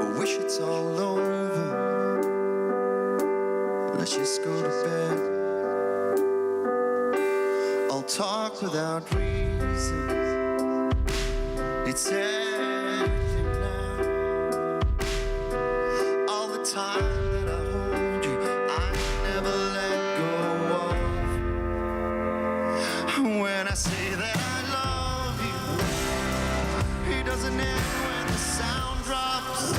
I wish it's all over. Let's just go to bed. I'll talk without reason. It's everything now. All the time that I hold you, I never let go of. When I say that I love you, it doesn't end when the sound drops.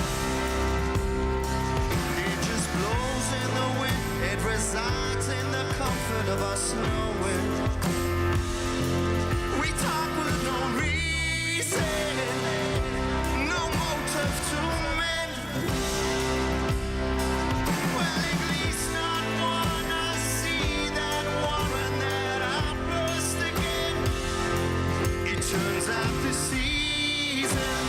It just blows in the wind. It resides in the comfort of us knowing. We talk with no reason, no motive to mend. Well, at least not one. I see that war and that outburst again. It turns out this season,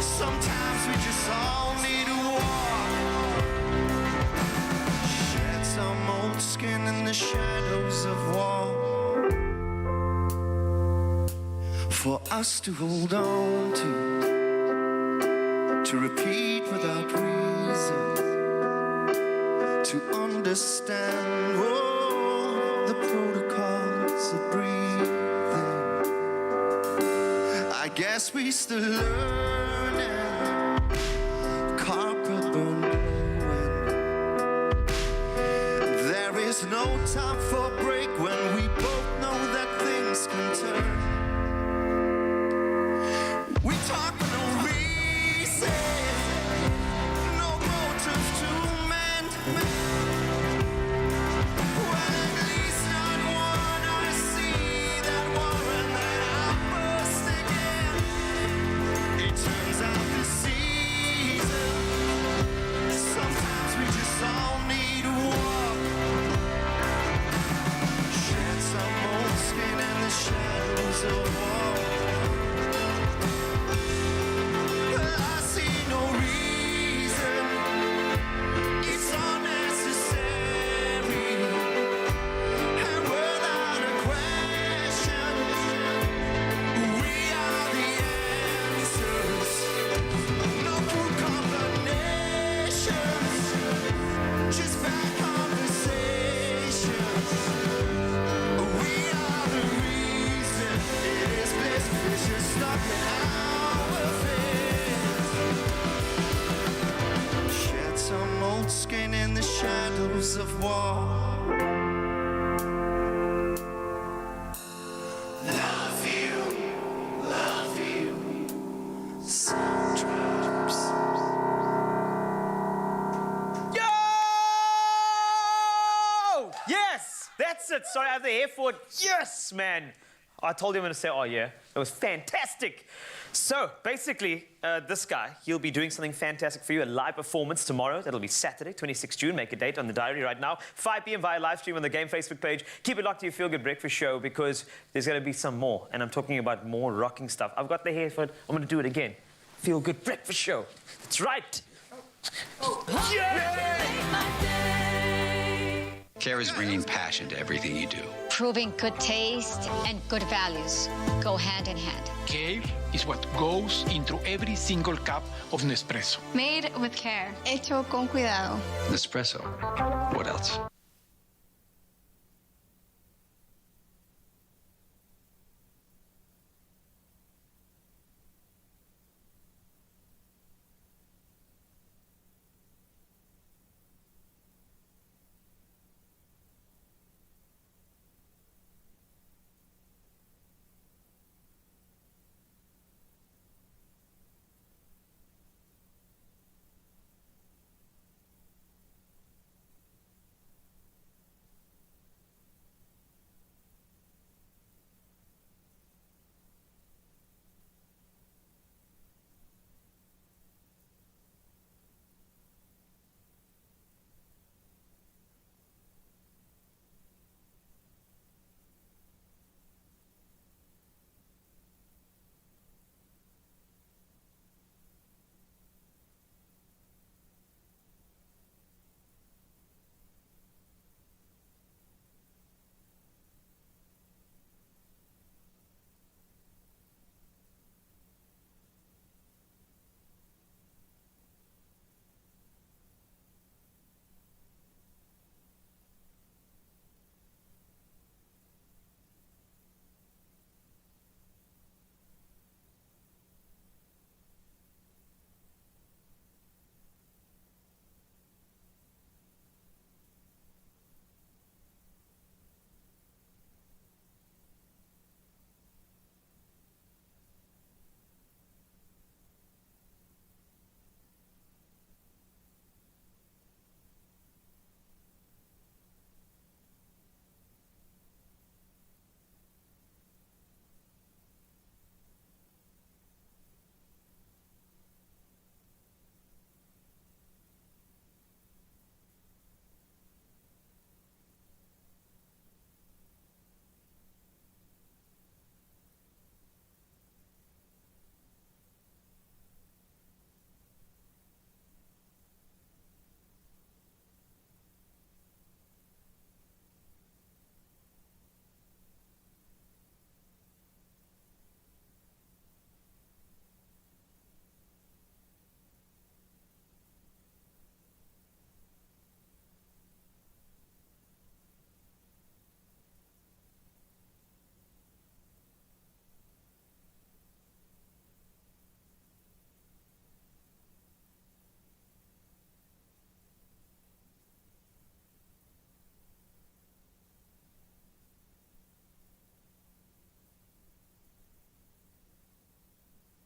sometimes we just all need to walk. Shed some old skin in the shadows of war. For us to hold on to repeat without reason, to understand the protocols of breathing. I guess we still learning, carpet burn blowing. There is no time for break when we both know that things can turn. We talk for no reason, no motive to mend. Well, at least not one. I see that war and that outburst again. It turns out this season, sometimes we just all need to walk. Shed some old skin in the shadows of war. I see no reason, it's unnecessary, and without a question, we are the answers. No food combinations, just bad conversations. We are the reason. It is bliss, vicious, stuck in our face. Shed some old skin in the shadows of war. Love you, love you. Yes, that's it. Sorry, I have the hair for it. Yes, man. I told him I'm going to say, oh, yeah. It was fantastic. So, basically, this guy, he'll be doing something fantastic for you, a live performance tomorrow. That'll be Saturday, 26 June. Make a date on the diary right now. 5 p.m. via live stream on the Game Facebook page. Keep it locked to your Feel Good Breakfast show because there's going to be some more. And I'm talking about more rocking stuff. I've got the hair for it. I'm going to do it again. Feel Good Breakfast show. That's right. Care is bringing passion to everything you do. Proving good taste and good values go hand in hand. Care is what goes into every single cup of Nespresso. Made with care. Hecho con cuidado. Nespresso. What else?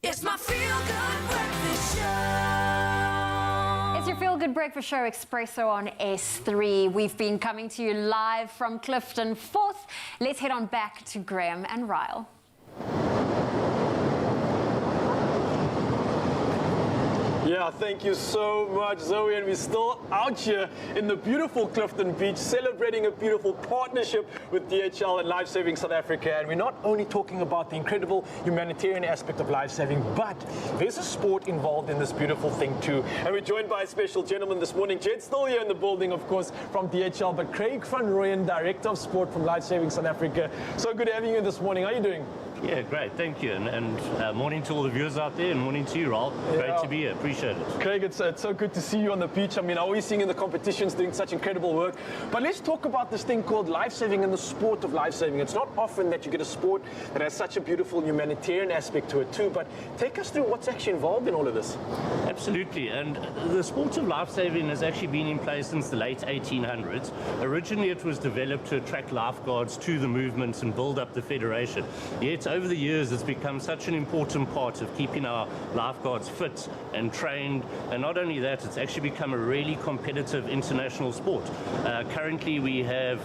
It's my Feel Good Breakfast Show. It's your Feel Good Breakfast Show, Expresso on S3. We've been coming to you live from Clifton Fourth. Let's head on back to Graham and Ryle. Yeah, thank you so much, Zoe. And we're still out here in the beautiful Clifton Beach, celebrating a beautiful partnership with DHL and Life Saving South Africa. And we're not only talking about the incredible humanitarian aspect of life saving, but there's a sport involved in this beautiful thing too. And we're joined by a special gentleman this morning. Jed's still here in the building, of course, from DHL, but Craig van Rooyen, Director of Sport from Life Saving South Africa. So good having you this morning. How are you doing? Yeah, great, thank you. And morning to all the viewers out there, and morning to you, Raul. Great to be here, appreciate it. Craig, it's so good to see you on the beach. I mean, I always see you in the competitions doing such incredible work. But let's talk about this thing called life-saving and the sport of life-saving. It's not often that you get a sport that has such a beautiful humanitarian aspect to it too, but take us through what's actually involved in all of this. Absolutely, and the sport of life-saving has actually been in place since the late 1800s. Originally, it was developed to attract lifeguards to the movement and build up the federation. Yet, over the years, it's become such an important part of keeping our lifeguards fit and trained. And not only that, it's actually become a really competitive international sport. Currently, we have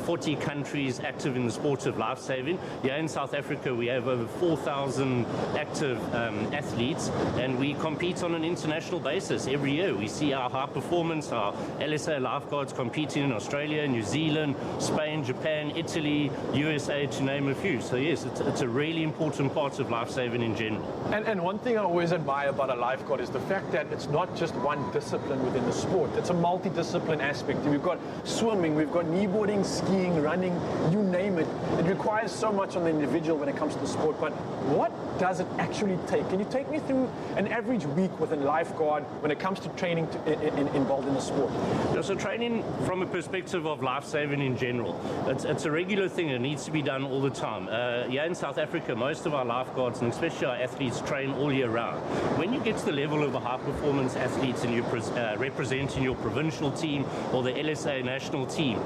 40 countries active in the sport of lifesaving. Here in South Africa, we have over 4,000 active athletes, and we compete on an international basis every year. We see our high performance, our LSA lifeguards competing in Australia, New Zealand, Spain, Japan, Italy, USA, to name a few. So yes, it's a really important part of lifesaving in general. And one thing I always admire about a lifeguard is the fact that it's not just one discipline within the sport. It's a multidiscipline aspect. We've got swimming, we've got kneeboarding, skiing, running, you name it. It requires so much on the individual when it comes to the sport, but what does it actually take? Can you take me through an average week with a lifeguard when it comes to training involved in the sport? So training from a perspective of lifesaving in general, it's a regular thing that needs to be done all the time. Here in South Africa, most of our lifeguards, and especially our athletes, train all year round. When you get to the level of a high-performance athletes and you're representing your provincial team or the LSA national team,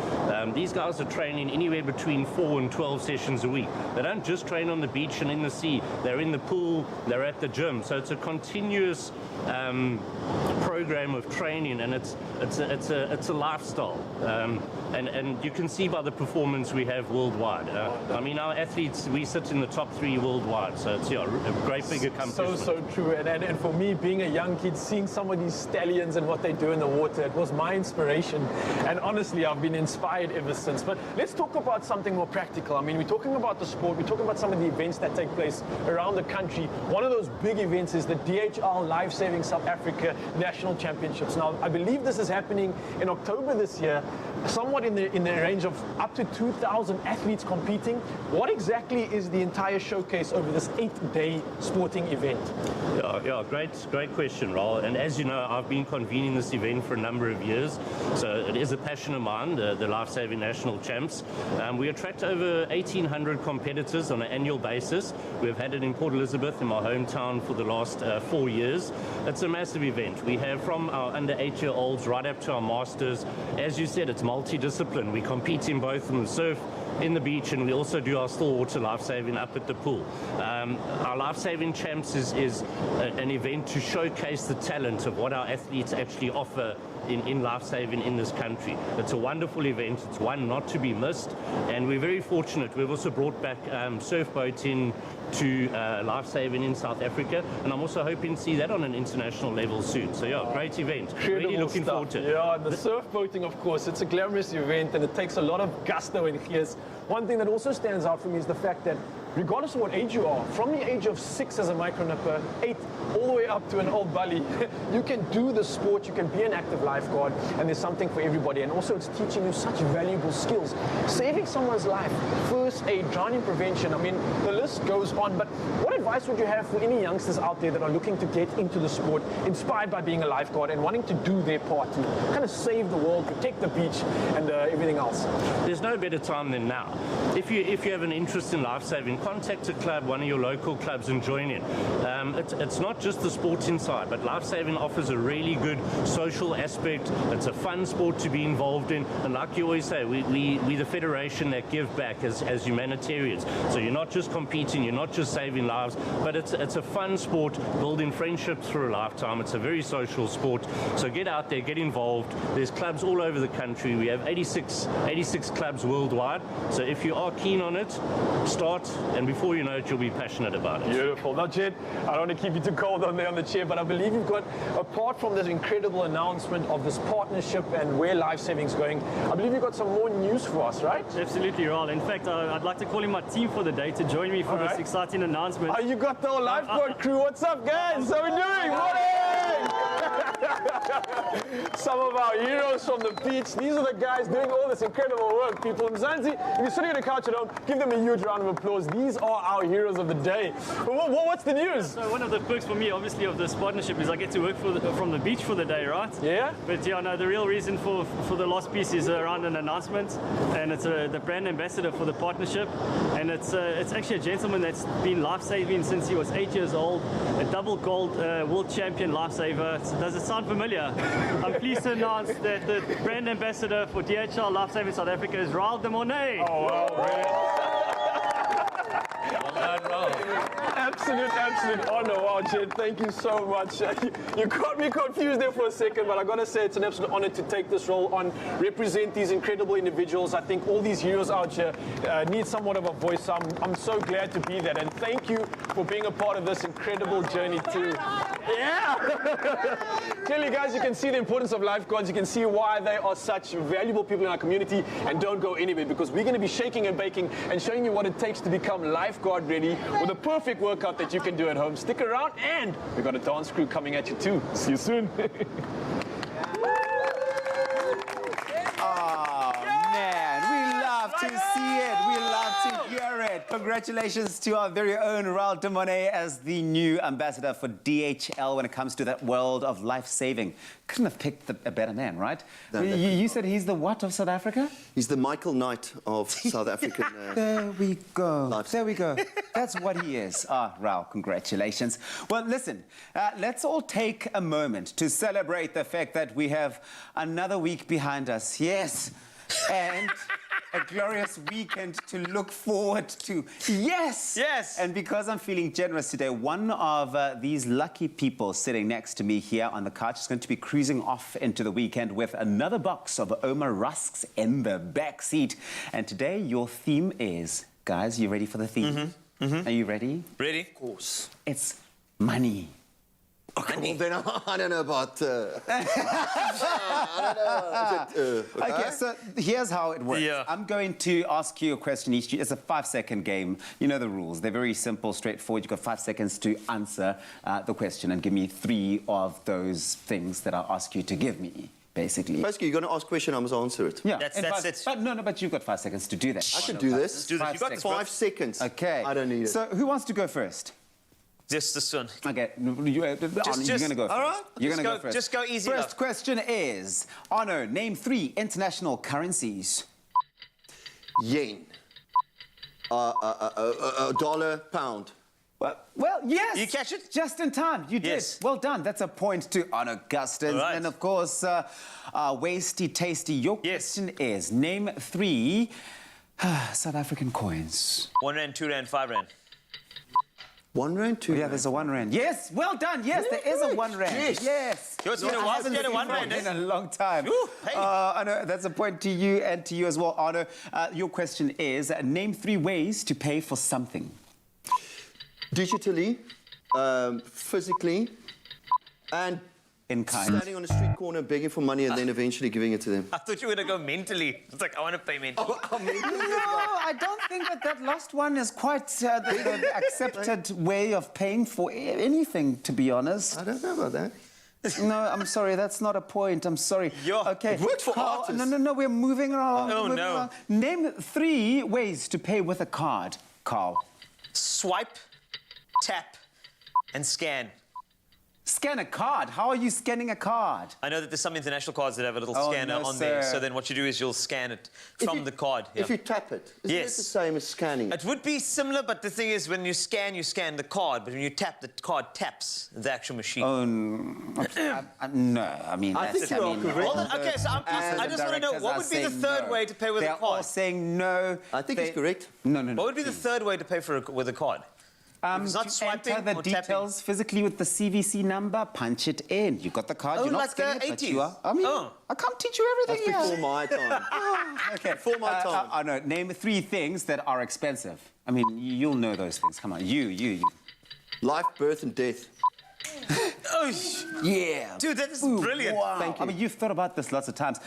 these guys are training anywhere between 4 and 12 sessions a week. They don't just train on the beach and in the sea. They're in the pool, they're at the gym. So it's a continuous program of training, and it's a lifestyle. And you can see by the performance we have worldwide. I mean, our athletes, we sit in the top 3 worldwide, so it's a great big accomplishment. So true. And for me, being a young kid, seeing some of these stallions and what they do in the water, it was my inspiration. And honestly, I've been inspired ever since. But let's talk about something more practical. I mean, we're talking about the sport, we're talking about some of the events that take place around the country. One of those big events is the DHL Lifesaving South Africa National Championships. Now, I believe this is happening in October this year, somewhat in the range of up to 2,000 athletes competing. What exactly is the entire showcase over this 8-day sporting event? Yeah, great question, Raul. And as you know, I've been convening this event for a number of years, so it is a passion of mine, the Lifesaving National Champs. We attract over 1,800 competitors on an annual basis. We've had it in Port Elizabeth, in my hometown, for the last 4 years. It's a massive event. We have from our under 8-year-olds right up to our masters. As you said, it's multidiscipline. We compete in both in the surf, in the beach, and we also do our stillwater lifesaving up at the pool. Our Lifesaving Champs is an event to showcase the talent of what our athletes actually offer in lifesaving in this country. It's a wonderful event. It's one not to be missed, and we're very fortunate. We've also brought back surf boating to lifesaving in South Africa, and I'm also hoping to see that on an international level soon. So yeah, great event. Really looking forward to it. Yeah, the surf boating, of course, it's a glamorous event and it takes a lot of gusto and fierce. One thing that also stands out for me is the fact that regardless of what age you are, from the age of 6 as a micro nipper, 8 all the way up to an old bully, you can do the sport, you can be an active lifeguard, and there's something for everybody. And also it's teaching you such valuable skills. Saving someone's life, first aid, drowning prevention, I mean, the list goes on. But what advice would you have for any youngsters out there that are looking to get into the sport, inspired by being a lifeguard and wanting to do their part to kind of save the world, protect the beach and everything else? There's no better time than now. If you have an interest in lifesaving, contact a club, one of your local clubs, and join in. It's not just the sporting side, but lifesaving offers a really good social aspect. It's a fun sport to be involved in, and like you always say, we the federation that give back as humanitarians. So you're not just competing, you're not just saving lives, but it's a fun sport, building friendships for a lifetime. It's a very social sport. So get out there, get involved. There's clubs all over the country. We have 86 clubs worldwide. So if you are keen on it, start, and before you know it, you'll be passionate about it. Beautiful. Now, Jed, I don't want to keep you too cold on the chair, but I believe you've got, apart from this incredible announcement of this partnership and where lifesaving is going, I believe you've got some more news for us, right? Absolutely, Raul. In fact, I'd like to call in my team for the day to join me for this exciting announcement. Oh, you got the whole lifeguard crew. What's up, guys? How are we doing? Morning! Some of our heroes from the beach. These are the guys doing all this incredible work, people. Mzansi, if you're sitting on the couch at home, give them a huge round of applause. These are our heroes of the day. What's the news? So one of the perks for me, obviously, of this partnership is I get to work from the beach for the day, right? Yeah. But yeah, no, the real reason for the last piece is around an announcement, and it's the brand ambassador for the partnership, and it's actually a gentleman that's been lifesaving since he was 8 years old, a double gold world champion lifesaver. Does it sound familiar? I'm pleased to announce that the brand ambassador for DHL Lifesaving South Africa is Raul de Mornay. Oh, wow. Absolute honor. Wow, Jed, thank you so much. You got me confused there for a second, but I gotta say it's an absolute honor to take this role on, represent these incredible individuals. I think all these heroes out here need somewhat of a voice. So I'm so glad to be that, and thank you for being a part of this incredible journey too. Yeah! Clearly, guys, you can see the importance of lifeguards. You can see why they are such valuable people in our community, and don't go anywhere because we're going to be shaking and baking and showing you what it takes to become lifeguard ready with a perfect workout that you can do at home. Stick around, and we've got a dance crew coming at you too. See you soon. Oh, man, we love to see it. We love to hear it. Congratulations to our very own Raul de Monet as the new ambassador for DHL when it comes to that world of life-saving. Couldn't have picked a better man, right? No, you said he's the what of South Africa? He's the Michael Knight of South African. There we go. There we go. That's what he is. Ah, Raul, congratulations. Well, listen, let's all take a moment to celebrate the fact that we have another week behind us. Yes. And a glorious weekend to look forward to. Yes! Yes! And because I'm feeling generous today, one of these lucky people sitting next to me here on the couch is going to be cruising off into the weekend with another box of Omar Rusks in the back seat. And today, your theme is... Guys, you ready for the theme? Are you ready? Ready? Of course. It's money. Okay, well, then I don't know about... I don't know. Okay, so here's how it works. Yeah. I'm going to ask you a question each. It's a 5-second game. You know the rules. They're very simple, straightforward. You've got 5 seconds to answer the question and give me 3 of those things that I'll ask you to give me, basically. Basically, you're going to ask a question, I must answer it. Yeah, That's it. But you've got 5 seconds to do that. I can do this. Let's do this. You got this, bro. 5 seconds. Okay. I don't need it. So who wants to go first? Just this one. Okay, you're going to go first. All right. You're going to go first. Just go easy. First question is, Arno, name 3 international currencies. Yen. Dollar, pound. Well, yes. You catch it? Just in time. You did. Yes. Well done. That's a point to Arno Carstens. All right. And, of course, Wasty Tasty, your question is, name 3 South African coins. 1 rand, 2 rand, 5 rand. 1 rand, 2 Yeah, rand. there's a 1 rand. Yes, well done. Yes, there is a 1 rand. Yes. Yes. It's been a while to get a 1 rand. In a long time. Ooh, hey. Arno, that's a point to you and to you as well, Arno. Your question is, name 3 ways to pay for something. Digitally, physically, and in kind. Standing on a street corner begging for money and then eventually giving it to them. I thought you were going to go mentally. It's like, I want to pay mentally. No, I don't think that last one is quite the accepted way of paying for anything, to be honest. I don't know about that. No, I'm sorry, that's not a point. I'm sorry. Okay. It worked for Carl, artists. No, we're moving along. Oh, moving no. along. Name 3 ways to pay with a card, Carl. Swipe, tap, and scan. Scan a card? How are you scanning a card? I know that there's some international cards that have a little Oh, scanner no, on there. sir. So then what you do is you'll scan it from the card. If you tap it, isn't it the same as scanning? It would be similar, but the thing is, when you scan the card. But when you tap, the card taps the actual machine. Oh, no. I mean, I think you are correct. Okay, so I just want to know, what would be the third way to pay with a They're card? all saying no. I think it's correct. No. What would be the third way to pay with a card? It's not to swiping enter the or details tapping. physically with the CVC number, punch it in. You got the card, you're not like the scanning it, but 80s? you are. I mean, I can't teach you everything That's here. before my time. Okay. Before my time. I know. Name 3 things that are expensive. I mean, you'll know those things. Come on, you. Life, birth, and death. Oh, yeah. Dude, that is brilliant. Wow. Thank you. I mean, you've thought about this lots of times.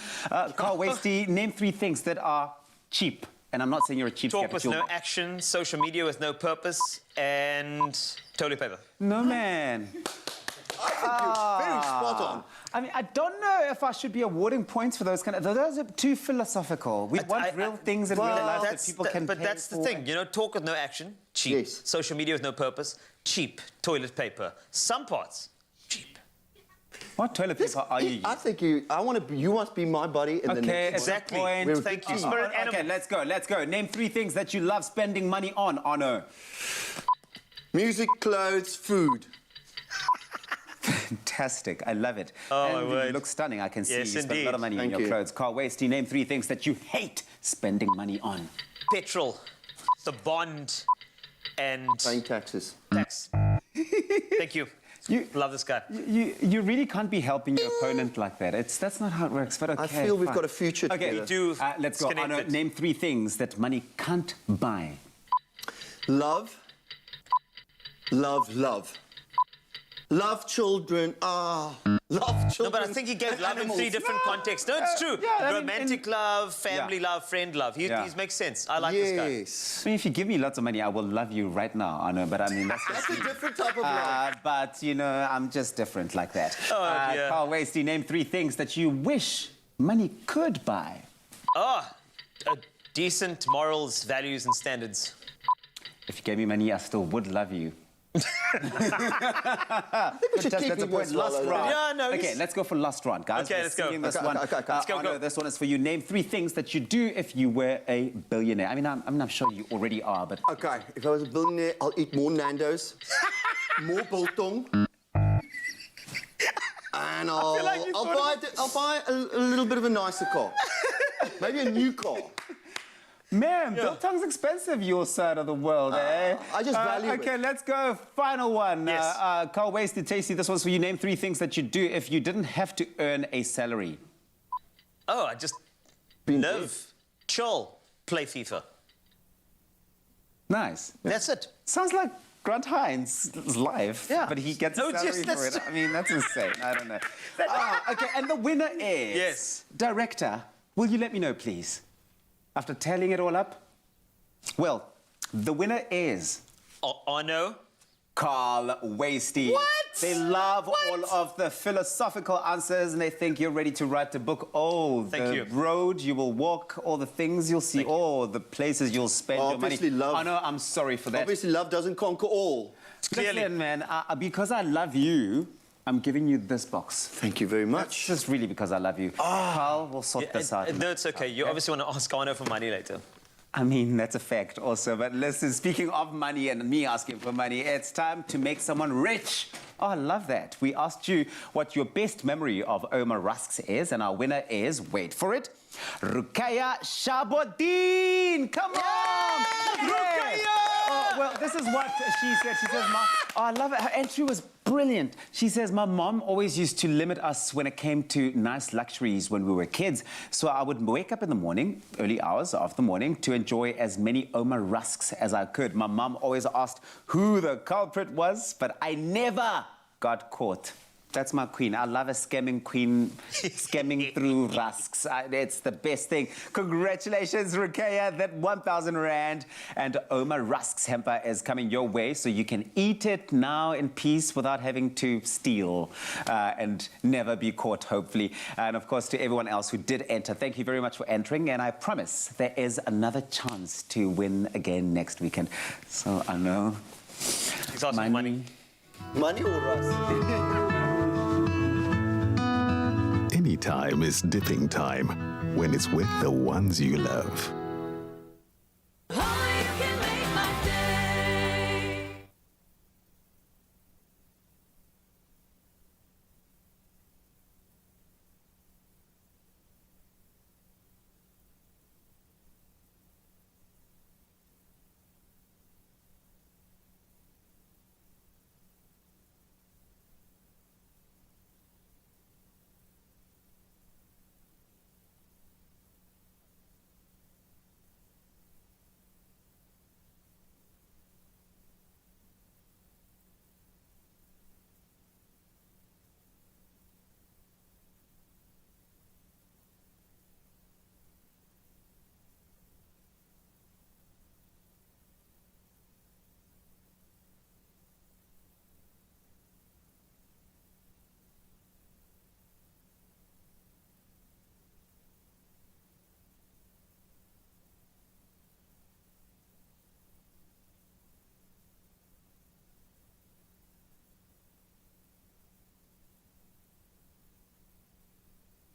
Carl Wasty, name 3 things that are cheap. And I'm not saying you're a cheapskate. Talk with no action, social media with no purpose, and toilet paper. No, man. I think you're very spot on. I mean, I don't know if I should be awarding points for those kind of... Those are too philosophical. We want real things in real life that people can But pay that's the for. thing, you know, talk with no action, cheap. Yes. Social media with no purpose, cheap. Toilet paper. Some parts, cheap. What toilet paper are you using? I think you must be my buddy in the next Okay, one. Exactly. point. Thank you, spirit animal. Okay, let's go. Name 3 things that you love spending money on, Arno. Music, clothes, food. Fantastic. I love it. Oh, and my you word. look stunning. I can see Yes, you spend a lot of money on Thank your you. clothes. Carl Wasty, name 3 things that you hate spending money on. Petrol, the bond, and paying taxes. Tax. Thank you. Love this guy. You really can't be helping your opponent like that. That's not how it works. But okay, I feel we've fine. got a future Okay, together. We do. let's go. Arno, name 3 things that money can't buy. Love. Love, love. Love children. Love children. No, but I think he gave love in 3 different contexts. No, it's true. Romantic love, family love, friend love. He makes sense. I like this guy. Yes. I mean, if you give me lots of money, I will love you right now, Arno. But I mean, that's just That's a different type of love. But, you know, I'm just different like that. Oh, dear. Carl Wasty, name 3 things that you wish money could buy. Decent morals, values, and standards. If you gave me money, I still would love you. I think we should keep it point. Last round. Yeah, no. Okay, let's go for last round, guys. Okay, let's go. This Okay, one. okay. Let's go, Arno, this one is for you. Name 3 things that you do if you were a billionaire. I mean, I'm not sure you already are, but... Okay, if I was a billionaire, I'll eat more Nando's, more biltong, and I'll buy a little bit of a nicer car. Maybe a new car. Man, biltong's expensive, your side of the world, eh? I just value it. Okay, let's go. Final one. Yes. Carl Wasty, Tasty, this one's for you. Name 3 things that you do if you didn't have to earn a salary. I just live, chill, play FIFA. Nice. That's it. Sounds like Grant Hines' life, but he gets a No, salary just- for it. I mean, that's insane. I don't know. Okay, and the winner is... Yes. Director, will you let me know, please? After tallying it all up? Well, the winner is... Arno. Carl Wasty. What? They love all of the philosophical answers and they think you're ready to write the book. Oh, Thank you. road you will walk, all the things you'll see, the places you'll spend your money. Obviously love. Oh, no, I'm sorry for that. Obviously, love doesn't conquer all. Clearly. Listen, man, because I love you, I'm giving you this box. Thank you very much. Just really because I love you. Carl, we'll sort this out. No, it's okay. You obviously want to ask Arno for money later. I mean, that's a fact also. But listen, speaking of money and me asking for money, it's time to make someone rich. Oh, I love that. We asked you what your best memory of Omar Rusks is, and our winner is, wait for it, Rukaya Shabodin. Come on! Rukaya! Oh, well, this is what she said. She says, I love it. Her entry was brilliant. She says, my mom always used to limit us when it came to nice luxuries when we were kids. So I would wake up in the morning, early hours of the morning, to enjoy as many Omar Rusks as I could. My mom always asked who the culprit was, but I never got caught. That's my queen. I love a scamming queen, scamming through rusks. It's the best thing. Congratulations, Rukaya. That 1,000 Rand and Omar Rusks hamper is coming your way, so you can eat it now in peace without having to steal and never be caught, hopefully. And, of course, to everyone else who did enter, thank you very much for entering. And I promise there is another chance to win again next weekend. So, I know. He's asking money. Money or Russ? Any time is dipping time when it's with the ones you love.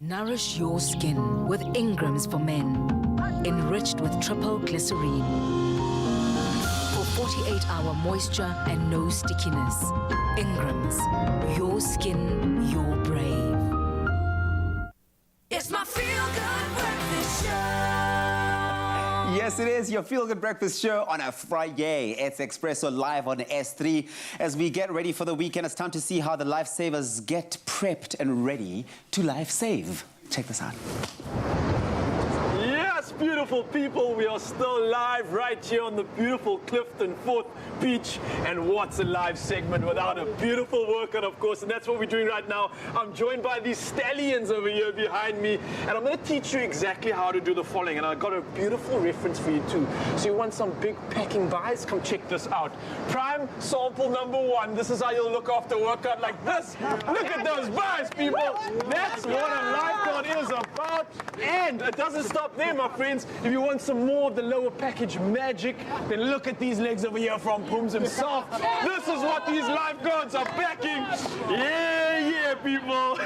Nourish your skin with Ingram's for Men, enriched with triple glycerine. For 48-hour moisture and no stickiness. Ingram's, your skin, your brave. It's my feel-good breakfast show. Yes, it is your feel-good breakfast show on a Friday. It's Expresso live on S3. As we get ready for the weekend, it's time to see how the lifesavers get prepped and ready to life save. Check this out. Yes, beautiful people, we are still live right here on the beautiful Clifton 4th Beach. And what's a live segment without a beautiful workout, of course, and that's what we're doing right now. I'm joined by these stallions over here behind me, and I'm going to teach you exactly how to do the following. And I've got a beautiful reference for you too. So you want some big packing buys? Come check this out. Prime sample number 1. This is how you'll look after a workout like this. Look at those buys, people. That's what a lifeguard is about. And it doesn't stop there, my friends. If you want some more of the lower package magic, then look at these legs over here from Pooms himself. This is what these lifeguards are packing. Yeah, people.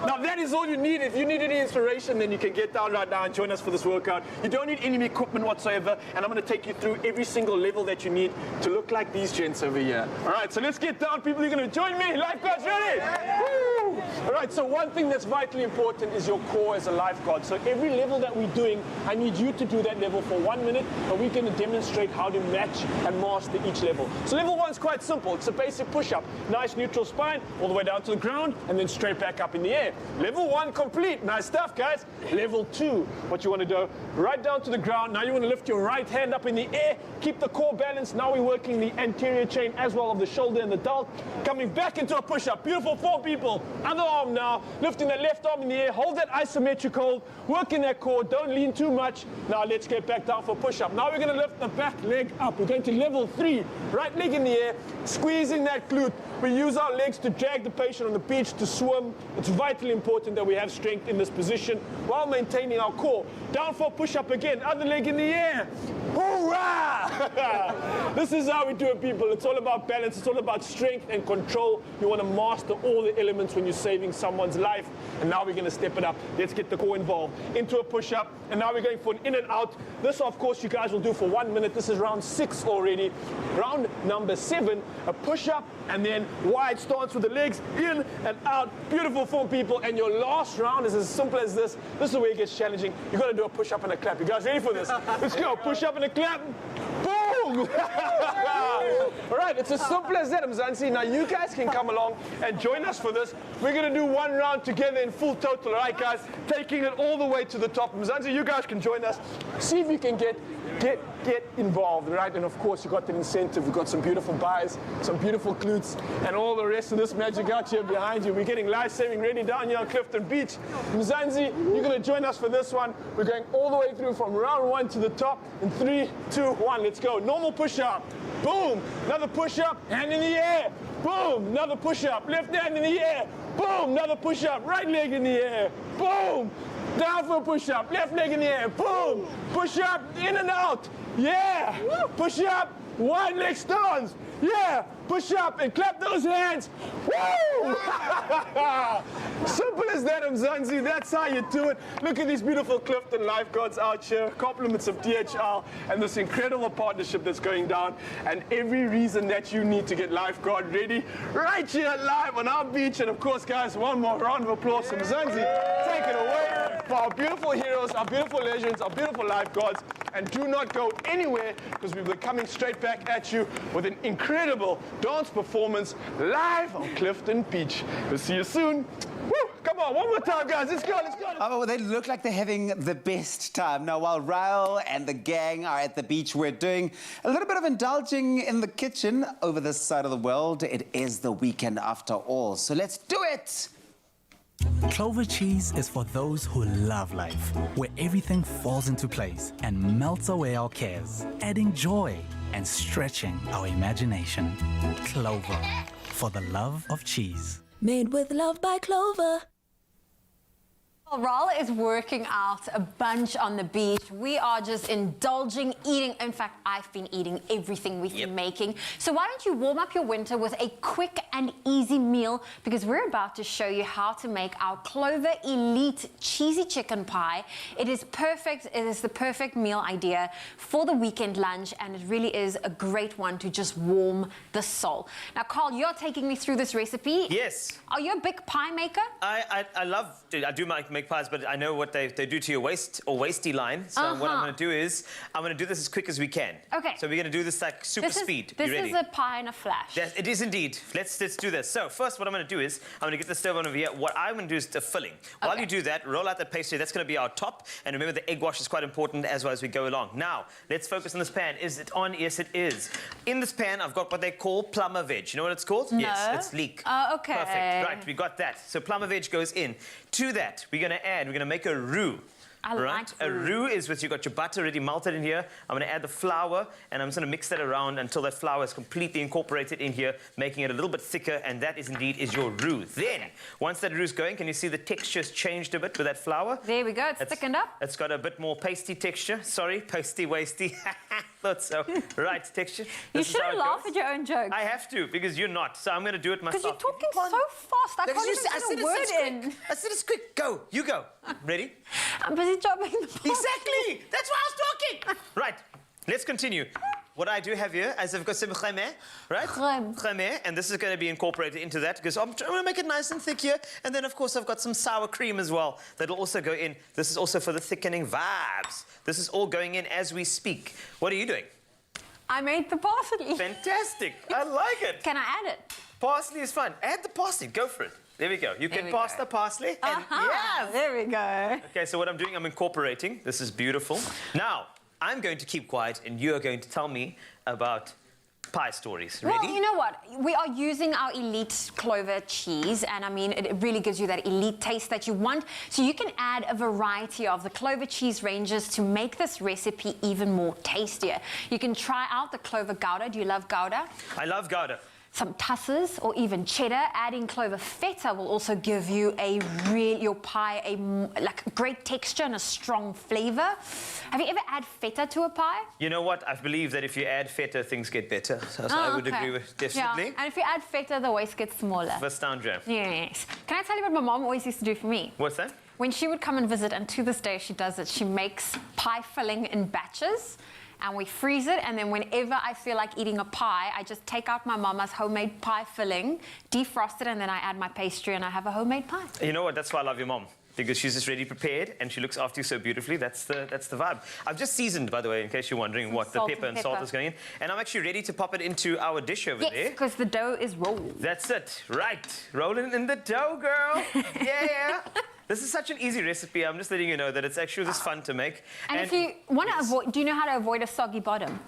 Now that is all you need. If you need any inspiration, then you can get down right now and join us for this workout. You don't need any equipment whatsoever, and I'm going to take you through every single level that you need to look like these gents over here. All right, so let's get down, people. You're going to join me. Lifeguards ready? Woo! All right, so one thing that's vitally important is your core as a lifeguard. So every level that we're doing, I need you to do that level for 1 minute, and we're going to demonstrate how to match and master each level. So level 1 is quite simple. It's a basic push-up. Nice neutral spine, all the way down to the ground, and then straight back up in the air. Level 1 complete. Nice stuff, guys. Level 2, what you want to do, right down to the ground. Now you want to lift your right hand up in the air. Keep the core balanced. Now we're working the anterior chain as well of the shoulder and the delt. Coming back into a push-up. Beautiful, 4 people. Other arm now. Lifting that left arm in the air. Hold that isometric hold. Working that core. Don't lean too much. Now let's get back down for push-up. Now we're going to lift the back leg up. We're going to level 3. Right leg in the air. Squeezing that glute. We use our legs to drag the patient on the beach to swim. It's vitally important that we have strength in this position while maintaining our core. Down for push-up again. Other leg in the air. Hoorah! This is how we do it, people. It's all about balance. It's all about strength and control. You want to master all the elements when you're saving someone's life. And now we're going to step it up. Let's get the core involved. Into a push-up. And now we're going for an in and out. This, of course, you guys will do for 1 minute. This is round 6 already. Round number 7, a push-up, and then wide stance with the legs in and out. Beautiful, 4 people. And your last round is as simple as this. This is where it gets challenging. You've got to do a push-up and a clap. You guys ready for this? Let's go. Push-up and a clap. Boom! All right, it's as simple as that, Mzansi. Now you guys can come along and join us for this. We're going to do 1 round together in full total. All right, guys? Taking it all the way to the top. Mzansi, you guys can join us. See if you can get involved, right? And of course, you got the incentive. We've got some beautiful buys, some beautiful glutes, and all the rest of this magic out here behind you. We're getting life-saving ready down here on Clifton Beach. Mzansi, you're going to join us for this one. We're going all the way through from round 1 to the top in 3, 2, 1. Let's go. Normal push-up. Boom. Another push-up. Hand in the air. Boom. Another push-up. Left hand in the air. Boom. Another push-up. Right leg in the air. Boom. Down for a push-up. Left leg in the air. Boom. Push-up. In and out. Yeah. Push-up. Wide leg stance. Yeah. Push up and clap those hands. Woo! Simple as that, Mzansi. That's how you do it. Look at these beautiful Clifton lifeguards out here. Compliments of DHL and this incredible partnership that's going down. And every reason that you need to get lifeguard ready right here live on our beach. And of course, guys, one more round of applause for Mzansi. Take it away for our beautiful heroes, our beautiful legends, our beautiful lifeguards. And do not go anywhere because we'll be coming straight back at you with an incredible dance performance live on Clifton Beach. We'll see you soon. Woo! Come on, one more time, guys. Let's go, let's go. Oh, well, they look like they're having the best time. Now, while Ryle and the gang are at the beach, we're doing a little bit of indulging in the kitchen over this side of the world. It is the weekend after all, so let's do it. Clover cheese is for those who love life, where everything falls into place and melts away our cares, adding joy and stretching our imagination. Clover, for the love of cheese. Made with love by Clover. While Raul is working out a bunch on the beach, we are just indulging, eating. In fact, I've been eating everything we've been making. So why don't you warm up your winter with a quick and easy meal, because we're about to show you how to make our Clover Elite Cheesy Chicken Pie. It is perfect. It is the perfect meal idea for the weekend lunch, and it really is a great one to just warm the soul. Now, Carl, you're taking me through this recipe. Yes. Are you a big pie maker? I love to. I do make make pies, but I know what they do to your waist or waisty line. So what I'm going to do is, I'm going to do this as quick as we can. Okay. So we're going to do this like super speed. This You ready? is a pie in a flash. Yes, it is indeed. Let's do this. So first, what I'm going to do is, I'm going to get the stove on over here. What I'm going to do is the filling. While you do that, roll out the pastry. That's going to be our top. And remember, the egg wash is quite important as well as we go along. Now, let's focus on this pan. Is it on? Yes, it is. In this pan, I've got what they call plumber veg. You know what it's called? No. Yes, it's leek. Oh, okay. Perfect. Right, we got that. So plumber veg goes in. To that, we're going to make a roux. I like A roux is with, you've got your butter already melted in here. I'm going to add the flour, and I'm just going to mix that around until that flour is completely incorporated in here, making it a little bit thicker, and that is indeed your roux. Then, once that roux is going, can you see the texture's changed a bit with that flour? There we go, it's thickened up. It's got a bit more pasty texture. Sorry, pasty-wasty. Thought so. Right, texture. You shouldn't laugh at your own jokes. I have to, because you're not, so I'm going to do it myself. Because you're talking so fast, I can't even get a word in. I said it's quick. Go. You go. Ready? I'm busy chopping the pie. Exactly! That's why I was talking! Right, let's continue. What I do have here is I've got some crème, right? Crème, and this is going to be incorporated into that because I'm going to make it nice and thick here. And then, of course, I've got some sour cream as well that'll also go in. This is also for the thickening vibes. This is all going in as we speak. What are you doing? I made the parsley. Fantastic. I like it. Can I add it? Parsley is fun. Add the parsley. Go for it. There we go. You can pass the parsley. And yes! There we go. Okay, so what I'm doing, I'm incorporating. This is beautiful. Now, I'm going to keep quiet, and you are going to tell me about pie stories. Ready? Well, you know what? We are using our elite clover cheese, and I mean, it really gives you that elite taste that you want. So you can add a variety of the clover cheese ranges to make this recipe even more tastier. You can try out the clover gouda. Do you love gouda? I love gouda. Some tussers or even cheddar. Adding clover feta will also give you your pie like great texture and a strong flavor. Have you ever added feta to a pie? You know what? I believe that if you add feta, things get better. So I would agree with definitely. Yeah. And if you add feta, the waist gets smaller. Verstanden. Yes. Can I tell you what my mom always used to do for me? What's that? When she would come and visit, and to this day she does it, she makes pie filling in batches. And we freeze it, and then whenever I feel like eating a pie, I just take out my mama's homemade pie filling, defrost it, and then I add my pastry, and I have a homemade pie. You know what? That's why I love your mom. Because she's just ready prepared, and she looks after you so beautifully. That's the vibe. I've just seasoned, by the way, in case you're wondering what the pepper and salt is going in. And I'm actually ready to pop it into our dish over there. Yes, because the dough is rolled. That's it. Right. Rolling in the dough, girl. Yeah. This is such an easy recipe. I'm just letting you know that it's actually just fun to make. And if you want to avoid, do you know how to avoid a soggy bottom?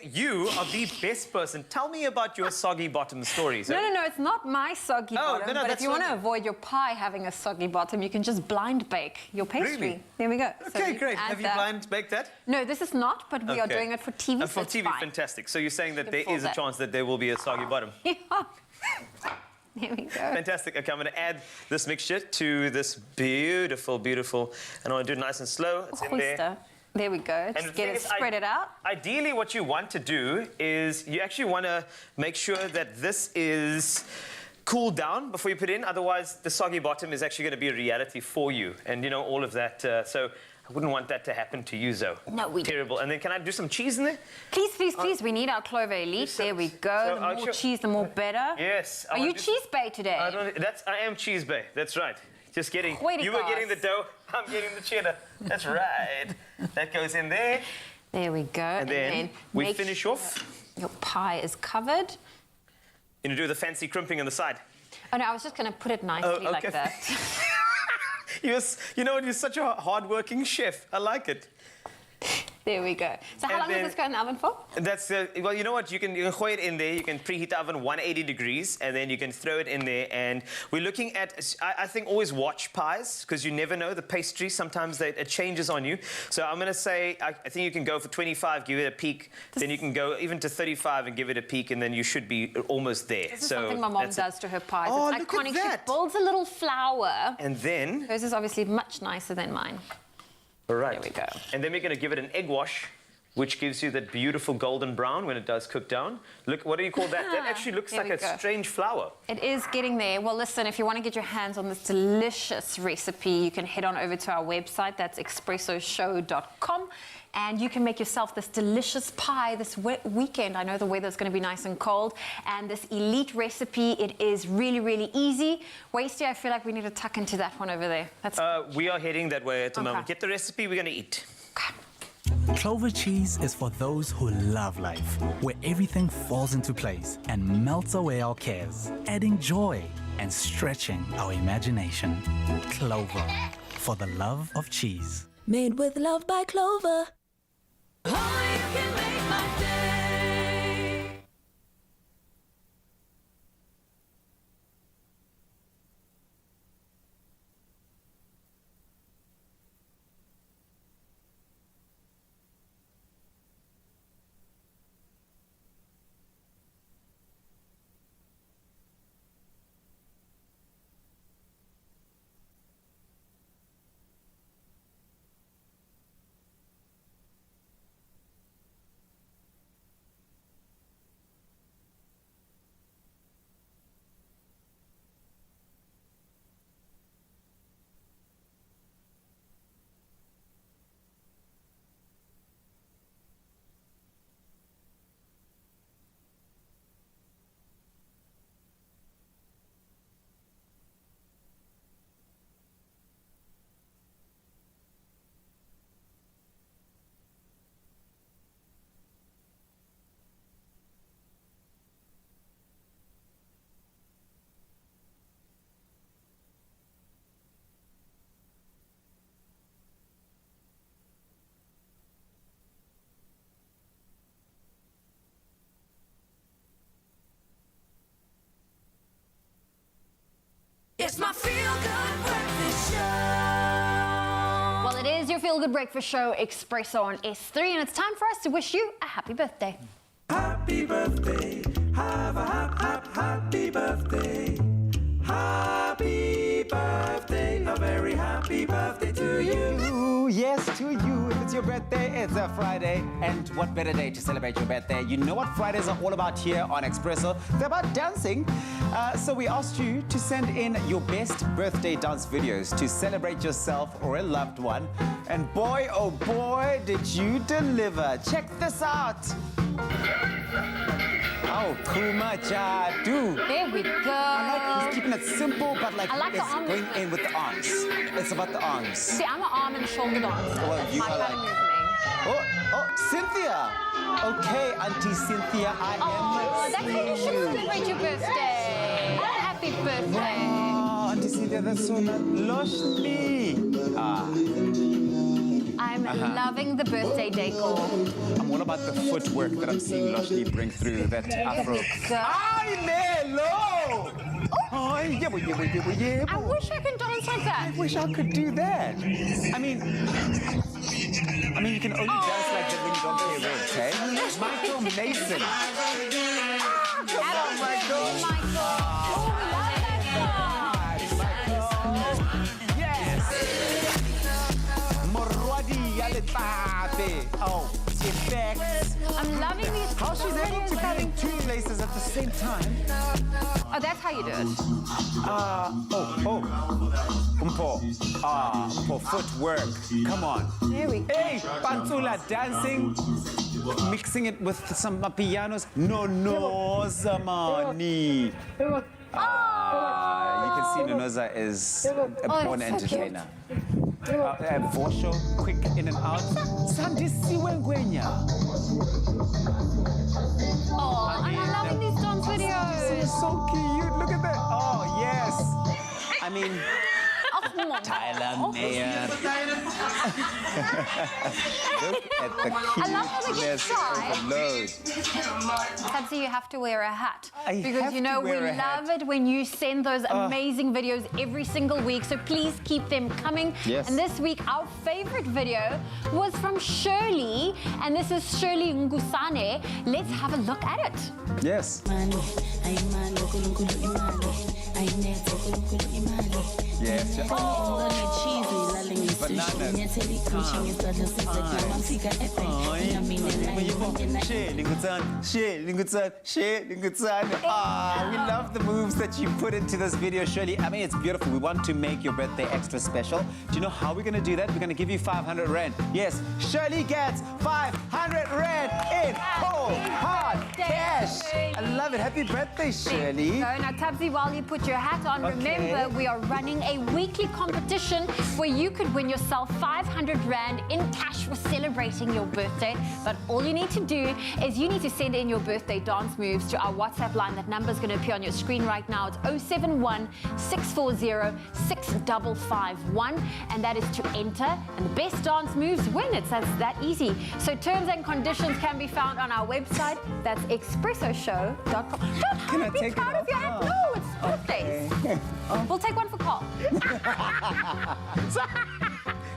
You are the best person. Tell me about your soggy bottom stories. No, it's not my soggy bottom. No, but if you want to avoid your pie having a soggy bottom, you can just blind bake your pastry. Really? There we go. Okay, great. Have you blind baked that? No, this is not, but we are doing it for TV. For TV, fine. fantastic. So you're saying that there is a chance that there will be a soggy bottom? Yeah. There we go. Fantastic. Okay, I'm going to add this mixture to this beautiful, and I want to do it nice and slow. It's in there. There we go. Just get it, spread it out. Ideally, what you want to do is you actually want to make sure that this is cooled down before you put it in. Otherwise, the soggy bottom is actually going to be a reality for you. And, you know, all of that. So I wouldn't want that to happen to you, Zoe. No, we don't. Terrible. And then can I do some cheese in there? Please. We need our clover elite. There we go. The more cheese, the more better. Yes. Are you cheese bay today? I am cheese bay. That's right. Just getting. You were getting the dough. I'm getting the cheddar. That's right. That goes in there. There we go. And then we finish off. Your pie is covered. You know, do the fancy crimping on the side. Oh no, I was just going to put it nicely like that. You know what? You're such a hard-working chef. I like it. There we go. So how long does this go in the oven for? That's well, you know what? You can throw it in there. You can preheat the oven 180 degrees, and then you can throw it in there. And we're looking at, I think, always watch pies because you never know the pastry. Sometimes it changes on you. So I'm going to say I think you can go for 25, give it a peak. Then you can go even to 35 and give it a peak, and then you should be almost there. This is something my mom does to her pies. Oh, it's look iconic. at that. She builds a little flower. And then hers is obviously much nicer than mine. All right. There we go. And then we're going to give it an egg wash which gives you that beautiful golden brown when it does cook down. Look, what do you call that? That actually looks There like we a go. strange flower. It is getting there. Well, listen, if you want to get your hands on this delicious recipe, you can head on over to our website. That's expressoshow.com. And you can make yourself this delicious pie this weekend. I know the weather's going to be nice and cold. And this elite recipe, it is really, really easy. Wasty, I feel like we need to tuck into that one over there. That's We are heading that way at the moment. Get the recipe, we're going to eat. Clover cheese is for those who love life, where everything falls into place and melts away our cares, adding joy and stretching our imagination. Clover, for the love of cheese. Made with love by Clover. It's my feel-good breakfast show. Well, it is your feel-good breakfast show, Expresso on S3, and it's time for us to wish you a happy birthday. Happy birthday, have a happy birthday. Happy birthday, a very happy birthday to you. Yes, to you. If it's your birthday, it's a Friday. And what better day to celebrate your birthday? You know what Fridays are all about here on Expresso? They're about dancing. So we asked you to send in your best birthday dance videos to celebrate yourself or a loved one. And boy, oh boy, did you deliver. Check this out. Oh, Kuma Jadu. There we go. I like he's keeping it simple, but like, I like the it's arm going movement. in with the arms. It's about the arms. See, I'm an arm and shoulder dancer. Well, That's you my are kind of like- movement. Oh, Cynthia. Okay, Auntie Cynthia, I Oh, am that's how you should seeing you. celebrate your birthday. Happy birthday. Oh, Auntie Cynthia, that's so nice. Loshni. I'm loving the birthday decor. I'm all about the footwork that I'm seeing Loshni bring through that afro. Ay, Melo! Ay, yeah, yeah. I wish I could dance like that. I wish I could do that. I mean, you can only dance like that when you don't play reds, hey? Michael Mason. Oh my God. Oh, we love that song. Yes. Morwadi Yaletate. Oh, effects. I'm loving these. How she's able to be in two places at the same time. Oh, that's how you do it. For footwork. Come on. There we go. Hey, Pantula dancing, mixing it with some pianos. No, Zamani. You can see Nonoza is a born that's so cute. entertainer. Vosho, quick in and out. Sandisiwe Ngwenya. Oh, I'm loving these dance videos. It's so cute. Look at that. Oh, yes. I mean, Tyler Mayer. Look at the I love how they get cuteness shy. overload. Tabsi, you have to wear a hat. Because have you know to wear we a hat. love it when you send those amazing videos every single week. So please keep them coming. Yes. And this week our favorite video was from Shirley, and this is Shirley Ngusane. Let's have a look at it. Yes. Yes. Bananas. Teddy Kushing is such a sister. I'm Fika Efe. I mean, We love the moves that you put into this video, Shirley. I mean, it's beautiful. We want to make your birthday extra special. Do you know how we're going to do that? We're going to give you 500 Rand. Yes, Shirley gets 500 Rand in cold, hard cash. I love it. Happy birthday, Shirley. Now, Tabsy, while you put your hat on, remember we are running a weekly competition where you could win yourself 500 Rand in cash for celebrating your birthday. But all you need to do is you need to send in your birthday dance moves to our WhatsApp line. That number is going to appear on your screen right now. It's 071 640 6551, and that is to enter. And the best dance moves win. It's that easy. So terms and conditions can be found on our website. That's expressoshow.com. Can I Be take proud it of your hat. No, it's birthdays. We'll take one for Carl.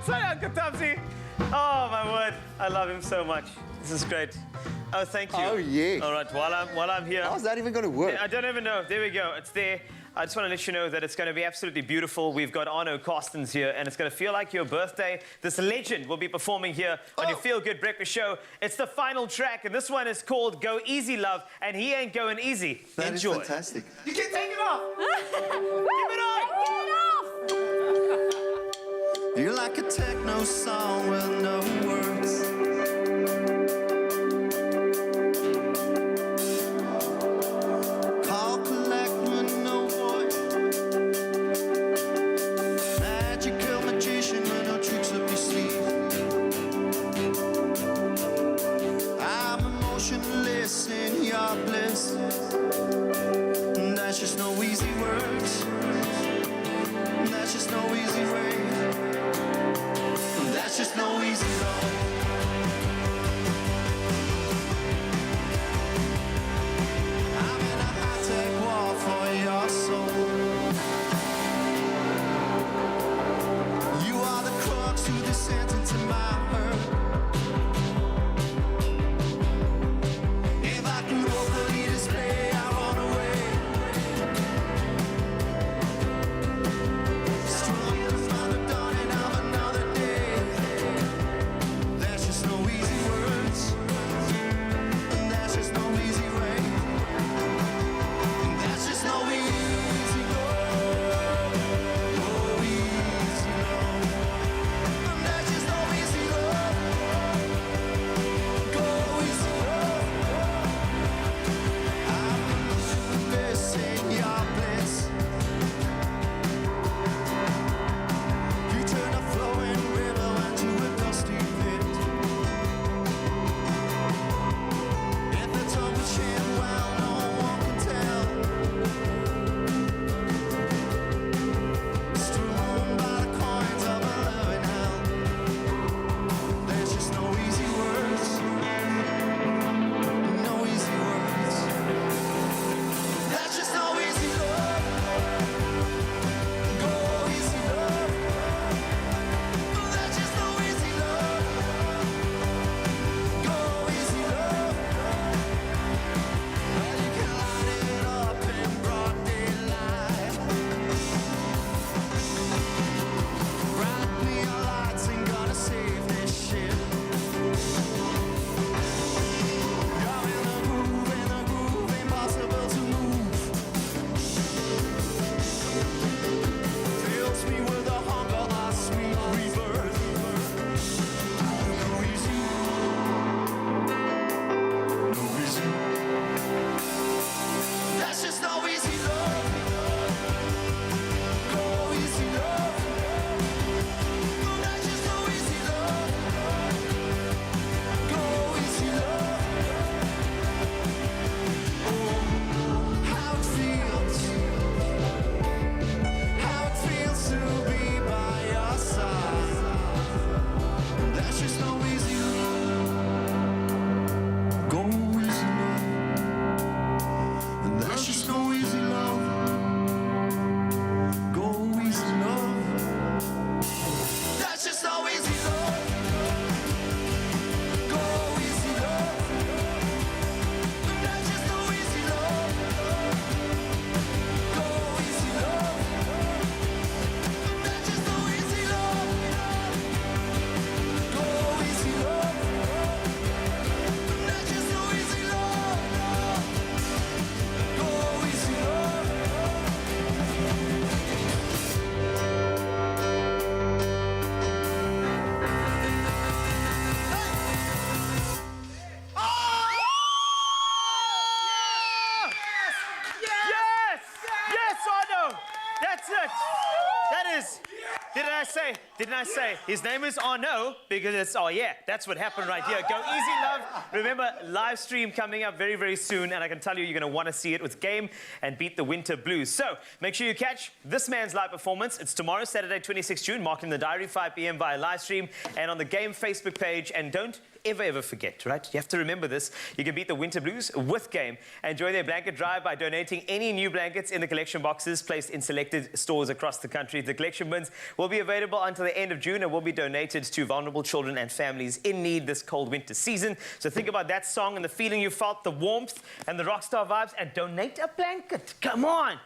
Sorry, Uncle Tabsy. Oh, my word. I love him so much. This is great. Oh, thank you. Oh, yeah. All right, while I'm here. How's that even going to work? I don't even know. There we go. It's there. I just want to let you know that it's going to be absolutely beautiful. We've got Arno Carstens here, and it's going to feel like your birthday. This legend will be performing here on your Feel Good Breakfast Show. It's the final track, and this one is called Go Easy, Love, and he ain't going easy. That is Enjoy. fantastic. You can take it off. Keep it on. Get it off. You're like a techno song with no words. Call, collect with no voice. Magical magician with no tricks up your sleeve. I'm emotionless in your bliss. That's just no easy words. That's just no easy way. That's just no easy road. I'm in a high-tech war for your soul. You are the crux who descends into my heart. If I could vocally display, I run away. Strong as the dawning of another day. There's just no easy words. And there's just no easy way. And there's just no easy road. No easy road. And there's just no easy road. Didn't I say his name is Arno? Because it's, oh yeah, that's what happened right here. Go easy, love. Remember, live stream coming up very, very soon, and I can tell you, you're going to want to see it with Game and beat the winter blues. So make sure you catch this man's live performance. It's tomorrow, Saturday, 26 June, marked in the diary, 5 p.m. via live stream and on the Game Facebook page. And don't ever forget, right? You have to remember this. You can beat the winter blues with Game and join their blanket drive by donating any new blankets in the collection boxes placed in selected stores across the country. The collection bins will be available until the end of June and will be donated to vulnerable children and families in need this cold winter season. So think about that song and the feeling you felt, the warmth and the rockstar vibes, and donate a blanket. Come on.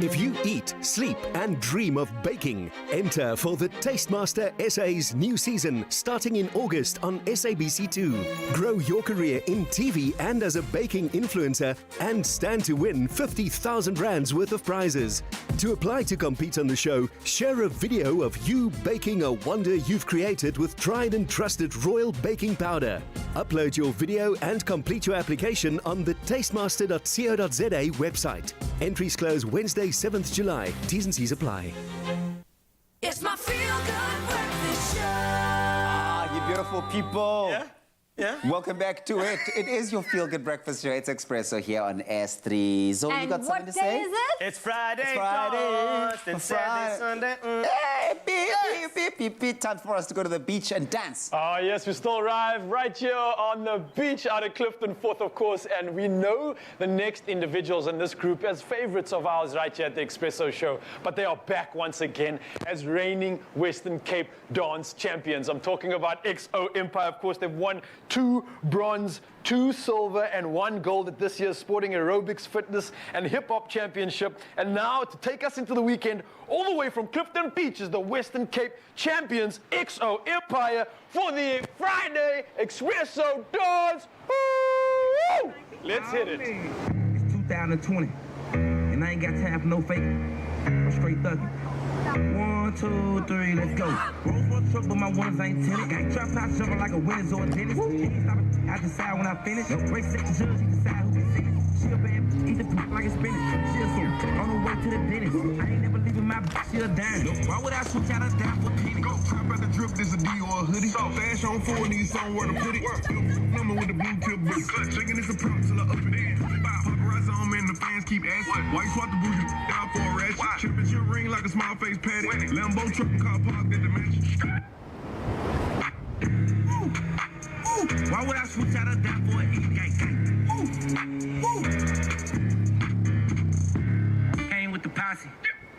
If you eat, sleep and dream of baking, enter for the Tastemaster SA's new season starting in August on SABC2. Grow your career in TV and as a baking influencer and stand to win 50,000 rands worth of prizes. To apply to compete on the show, share a video of you baking a wonder you've created with tried and trusted Royal Baking Powder. Upload your video and complete your application on the tastemaster.co.za website. Entries close Wednesday, 7th July. T's and C's apply. It's my feel-good breakfast show. You beautiful people. Yeah? Yeah? Welcome back to it. It is your feel-good breakfast show. It's Expresso here on S3. So you got something to say? Is it? It's Friday. It's Friday. Then Saturday, Sunday. Hey, beep, beep, beep, beep. Time for us to go to the beach and dance. Oh, yes, we still arrive right here on the beach out at Clifton 4th, of course, and we know the next individuals in this group as favorites of ours right here at the Expresso show, but they are back once again as reigning Western Cape dance champions. I'm talking about XO Empire, of course. They've won 2 bronze, 2 silver, and 1 gold at this year's Sporting Aerobics, Fitness, and Hip Hop Championship. And now, to take us into the weekend, all the way from Clifton Beach, is the Western Cape champions, XO Empire, for the Friday Expresso Dance. Woo! Let's hit it. It's 2020, and I ain't got time for no fake. I'm straight thugging. 1, 2, 3, let's go. Rolls for truck, but my ones ain't tinted. Got trap house jumping like a winner's or a dentist. I decide when I finish. Race set the judge, he decide who can sing it. She a bad, eat the poop like a spinach. She a soul, on her way to the dentist. I ain't never leaving my bitch, she a dime. Why would I switch out a dime for a penny? Go trap at the drip, this a D or a hoodie. Flash on 4, need somewhere to put it. Number with the blue tip boots. Shaking this a prop till I up it in. Paparazzi on me and the fans keep asking. Why you swap the bougie down for a ratchet? Chip at your ring like a small face patty. Lambo truck and car parked at the mansion. Why would I switch out a dime for an E? Came with the posse.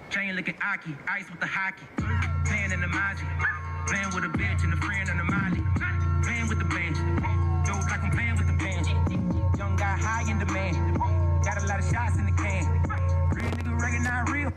Chain looking Aki. Ice with the hockey. Playing in the Maji. Playing with a bitch and a friend on the Molly. Playing with the bench. Dope like I'm playing with the bench. Young guy high in demand. Got a lot of shots in the can. Real nigga recognize real.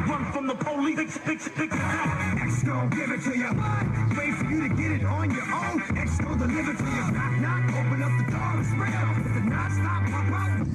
Run from the police. X gon' give it to you. Wait for you to get it on your own. X gon' deliver to you. Knock, knock. Open up the door and spread off. It's a non-stop pop out.